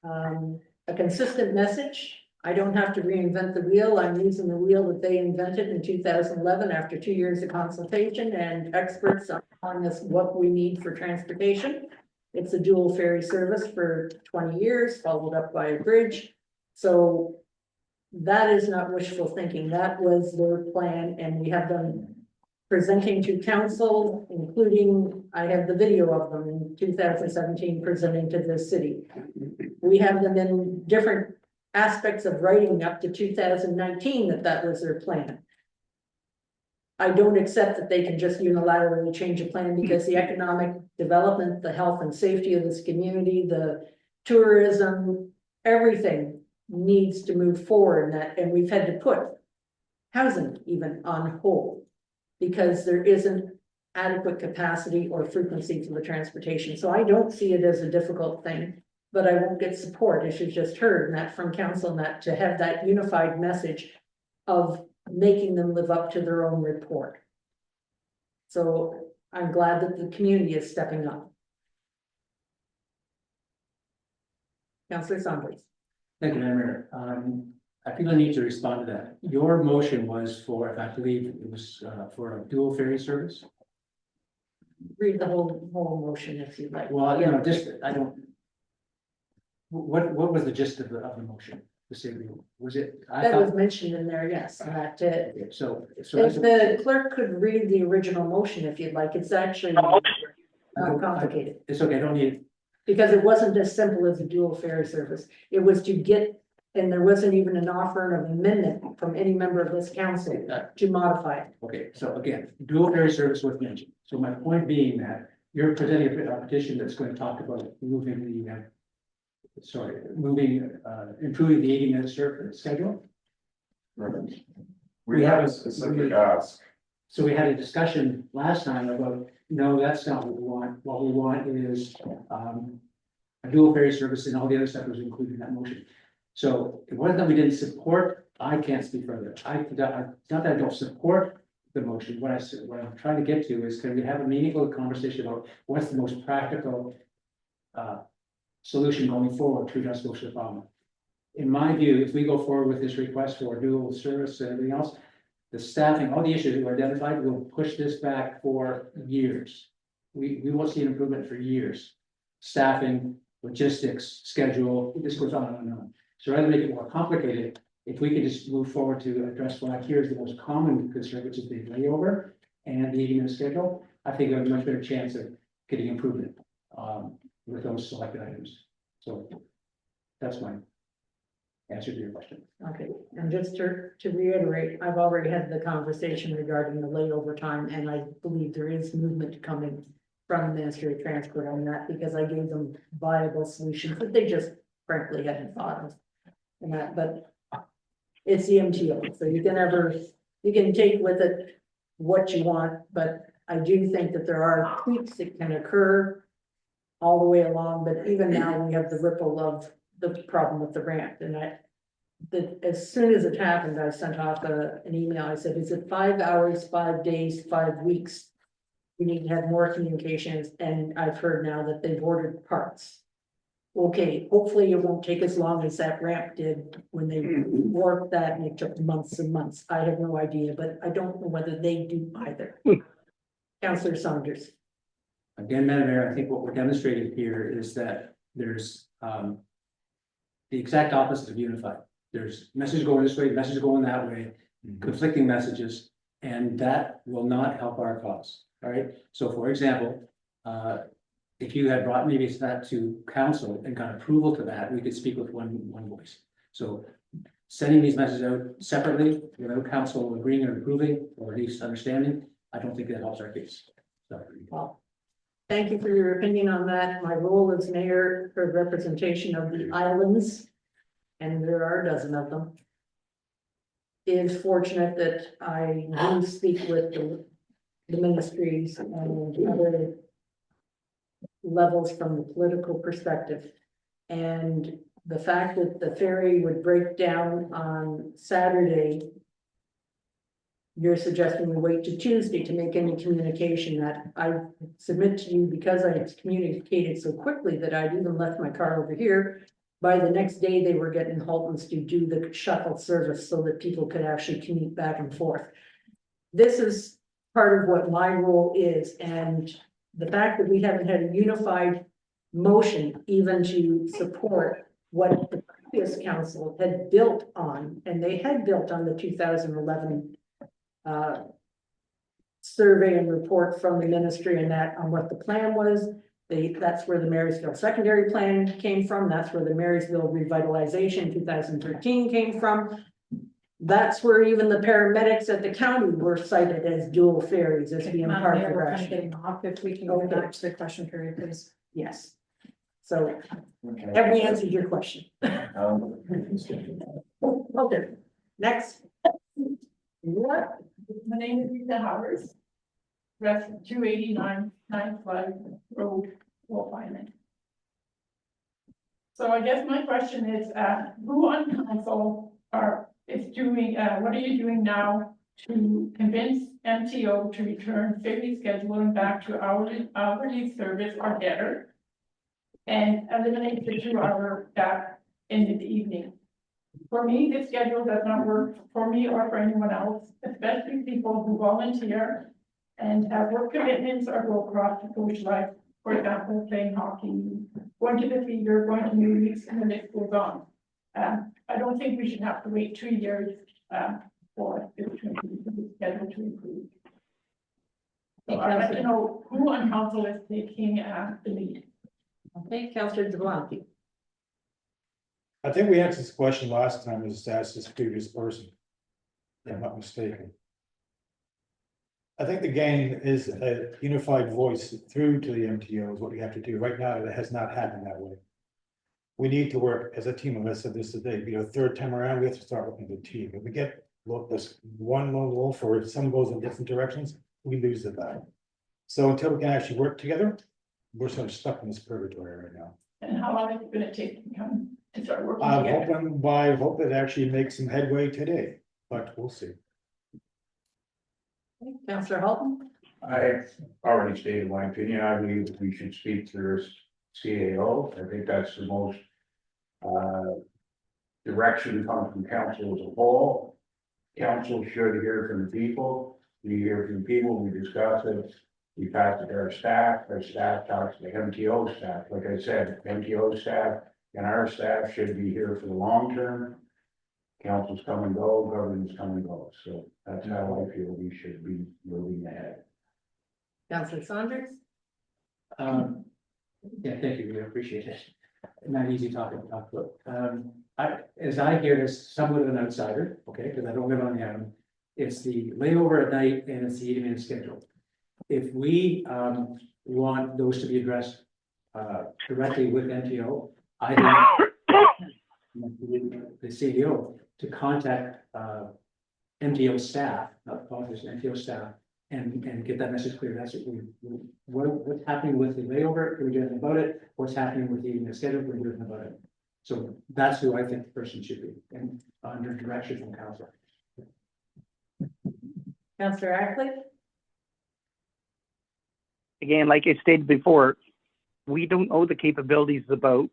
A consistent message. I don't have to reinvent the wheel. I'm using the wheel that they invented in 2011 after 2 years of consultation and experts on telling us what we need for transportation. It's a dual ferry service for 20 years, followed up by a bridge. So that is not wishful thinking. That was their plan, and we have them presenting to council, including, I have the video of them in 2017 presenting to the city. We have them in different aspects of writing up to 2019 that was their plan. I don't accept that they can just unilaterally change a plan, because the economic development, the health and safety of this community, the tourism, everything needs to move forward in that, and we've had to put housing even on hold because there isn't adequate capacity or frequency for the transportation. So I don't see it as a difficult thing, but I won't get support, as you just heard, and that from council, and that to have that unified message of making them live up to their own report. So I'm glad that the community is stepping up. Councillor Saunders.
Thank you, Madam Mayor. I feel I need to respond to that. Your motion was for, I believe it was for a dual ferry service.
read the whole motion if you'd like.
Well, just, I don't. What was the gist of the motion? The same, was it? I
That was
thought,
mentioned in there, yes, that,
so.
if the clerk could read the original motion if you'd like, it's actually not complicated.
It's okay, I don't need,
Because it wasn't as simple as a dual ferry service. It was to get, and there wasn't even an offer of amendment from any member of this council to modify it.
okay, so again, dual ferry service was mentioned. So my point being that you're presenting a petition that's going to talk about moving the, improving the 80-minute service schedule.
We have a specific ask.
So we had a discussion last time about, no, that's not what we want. What we want is, a dual ferry service, and all the other stuff was included in that motion. So it wasn't that we didn't support, I can't speak further. Not that I don't support the motion. What I'm trying to get to is, can we have a meaningful conversation about what's the most practical solution going forward to address most of the problem? In my view, if we go forward with this request for dual service and everything else, the staffing, all the issues that were identified, will push this back for years. We won't see an improvement for years. Staffing, logistics, schedule, this goes on and on. So rather than make it more complicated, if we could just move forward to address what I hear is the most common concern, which is the layover and the 80-minute schedule, I think we have a much better chance of getting improvement with those selected items. So that's my answer to your question.
Okay, and just to reiterate, I've already had the conversation regarding the layover time, and I believe there is movement coming from the Ministry of Transport on that, because I gave them viable solutions that they just frankly hadn't thought of. And that, but it's the MTO, so you can take with it what you want, but I do think that there are tweaks that can occur all the way along, but even now we have the ripple of the problem with the ramp, and as soon as it happened, I sent off an email. I said, is it 5 hours, 5 days, 5 weeks? We need to have more communications, and I've heard now that they've ordered parts. Okay, hopefully it won't take as long as that ramp did when they worked that, and it took months and months. I have no idea, but I don't know whether they do either. Councillor Saunders.
Again, Madam Mayor, I think what we're demonstrating here is that there's the exact opposite of unified. There's messages going this way, messages going that way, conflicting messages, and that will not help our cause. All right. So for example, if you had brought maybe that to council and got approval to that, we could speak with one voice. So sending these messages out separately without council agreeing or approving, or at least understanding, I don't think that helps our case. So,
Well, thank you for your opinion on that. My role as mayor for representation of the islands, and there are a dozen of them, is fortunate that I do speak with the ministries and other levels from the political perspective. And the fact that the ferry would break down on Saturday, you're suggesting we wait to Tuesday to make any communication. That I submit to you, because I communicated so quickly that I'd even left my car over here. By the next day, they were getting Haltons to do the shuttle service so that people could actually commute back and forth. This is part of what my role is, and the fact that we haven't had a unified motion even to support what the previous council had built on, and they had built on the 2011 survey and report from the ministry, and that on what the plan was. That's where the Marysville secondary plan came from. That's where the Marysville revitalization 2013 came from. That's where even the paramedics at the county were cited as dual ferries as being part of the
We're kind of
rationale.
getting off. If we can go back to the question period, please.
Yes. So
Okay.
have we answered your question? Okay, next. What?
My name is Rita Howard. Ref 289 95 Road, Wolf Island. So I guess my question is, who on council is doing, what are you doing now to convince MTO to return ferry scheduling back to hourly service or better? And eliminate the 2-hour gap in the evening? For me, this schedule does not work for me or for anyone else, especially people who volunteer and have work commitments or go across to social life, for example, playing hockey, going to the theater, going to movies, and the list goes on. I don't think we should have to wait 2 years, for this schedule to improve. So I'd like to know who on council is taking, the lead.
Okay, Councillor Zablocki.
I think we answered this question last time, was asked this previous person. If I'm not mistaken. I think the game is a unified voice through to the MTO is what we have to do. Right now, it has not happened that way. We need to work as a team, and I said this today, third time around, we have to start working as a team. If we get, look, this one lone wolf, or if some goes in different directions, we lose the battle. So until we can actually work together, we're sort of stuck in this purgatory right now.
And how long is it gonna take to come to start working
I'm
together?
hoping hope it actually makes some headway today, but we'll see.
Councillor Halton.
I've already stated my opinion. I believe that we should speak through CAO. I think that's the most direction comes from council as a whole. Council should hear from the people. We hear from the people, we discuss it. We pass it to our staff talks to the MTO staff. Like I said, MTO staff and our staff should be here for the long term. Councils come and go, governments come and go. So that's how I feel we should be moving ahead.
Councillor Saunders.
Yeah, thank you, we appreciate it. Not easy talking to talk about. As I hear this, somewhat of an outsider, okay, because I don't live on the island. It's the layover at night and it's the evening schedule. If we want those to be addressed directly with MTO, I think the CEO to contact MTO staff, not the politicians, MTO staff, and get that message clear. That's what's happening with the layover, can we do anything about it? What's happening with the evening schedule, can we do anything about it? So that's who I think the person should be, and under direction from council.
Councillor Ackley.
Again, like I stated before, we don't know the capabilities of the boat.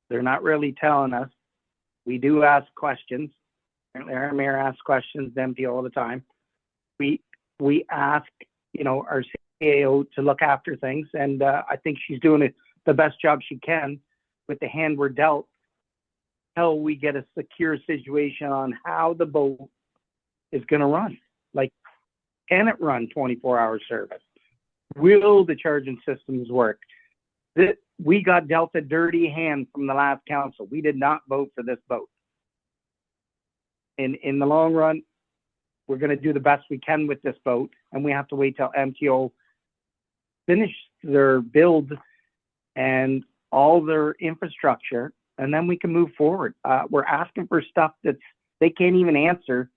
They're not really telling us. We do ask questions. Our mayor asks questions to MTO all the time. We ask, our CAO to look after things, and I think she's doing the best job she can with the hand we're dealt. Until we get a secure situation on how the boat is going to run. Like, can it run 24-hour service? Will the charging systems work? We got dealt a dirty hand from the last council. We did not vote for this boat. In the long run, we're going to do the best we can with this boat, and we have to wait till MTO finish their build and all their infrastructure, and then we can move forward. We're asking for stuff that they can't even answer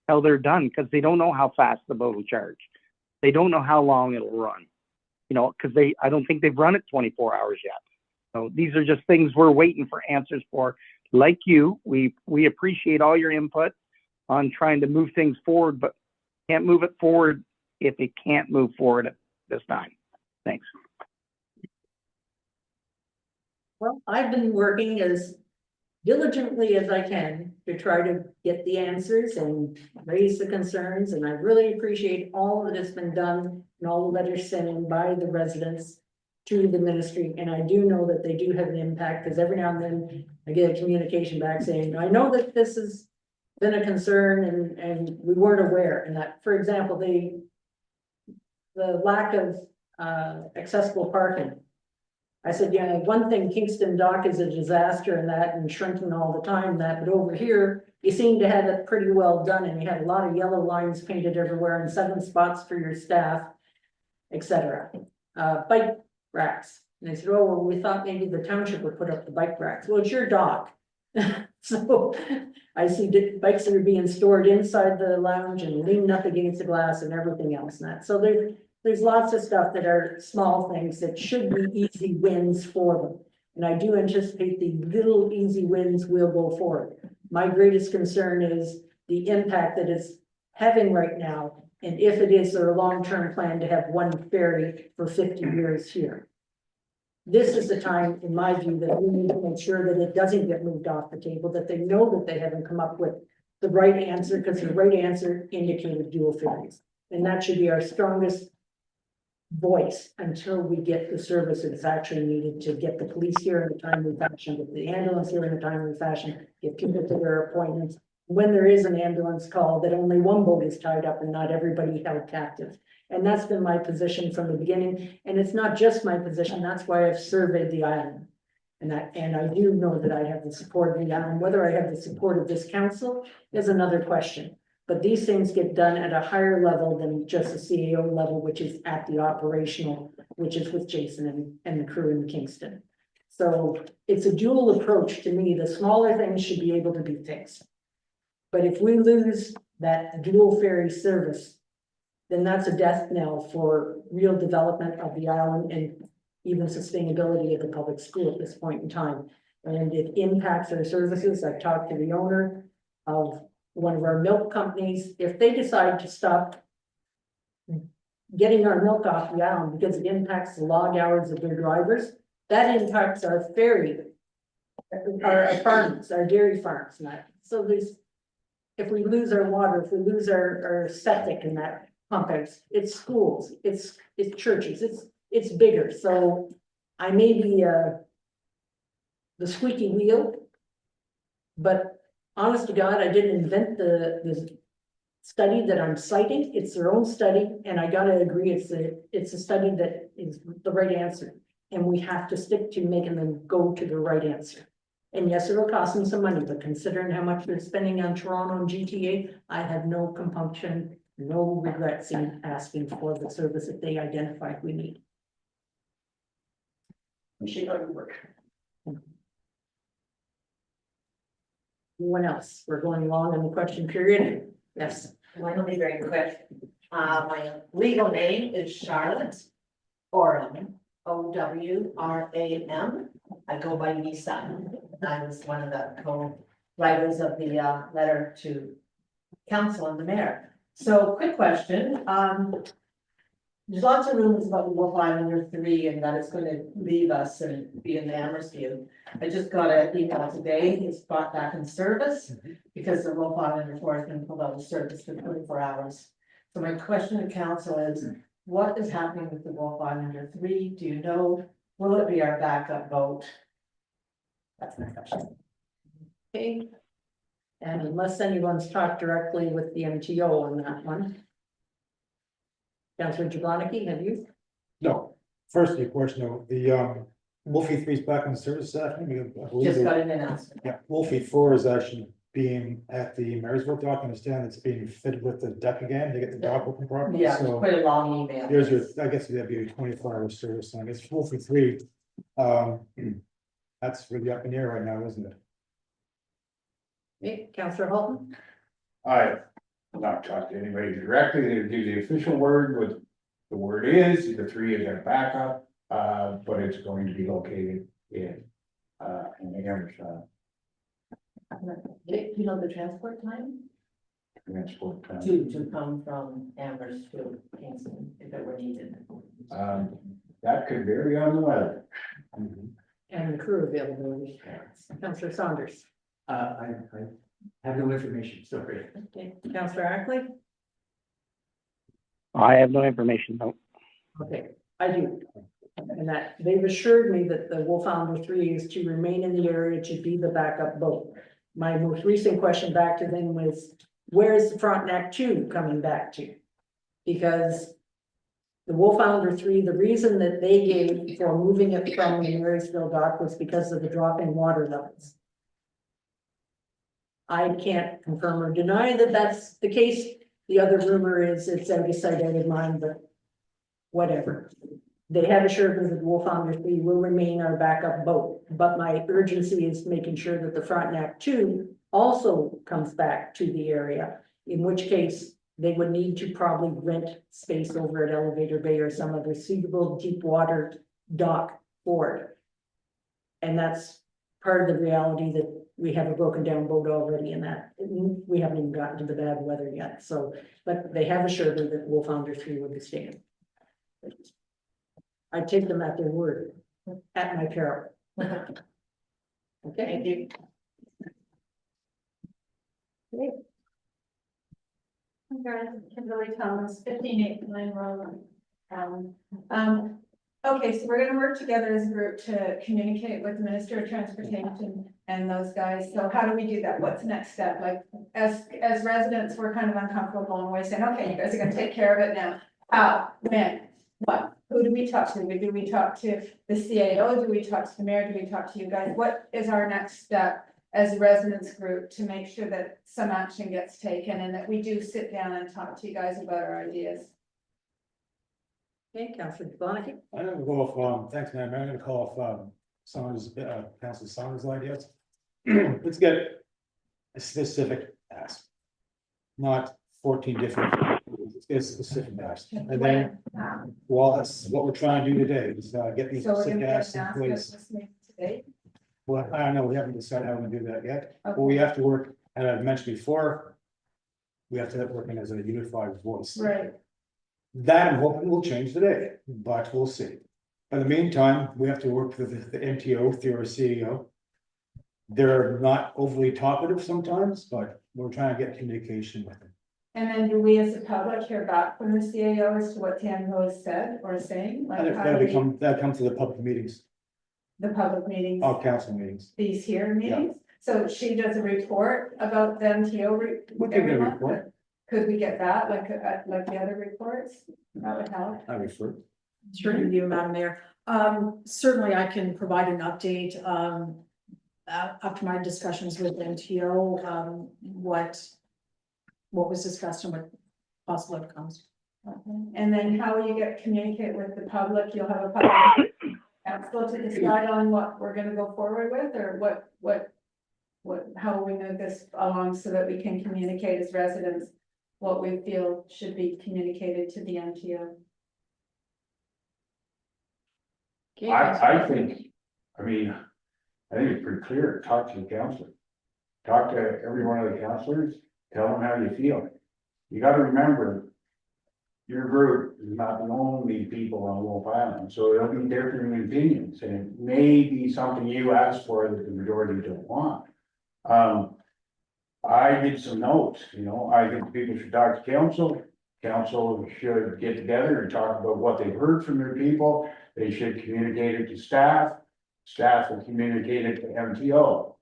till they're done, because they don't know how fast the boat will charge. They don't know how long it'll run, because I don't think they've run it 24 hours yet. So these are just things we're waiting for answers for. Like you, we appreciate all your input on trying to move things forward, but can't move it forward if it can't move forward at this time. Thanks.
Well, I've been working as diligently as I can to try to get the answers and raise the concerns, and I really appreciate all that has been done and all the letters sent in by the residents to the ministry, and I do know that they do have an impact, because every now and then I get a communication back saying, I know that this has been a concern and we weren't aware, and that, for example, the lack of accessible parking. I said, yeah, one thing, Kingston Dock is a disaster and that, and shrinking all the time, but over here, you seem to have it pretty well done, and you had a lot of yellow lines painted everywhere and 7 spots for your staff, etc. Bike racks. And they said, oh, well, we thought maybe the township would put up the bike racks. Well, it's your dock. So I see bikes that are being stored inside the lounge and leaning up against the glass and everything else and that. So there's lots of stuff that are small things that should be easy wins for them. And I do anticipate the little easy wins will go forward. My greatest concern is the impact that it's having right now, and if it is their long-term plan to have one ferry for 50 years here. This is the time, in my view, that we need to make sure that it doesn't get moved off the table, that they know that they haven't come up with the right answer, because the right answer indicated dual ferries. And that should be our strongest voice until we get the service that's actually needed to get the police here in a timely fashion, get the ambulance here in a timely fashion, get people to their appointments. When there is an ambulance call, that only one boat is tied up and not everybody held captive. And that's been my position from the beginning, and it's not just my position, that's why I've surveyed the island. And I do know that I have the support of the island, whether I have the support of this council is another question. But these things get done at a higher level than just the CAO level, which is at the operational, which is with Jason and the crew in Kingston. So it's a dual approach to me. The smaller things should be able to be fixed. But if we lose that dual ferry service, then that's a death knell for real development of the island and even sustainability of the public school at this point in time. And it impacts our services. I've talked to the owner of one of our milk companies. If they decide to stop getting our milk off the island because it impacts the log hours of their drivers, that impacts our ferry, our farms, our dairy farms. And that. So there's, if we lose our water, if we lose our septic and that pump outs, it's schools, it's churches, it's bigger. So I may be the squeaky wheel, but honest to God, I didn't invent the study that I'm citing. It's their own study, and I gotta agree, it's a study that is the right answer. And we have to stick to making them go to the right answer. And yes, it'll cost them some money, but considering how much they're spending on Toronto and GTA, I have no compunction, no regrets in asking for the service that they identified we need. She got to work. Anyone else? We're going long in the question period. Yes.
Mine will be very quick. My legal name is Charlotte Oram, Owram. I go by Lisa. I was one of the co-writers of the letter to council and the mayor. So quick question, there's lots of rumors about Wolf Islander 3 and that it's going to leave us and be in the Amherstview. I just got an email today, it's brought back in service because the Wolf Islander 4 has been pulled out of service for 24 hours. So my question to council is, what is happening with the Wolf Islander 3? Do you know, will it be our backup boat? That's my question.
Okay. And unless anyone's talked directly with the MTO on that one. Councillor Jablonski, have you?
No, firstly, of course, no, the Wolfie 3 is back in service, I believe.
Just got an announcement.
Yeah, Wolfie 4 is actually being at the Marysville dock. I understand it's being fitted with the deck again to get the dock open properly.
Yeah,
So
quite a long email.
there's your, I guess that'd be a 24-hour service. I guess Wolfie 3, that's really up in the air right now, isn't it?
Okay, Councillor Holton?
I've not talked to anybody directly, they do the official word, what the word is, the 3 is our backup, but it's going to be located in the Amherst.
Do you know the transport time?
Transport time.
To come from Amherst to Kingston, if it were needed.
That could vary on the weather.
And the crew availability. Councillor Saunders.
I have no information, sorry.
Okay, Councillor Ackley?
I have no information, no.
Okay, I do. And that they've assured me that the Wolfounder 3 is to remain in the area to be the backup boat. My most recent question back to them was, where is the Frontenac 2 coming back to? Because the Wolfounder 3, the reason that they gave for moving it from the Marysville dock was because of the drop in water levels. I can't confirm or deny that that's the case. The other rumor is it's out of sight, out of mind, but whatever. They have assured me that Wolfounder 3 will remain our backup boat, but my urgency is making sure that the Frontenac 2 also comes back to the area, in which case they would need to probably rent space over at Elevator Bay or some other suitable deep water dock for it. And that's part of the reality that we have a broken down boat already, and that we haven't even gotten to the bad weather yet. So, but they have assured me that Wolfounder 3 will be staying. I take them at their word, at my peril. Okay.
Thank you.
Kimberly Thomas, 1589 Road.
Okay, so we're gonna work together as a group to communicate with the Minister of Transportation and those guys. So how do we do that? What's the next step? Like, as residents, we're kind of uncomfortable going away saying, okay, you guys are gonna take care of it now. How, when, what? Who do we talk to? Do we talk to the CAO? Do we talk to the mayor? Do we talk to you guys? What is our next step as a residents group to make sure that some action gets taken and that we do sit down and talk to you guys about our ideas?
Okay, Councillor Bonnet.
I'm gonna go off, thanks, man, I'm gonna call off, Saunders, Council Saunders' ideas. Let's get a specific ask. Not 14 different, let's get a specific ask, and then, well, that's what we're trying to do today, is, get these
So we're
specific
gonna get
asks
an
in
ask
place.
this meeting today.
Well, I don't know, we haven't decided how we're gonna do that yet, but
Okay.
we have to work, and I've mentioned before. We have to have working as a unified voice.
Right.
That I'm hoping will change today, but we'll see. In the meantime, we have to work with the MTO through our CEO. They're not overly talkative sometimes, but we're trying to get communication with them.
And then do we as the public hear back from the CAO as to what Tammy has said or saying? Like, how do we,
That comes to the public meetings,
the public meetings,
all council meetings.
these here meetings? So she does a report about the MTO
We can
every
get a
month?
report,
Could we get that, like the other reports? That would help.
I refer.
Sure, you, Madam Mayor. Certainly I can provide an update, after my discussions with MTO, what was discussed and what possible outcomes.
Okay. And then how will you communicate with the public? You'll have a public council to decide on what we're gonna go forward with, or how will we move this along so that we can communicate as residents what we feel should be communicated to the MTO?
Okay,
I think, I mean, I think it's pretty clear, talk to the counselor. Talk to every one of the counselors, tell them how you feel. You gotta remember. Your group is not the only people on Wolf Island, so there'll be different opinions, and it may be something you ask for that the majority don't want. I did some notes, I think people should talk to council. Council should get together and talk about what they've heard from their people. They should communicate it to staff. Staff will communicate it to MTO.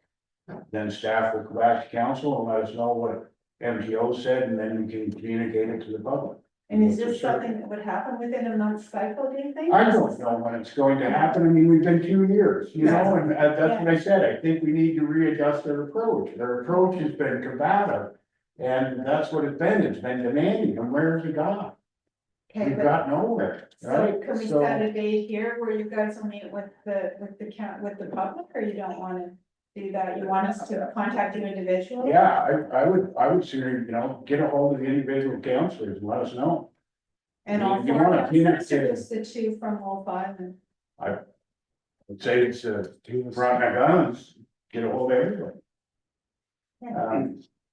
Then staff will go back to council and let us know what MTO said, and then we can communicate it to the public.
And is this something that would happen within a month cycle, do you think?
I don't know when it's going to happen. I mean, we've been 2 years, and that's what I said. I think we need to readjust our approach. Their approach has been combative. And that's what it's been. It's been demanding. And where's it gone?
Okay,
We've
but
got nowhere,
so
right?
can we
So-
set a date here where you guys will meet with the public, or you don't wanna do that? You want us to contact you individually?
Yeah, I would sooner, get a hold of the individual counselors and let us know.
And all
You
four
wanna
councilors, or
communicate.
just the two from Wolf Island?
I'd say it's front my guns, get a hold of everybody.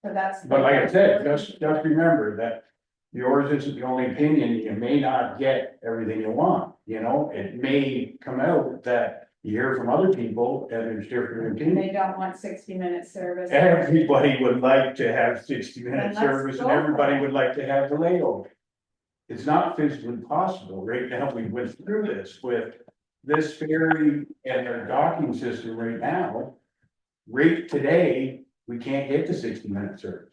So that's.
But like I said, just remember that yours isn't the only opinion. You may not get everything you want, it may come out that you hear from other people and there's different opinions.
They don't want 60-minute service.
Everybody would like to have 60-minute
Then let's
service and
go for
everybody
it.
would like to have the layover. It's not physically possible. Right now, we went through this with this ferry and their docking system right now. Right today, we can't get to 60-minute service.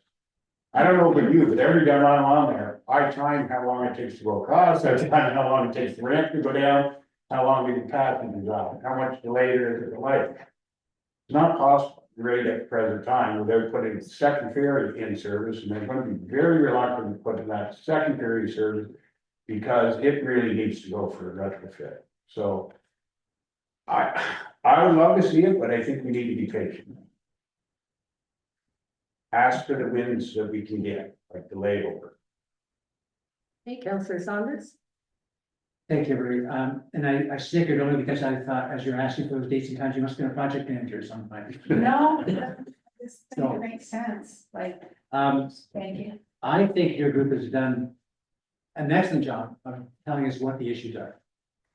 I don't know about you, but every time I'm on there, I time how long it takes to go across, I time how long it takes the ramp to go down, how long we can pass and drive, how much delay there is at the light. It's not possible right at the present time without putting a second ferry in service, and they're gonna be very reluctant to put in that second ferry service because it really needs to go for a retrofit. So I would love to see it, but I think we need to be patient. Ask for the wins that we can get, like the layover.
Okay, Councillor Saunders.
Thank you, Marie. And I snickered only because I thought, as you're asking for those dates and times, you must be a project manager or something.
No, this
No.
thing makes sense, like, thank you.
I think your group has done an excellent job of telling us what the issues are.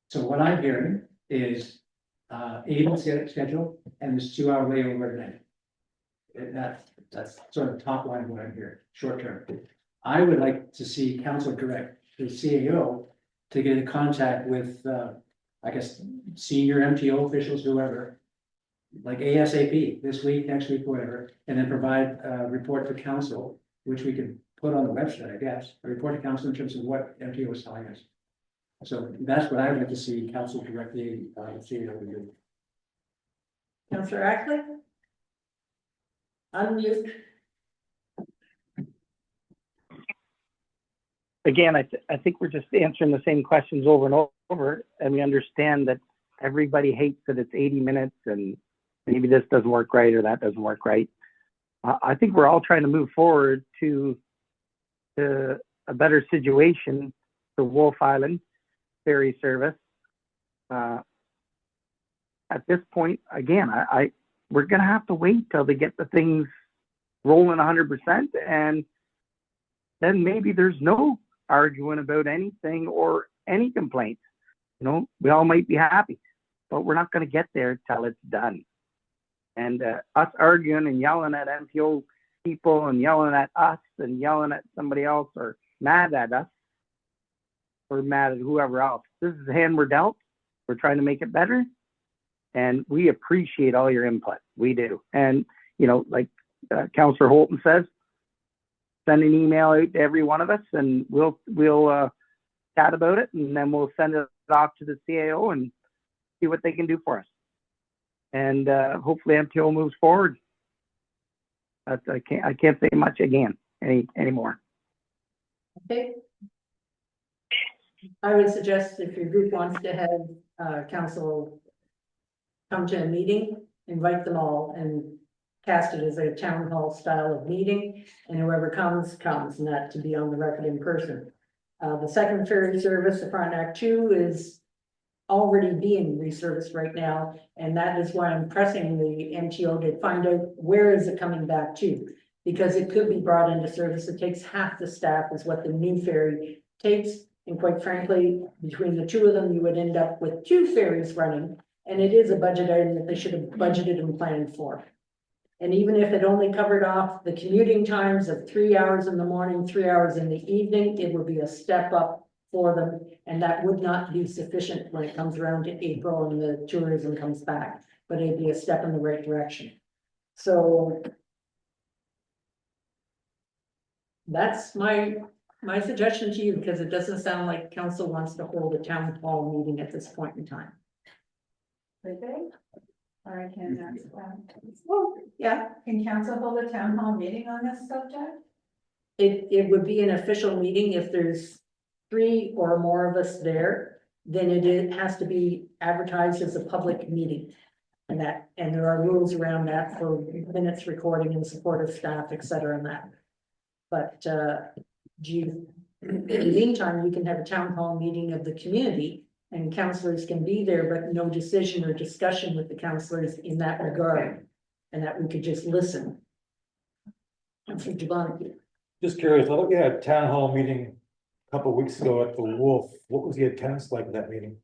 So what I'm hearing is, able schedule and this 2-hour layover at night. And that's sort of top line of what I'm hearing, short term. I would like to see council direct the CAO to get in contact with, I guess, senior MTO officials, whoever. Like ASAP, this week, next week, whatever, and then provide a report to council, which we can put on the website, I guess, a report to council in terms of what MTO is telling us. So that's what I would like to see council directly, see it over do.
Councillor Ackley? Unmute.
Again, I think we're just answering the same questions over and over, and we understand that everybody hates that it's 80 minutes and maybe this doesn't work right or that doesn't work right. I think we're all trying to move forward to a better situation for Wolf Island ferry service. At this point, again, we're gonna have to wait till they get the things rolling 100%, and then maybe there's no arguing about anything or any complaints. You know, we all might be happy, but we're not gonna get there till it's done. And us arguing and yelling at MTO people and yelling at us and yelling at somebody else or mad at us or mad at whoever else. This is the hand we're dealt. We're trying to make it better. And we appreciate all your input. We do. And, you know, like Councillor Holton says, send an email out to every one of us and we'll chat about it, and then we'll send it off to the CAO and see what they can do for us. And hopefully MTO moves forward. I can't say much again anymore.
Okay. I would suggest if your group wants to have council come to a meeting, invite them all and cast it as a town hall style of meeting, and whoever comes, and that to be on the record in person. The second ferry service, the Frontenac 2, is already being resurfaced right now, and that is why I'm pressing the MTO to find out where is it coming back to, because it could be brought into service. It takes half the staff is what the new ferry takes, and quite frankly, between the two of them, you would end up with 2 ferries running, and it is a budget item that they should have budgeted and planned for. And even if it only covered off the commuting times of 3 hours in the morning, 3 hours in the evening, it would be a step up for them, and that would not be sufficient when it comes around to April and the tourism comes back, but it'd be a step in the right direction. So that's my suggestion to you, because it doesn't sound like council wants to hold a town hall meeting at this point in time.
Okay. Or I can ask
Well, yeah,
can council hold a town hall meeting on this subject?
it would be an official meeting if there's 3 or more of us there, then it has to be advertised as a public meeting. And there are rules around that for minutes recording and support of staff, et cetera, and that. But, in the meantime, we can have a town hall meeting of the community and councillors can be there, but no decision or discussion with the councillors in that regard. And that we could just listen. Councillor Jablonski.
Just curious, I thought we had a town hall meeting a couple of weeks ago at the Wolf. What was the attendance like at that meeting?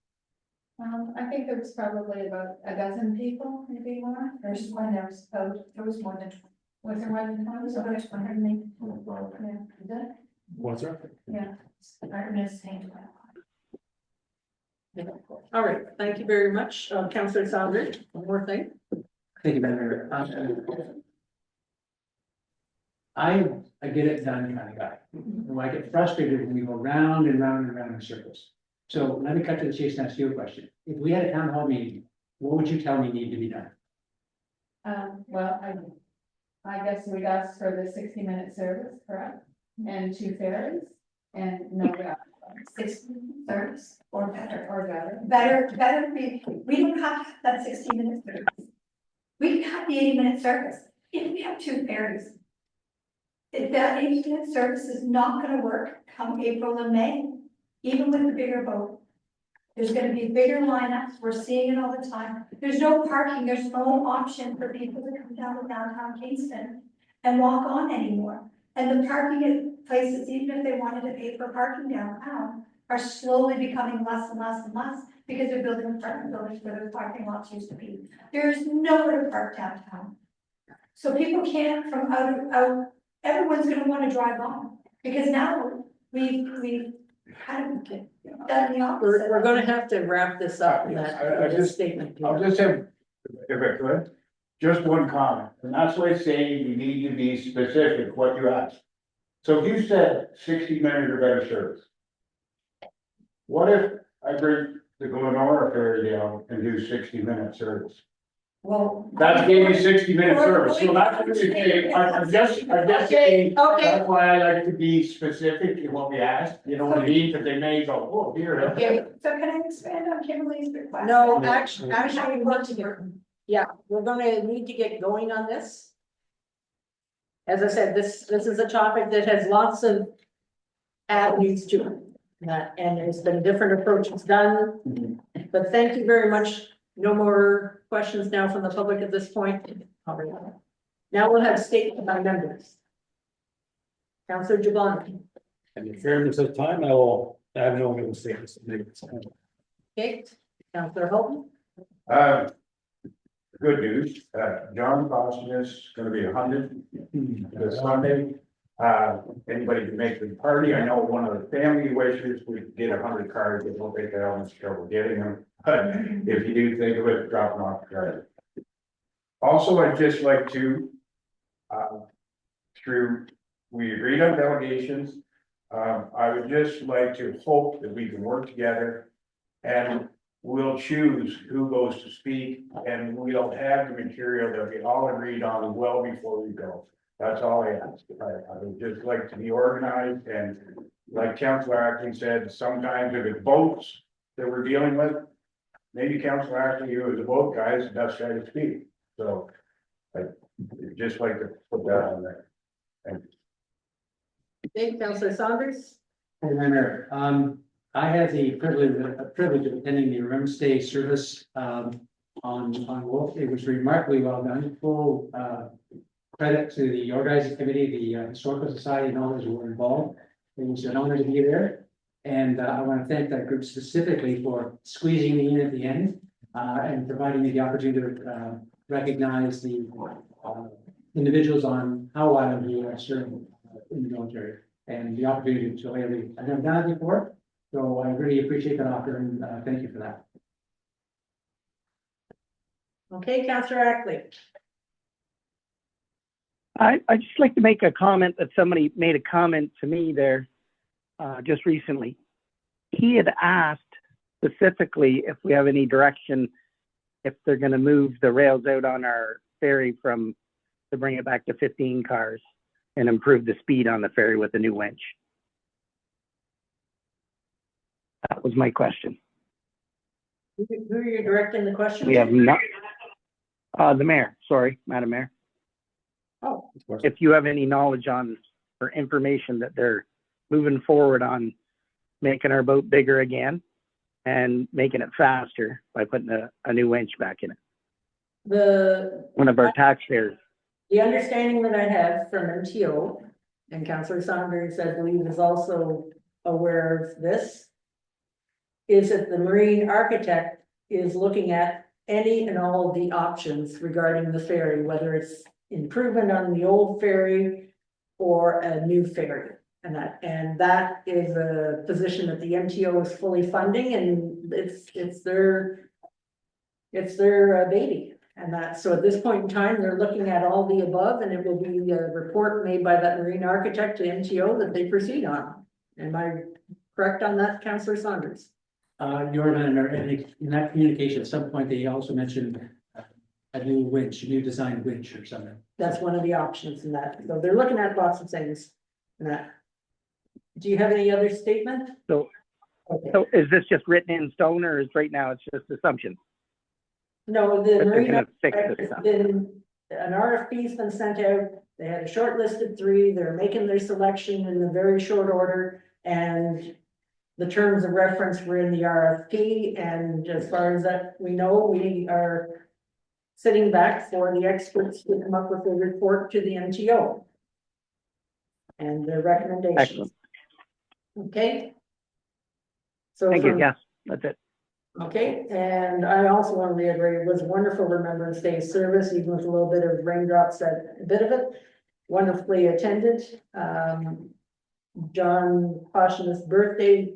I think there was probably about a dozen people, maybe more.
There's one, there was more than,
Was there more than 20?
so there's 108.
Yeah.
What's that?
Yeah.
I'm just saying.
All right, thank you very much. Councillor Saunders, one more thing.
Thank you, Madam Mayor. I'm a get it done kind of guy. And I get frustrated when we go round and round and round in circles. So let me cut to the chase and ask you a question. If we had a town hall meeting, what would you tell me need to be done?
Well, I guess we'd ask for the 60-minute service, correct? And 2 ferries and no route.
60 service or better.
Or better.
Better, we don't have to have that 60-minute service. We can have the 80-minute service if we have 2 ferries. If that 80-minute service is not gonna work come April and May, even with the bigger boat. There's gonna be bigger lineups, we're seeing it all the time. There's no parking, there's no option for people to come down to downtown Kingston and walk on anymore. And the parking at places, even if they wanted to pay for parking downtown, are slowly becoming less and less and less because they're building apartment buildings where the parking lots used to be. There's nowhere to park downtown. So people can't from out, everyone's gonna wanna drive on, because now we've kind of done the opposite.
We're gonna have to wrap this up, in that,
I
in this
just-
statement.
I'll just have, if I could, just one comment, and that's why I say you need to be specific what you ask. So if you said 60 minutes or better service. What if I bring the Glenora ferry down and do 60-minute service?
Well.
That gave me 60-minute service, so that's what you're saying, I'm just saying,
Okay.
that's why I like to be specific in what we ask, you know what I mean, because they may go, oh, here.
Okay, so can I expand on Kimberly's request?
No, actually, yeah, we're gonna need to get going on this. As I said, this is a topic that has lots of avenues to it. And there's been different approaches done, but thank you very much. No more questions now from the public at this point. Now we'll have statement by members. Councillor Jablon.
And in fairness of time, I have no real statements.
Okay, Councillor Holton.
Good news, John Boston is gonna be 100 this Sunday. Anybody can make the party, I know one of the family wishes, we get 100 cards, it won't take that much trouble getting them. But if you do think of it, drop them off the card. Also, I'd just like to, we agreed on delegations. I would just like to hope that we can work together and we'll choose who goes to speak, and we'll have the material that we all agreed on well before we go. That's all I ask. I would just like to be organized, and like Councilor Ackley said, sometimes if it's boats that we're dealing with, maybe Councilor Ackley, you as a boat guy, is the best guy to speak. So I'd just like to put that on there. And
Okay, Councillor Saunders.
Hey, Mayor, I had the privilege of attending the Remembrance Day service, on Wolf. It was remarkably well done. Full, credit to the organizing committee, the Historical Society, and all those who were involved. It was an honor to be there. And I want to thank that group specifically for squeezing me in at the end, and providing me the opportunity to recognize the individuals on Howe Island who are serving in the military, and the opportunity to really, I've never done it before. So I really appreciate that offer, and thank you for that.
Okay, Councillor Ackley.
I just like to make a comment that somebody made a comment to me there just recently. He had asked specifically if we have any direction, if they're going to move the rails out on our ferry to bring it back to 15 cars and improve the speed on the ferry with a new winch. That was my question.
Who are you directing the question?
We have not, the mayor, sorry, Madam Mayor.
Oh,
If you have any knowledge on or information that they're moving forward on making our boat bigger again and making it faster by putting a new winch back in it. One of our taxpayers.
The understanding that I have from MTO, and Councillor Saunders, I believe, is also aware of this, is that the marine architect is looking at any and all of the options regarding the ferry, whether it's improvement on the old ferry or a new ferry. And that is a position that the MTO is fully funding, and it's their baby. And so at this point in time, they're looking at all the above, and it will be a report made by that marine architect to MTO that they proceed on. Am I correct on that, Councillor Saunders?
Your Honor, in that communication, at some point, they also mentioned a new winch, new design winch or something.
That's one of the options in that. So they're looking at lots of things in that. Do you have any other statement?
So
Okay.
is this just written in stone, or is right now it's just assumption?
No, the
But they're
marine
gonna fix
architect
this
has
up.
been, an RFP's been sent out. They had a short list of 3. They're making their selection in a very short order, and the terms of reference were in the RFP, and as far as that we know, we are sitting back for the experts to come up with a report to the MTO and their recommendations.
Excellent.
Okay? So
Thank you.
from-
Yes, that's it.
Okay, and I also want to reiterate, it was a wonderful Remembrance Day service, even with a little bit of raindrops at a bit of it. Wonderfully attended. John Caution's birthday.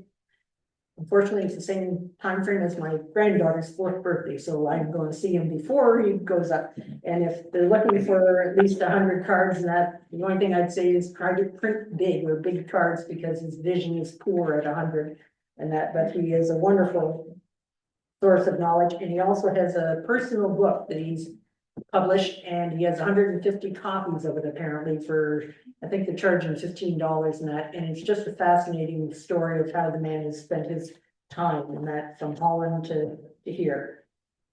Unfortunately, it's the same time frame as my granddaughter's 4th birthday, so I'm going to see him before he goes up. And if they're looking for at least 100 cards, and that, the only thing I'd say is try to print big cards, because his vision is poor at 100. And that, but he is a wonderful source of knowledge, and he also has a personal book that he's published, and he has 150 copies of it apparently for, I think they're charging $15 and that, and it's just a fascinating story of how the man has spent his time in that, from Holland to here.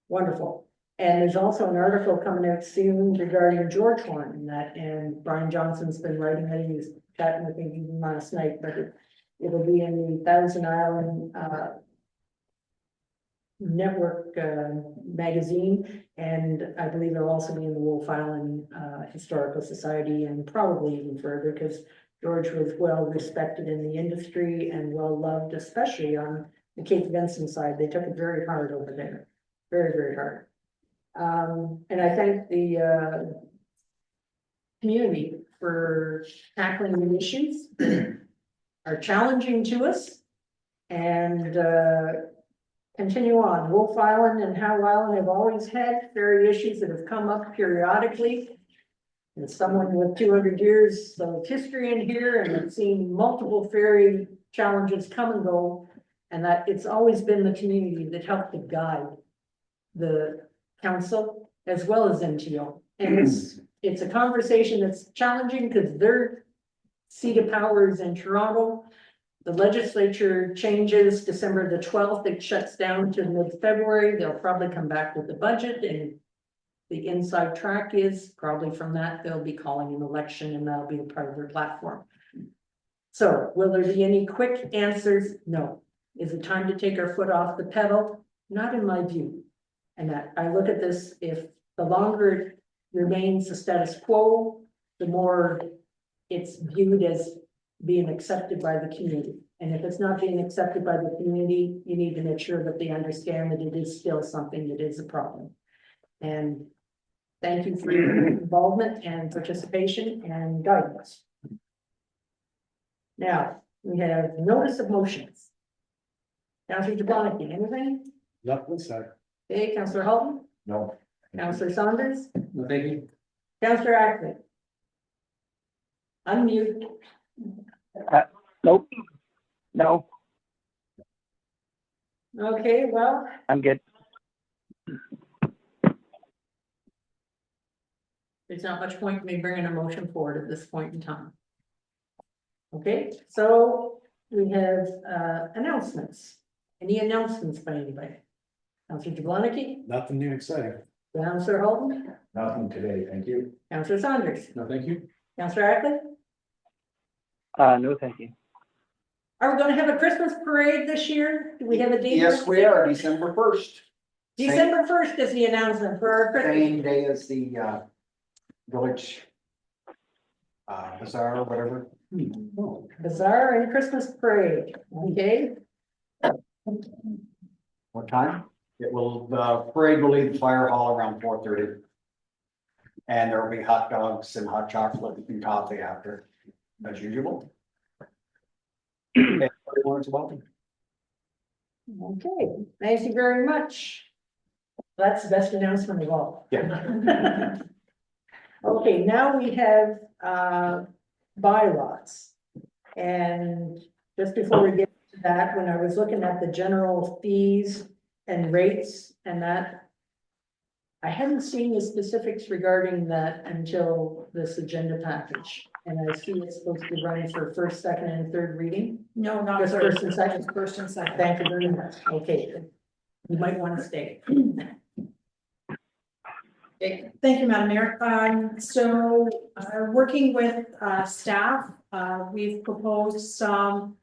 Wonderful. And there's also an article coming out soon regarding George Horn and that, and Brian Johnson's been writing it. He was chatting with me even last night, but it'll be in the Thousand Island Network magazine, and I believe it'll also be in the Wolf Island Historical Society, and probably even further, because George was well respected in the industry and well loved, especially on the Cape Benson side. They took it very hard over there, very, very hard. And I thank the community for tackling the issues that are challenging to us, and continue on. Wolf Island and Howe Island have always had ferry issues that have come up periodically. And someone with 200 years of history in here, and I've seen multiple ferry challenges come and go. And that it's always been the community that helped to guide the council as well as MTO. And it's a conversation that's challenging because their seat of power is in Toronto. The legislature changes December the 12th, it shuts down to mid-February. They'll probably come back with the budget, and the inside track is probably from that, they'll be calling an election, and that'll be a part of their platform. So will there be any quick answers? No. Is it time to take our foot off the pedal? Not in my view. And that I look at this, if the longer it remains the status quo, the more it's viewed as being accepted by the community. And if it's not being accepted by the community, you need to make sure that they understand that it is still something that is a problem. And thank you for your involvement and participation and guidance. Now, we have notice of motions. Councillor Jablonski, anything?
Nothing said.
Okay, Councillor Halton,
No.
Councillor Saunders,
No, thank you.
Councillor Ackley. Unmute.
Nope. No,
Okay, well,
I'm good.
there's not much point in me bringing a motion forward at this point in time. Okay, so we have announcements. Any announcements by anybody? Councillor Jablonski,
Nothing new exciting.
Councillor Holden,
Nothing today, thank you.
Councillor Saunders,
No, thank you.
Councillor Ackley.
No, thank you.
Are we gonna have a Christmas parade this year? Do we have a date?
Yes, we are, December 1st,
December 1st is the announcement for our Christmas.
same day as the village bazaar or whatever.
Bazaar and Christmas parade, okay?
What time? The parade will leave the fire hall around 4:30. And there will be hot dogs and hot chocolate and coffee after, as usual. Everyone's welcome.
Okay, thank you very much. That's the best announcement of all.
Yeah.
Okay, now we have bylaws. And just before we get to that, when I was looking at the general fees and rates and that, I hadn't seen the specifics regarding that until this agenda package. And I see it's supposed to be running for first, second, and third reading.
No, not
Just first and second.
First and second.
Thank you very much. Okay, you might want to stay. Okay.
Thank you, Madam Mayor. Working with staff, we've proposed some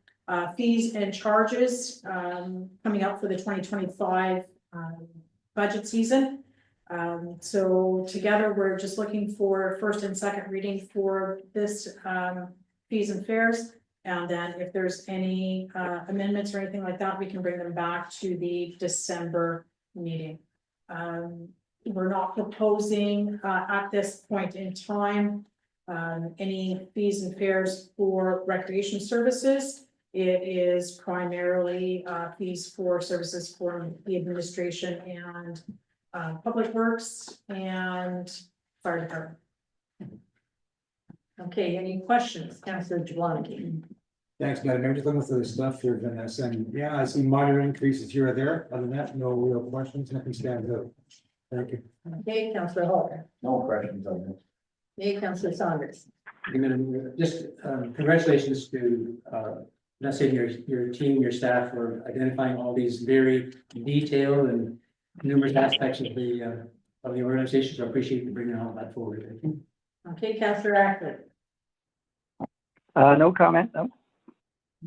fees and charges coming up for the 2025 budget season. So together, we're just looking for first and second reading for this fees and fares. And then if there's any amendments or anything like that, we can bring them back to the December meeting. We're not proposing at this point in time any fees and fares for recreation services. It is primarily, fees for services for the administration and, public works and fire department.
Okay, any questions, Councillor Jablonski?
Thanks, Madam Mayor. Just looking through the stuff here, Vanessa, and yeah, I see minor increases here or there. Other than that, no real questions, nothing stands out. Thank you.
Okay, Councillor Hall.
No questions on this.
Okay, Councillor Saunders.
Just congratulations to Vanessa, your team, your staff for identifying all these very detailed and numerous aspects of the organization. So I appreciate you bringing all that forward. Thank you.
Okay, Councillor Ackland.
No comment, no.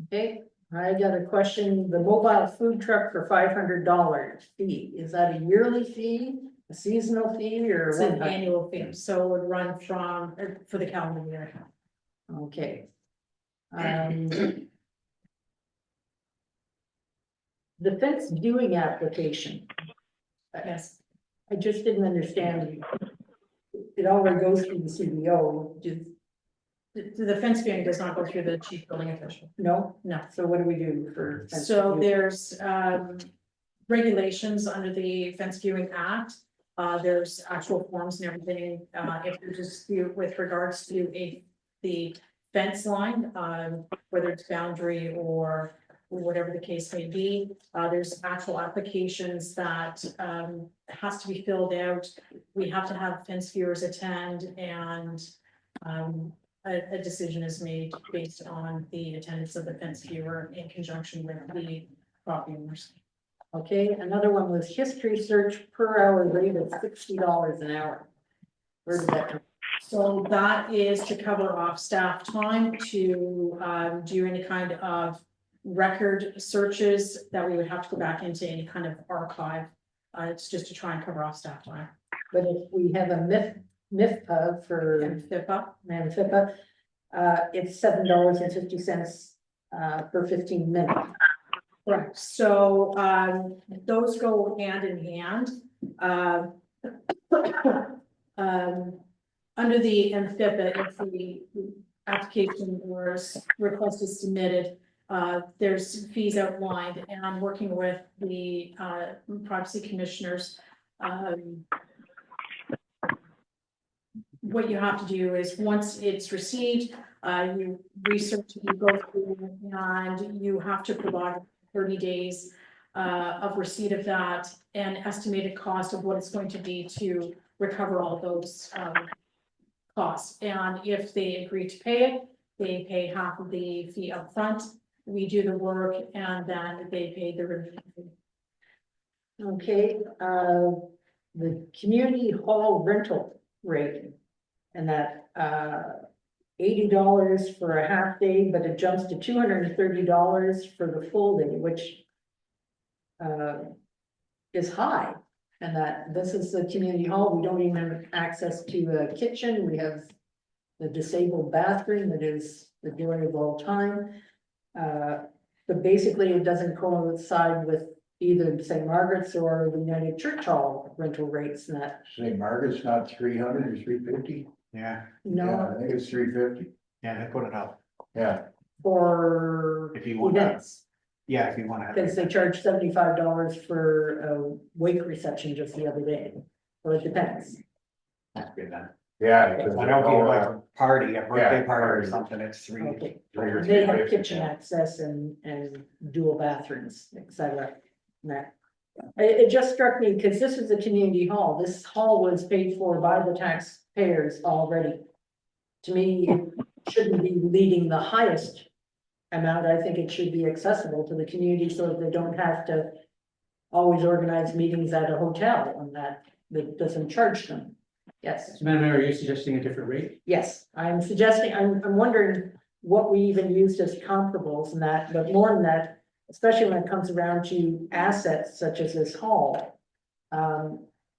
Okay, I got a question. The mobile food truck for $500 fee, is that a yearly fee, a seasonal fee, or
It's an
what?
annual fee, so it would run from, for the calendar year.
Okay. The fence viewing application,
Yes.
I just didn't understand. It already goes through the CBO,
The fence viewing does not go through the chief building official.
no?
No.
So what do we do for? fence
So
viewing?
there's regulations under the Fence Viewing Act. There's actual forms and everything, if there's a dispute with regards to the fence line, whether it's boundary or whatever the case may be. There's actual applications that has to be filled out. We have to have fence viewers attend, and a decision is made based on the attendance of the fence viewer in conjunction with the property owners.
Okay, another one was history search per hour rate of $60 an hour. Where did that come?
So that is to cover off staff time to do any kind of record searches that we would have to go back into any kind of archive. It's just to try and cover off staff time.
But if we have a MIFPA for
And FIPA,
MIFPA, it's $7.50 per 15 minutes.
correct. So those go hand in hand. Under the MFIPA, if the application or request is submitted, there's fees outlined, and I'm working with the privacy commissioners. What you have to do is, once it's received, you research, you go through, and you have to provide 30 days of receipt of that, and estimated cost of what it's going to be to recover all those costs. And if they agree to pay it, they pay half of the fee up front. We do the work, and then they pay the remaining fee.
Okay, the community hall rental rate, and that $80 for a half day, but it jumps to $230 for the full day, which is high. And that this is the community hall, we don't even have access to a kitchen, we have the disabled bathroom that is the joy of all time. But basically, it doesn't coincide with either St. Margaret's or the United Church Hall rental rates, and that,
St. Margaret's not 300 or 350?
Yeah,
no,
I think it's 350.
yeah, they put it up.
Yeah.
for
If you want
events.
Yeah, if you want to.
Because they charge $75 for a wake reception just the other day, or it depends.
That's good then.
Yeah.
I don't get like a party, a birthday party or something, it's three.
Okay,
Three or
they have
350,
kitchen
yeah.
access and dual bathrooms, et cetera. And that, it just struck me, because this is a community hall, this hall was paid for by the taxpayers already. To me, it shouldn't be leading the highest amount, I think it should be accessible to the community so that they don't have to always organize meetings at a hotel and that doesn't charge them. Yes,
So Madam Mayor, are you suggesting a different rate?
yes, I'm suggesting, I'm wondering what we even used as comparables and that, but more than that, especially when it comes around to assets such as this hall.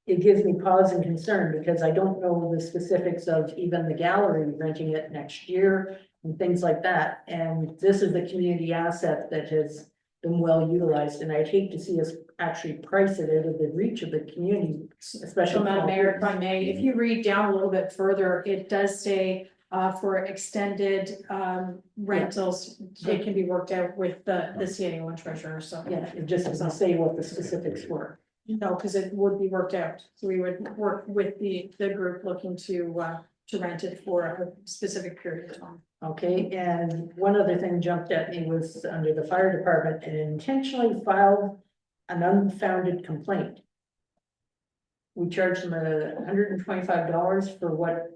It gives me pause and concern because I don't know the specifics of even the gallery renting it next year and things like that. And this is the community asset that has been well utilized, and I'd hate to see us actually price it out of the reach of the community, especially.
So Madam Mayor, if I may, if you read down a little bit further, it does say for extended, rentals, it can be worked out with the CAO and treasurer, so.
Yeah, it just doesn't say what the specifics were.
No, because it would be worked out, so we would work with the group looking to rent it for a specific period of time.
Okay, and one other thing jumped at me was under the fire department and intentionally filed an unfounded complaint. We charged them $125 for what?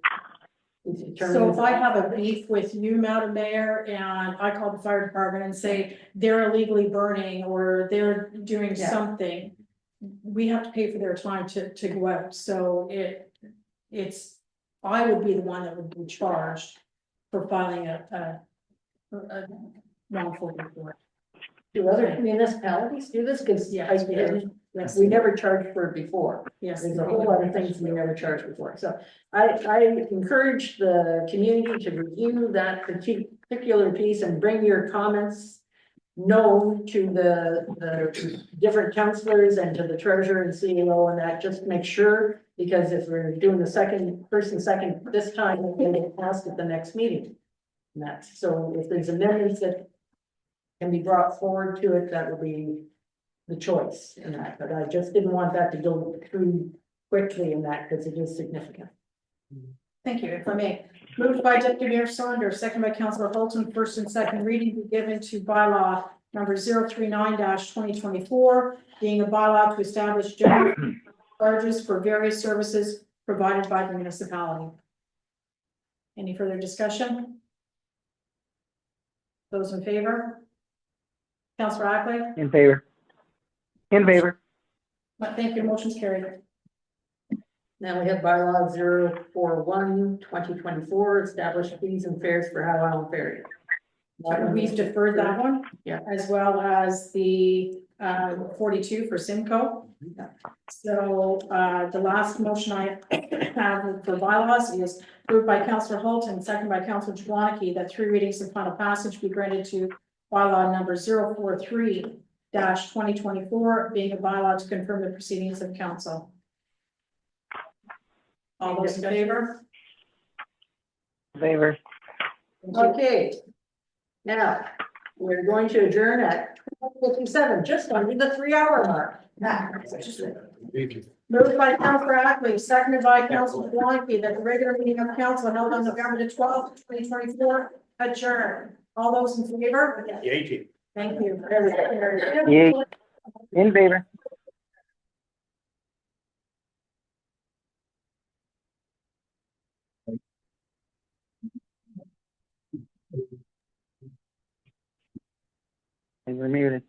is determined
So
as-
if I have a beef with you, Madam Mayor, and I call the fire department and say they're illegally burning or they're doing
Yeah.
something, we have to pay for their time to go out, so it's, I would be the one that would be charged for filing a wrongful report.
Do other municipalities do this? Cause
Yes, we do. Yes,
we never charged for it before.
yes.
There's a whole lot of things we never charged before, so I encourage the community to review that particular piece and bring your comments known to the different counselors and to the treasurer and CEO and that, just make sure, because if we're doing the second this time, we're gonna get passed at the next meeting. And that's, so if there's amendments that can be brought forward to it, that will be the choice in that, but I just didn't want that to go through quickly in that, because it is significant.
Thank you, if I may. Moved by Deputy Mayor Saunders, second by Councillor Holton, first and second reading be given to bylaw number 039-2024, being a bylaw to establish general charges for various services provided by the municipality. Any further discussion? Those in favor? Councillor Ackley?
In favor. In favor.
Thank you, motion's carried.
Now we have bylaw 041-2024, establish fees and fares for Howe Island Ferry.
We've deferred that one.
Yeah.
As well as the 42 for Simcoe. So the last motion I have for bylaws is moved by Councillor Holt and second by Councillor Jablonski that 3 readings and final passage be granted to bylaw number 043-2024, being a bylaw to confirm the proceedings of council. All those in favor?
In favor.
Okay. Now, we're going to adjourn at 57, just under the 3-hour mark.
Thank you.
Moved by Councillor Ackley, seconded by Councillor Jablonski, that the regular meeting of council held on November the 12th, 2024, adjourned. All those in favor?
The 18th.
Thank you.
Yay. In favor. And we're muted.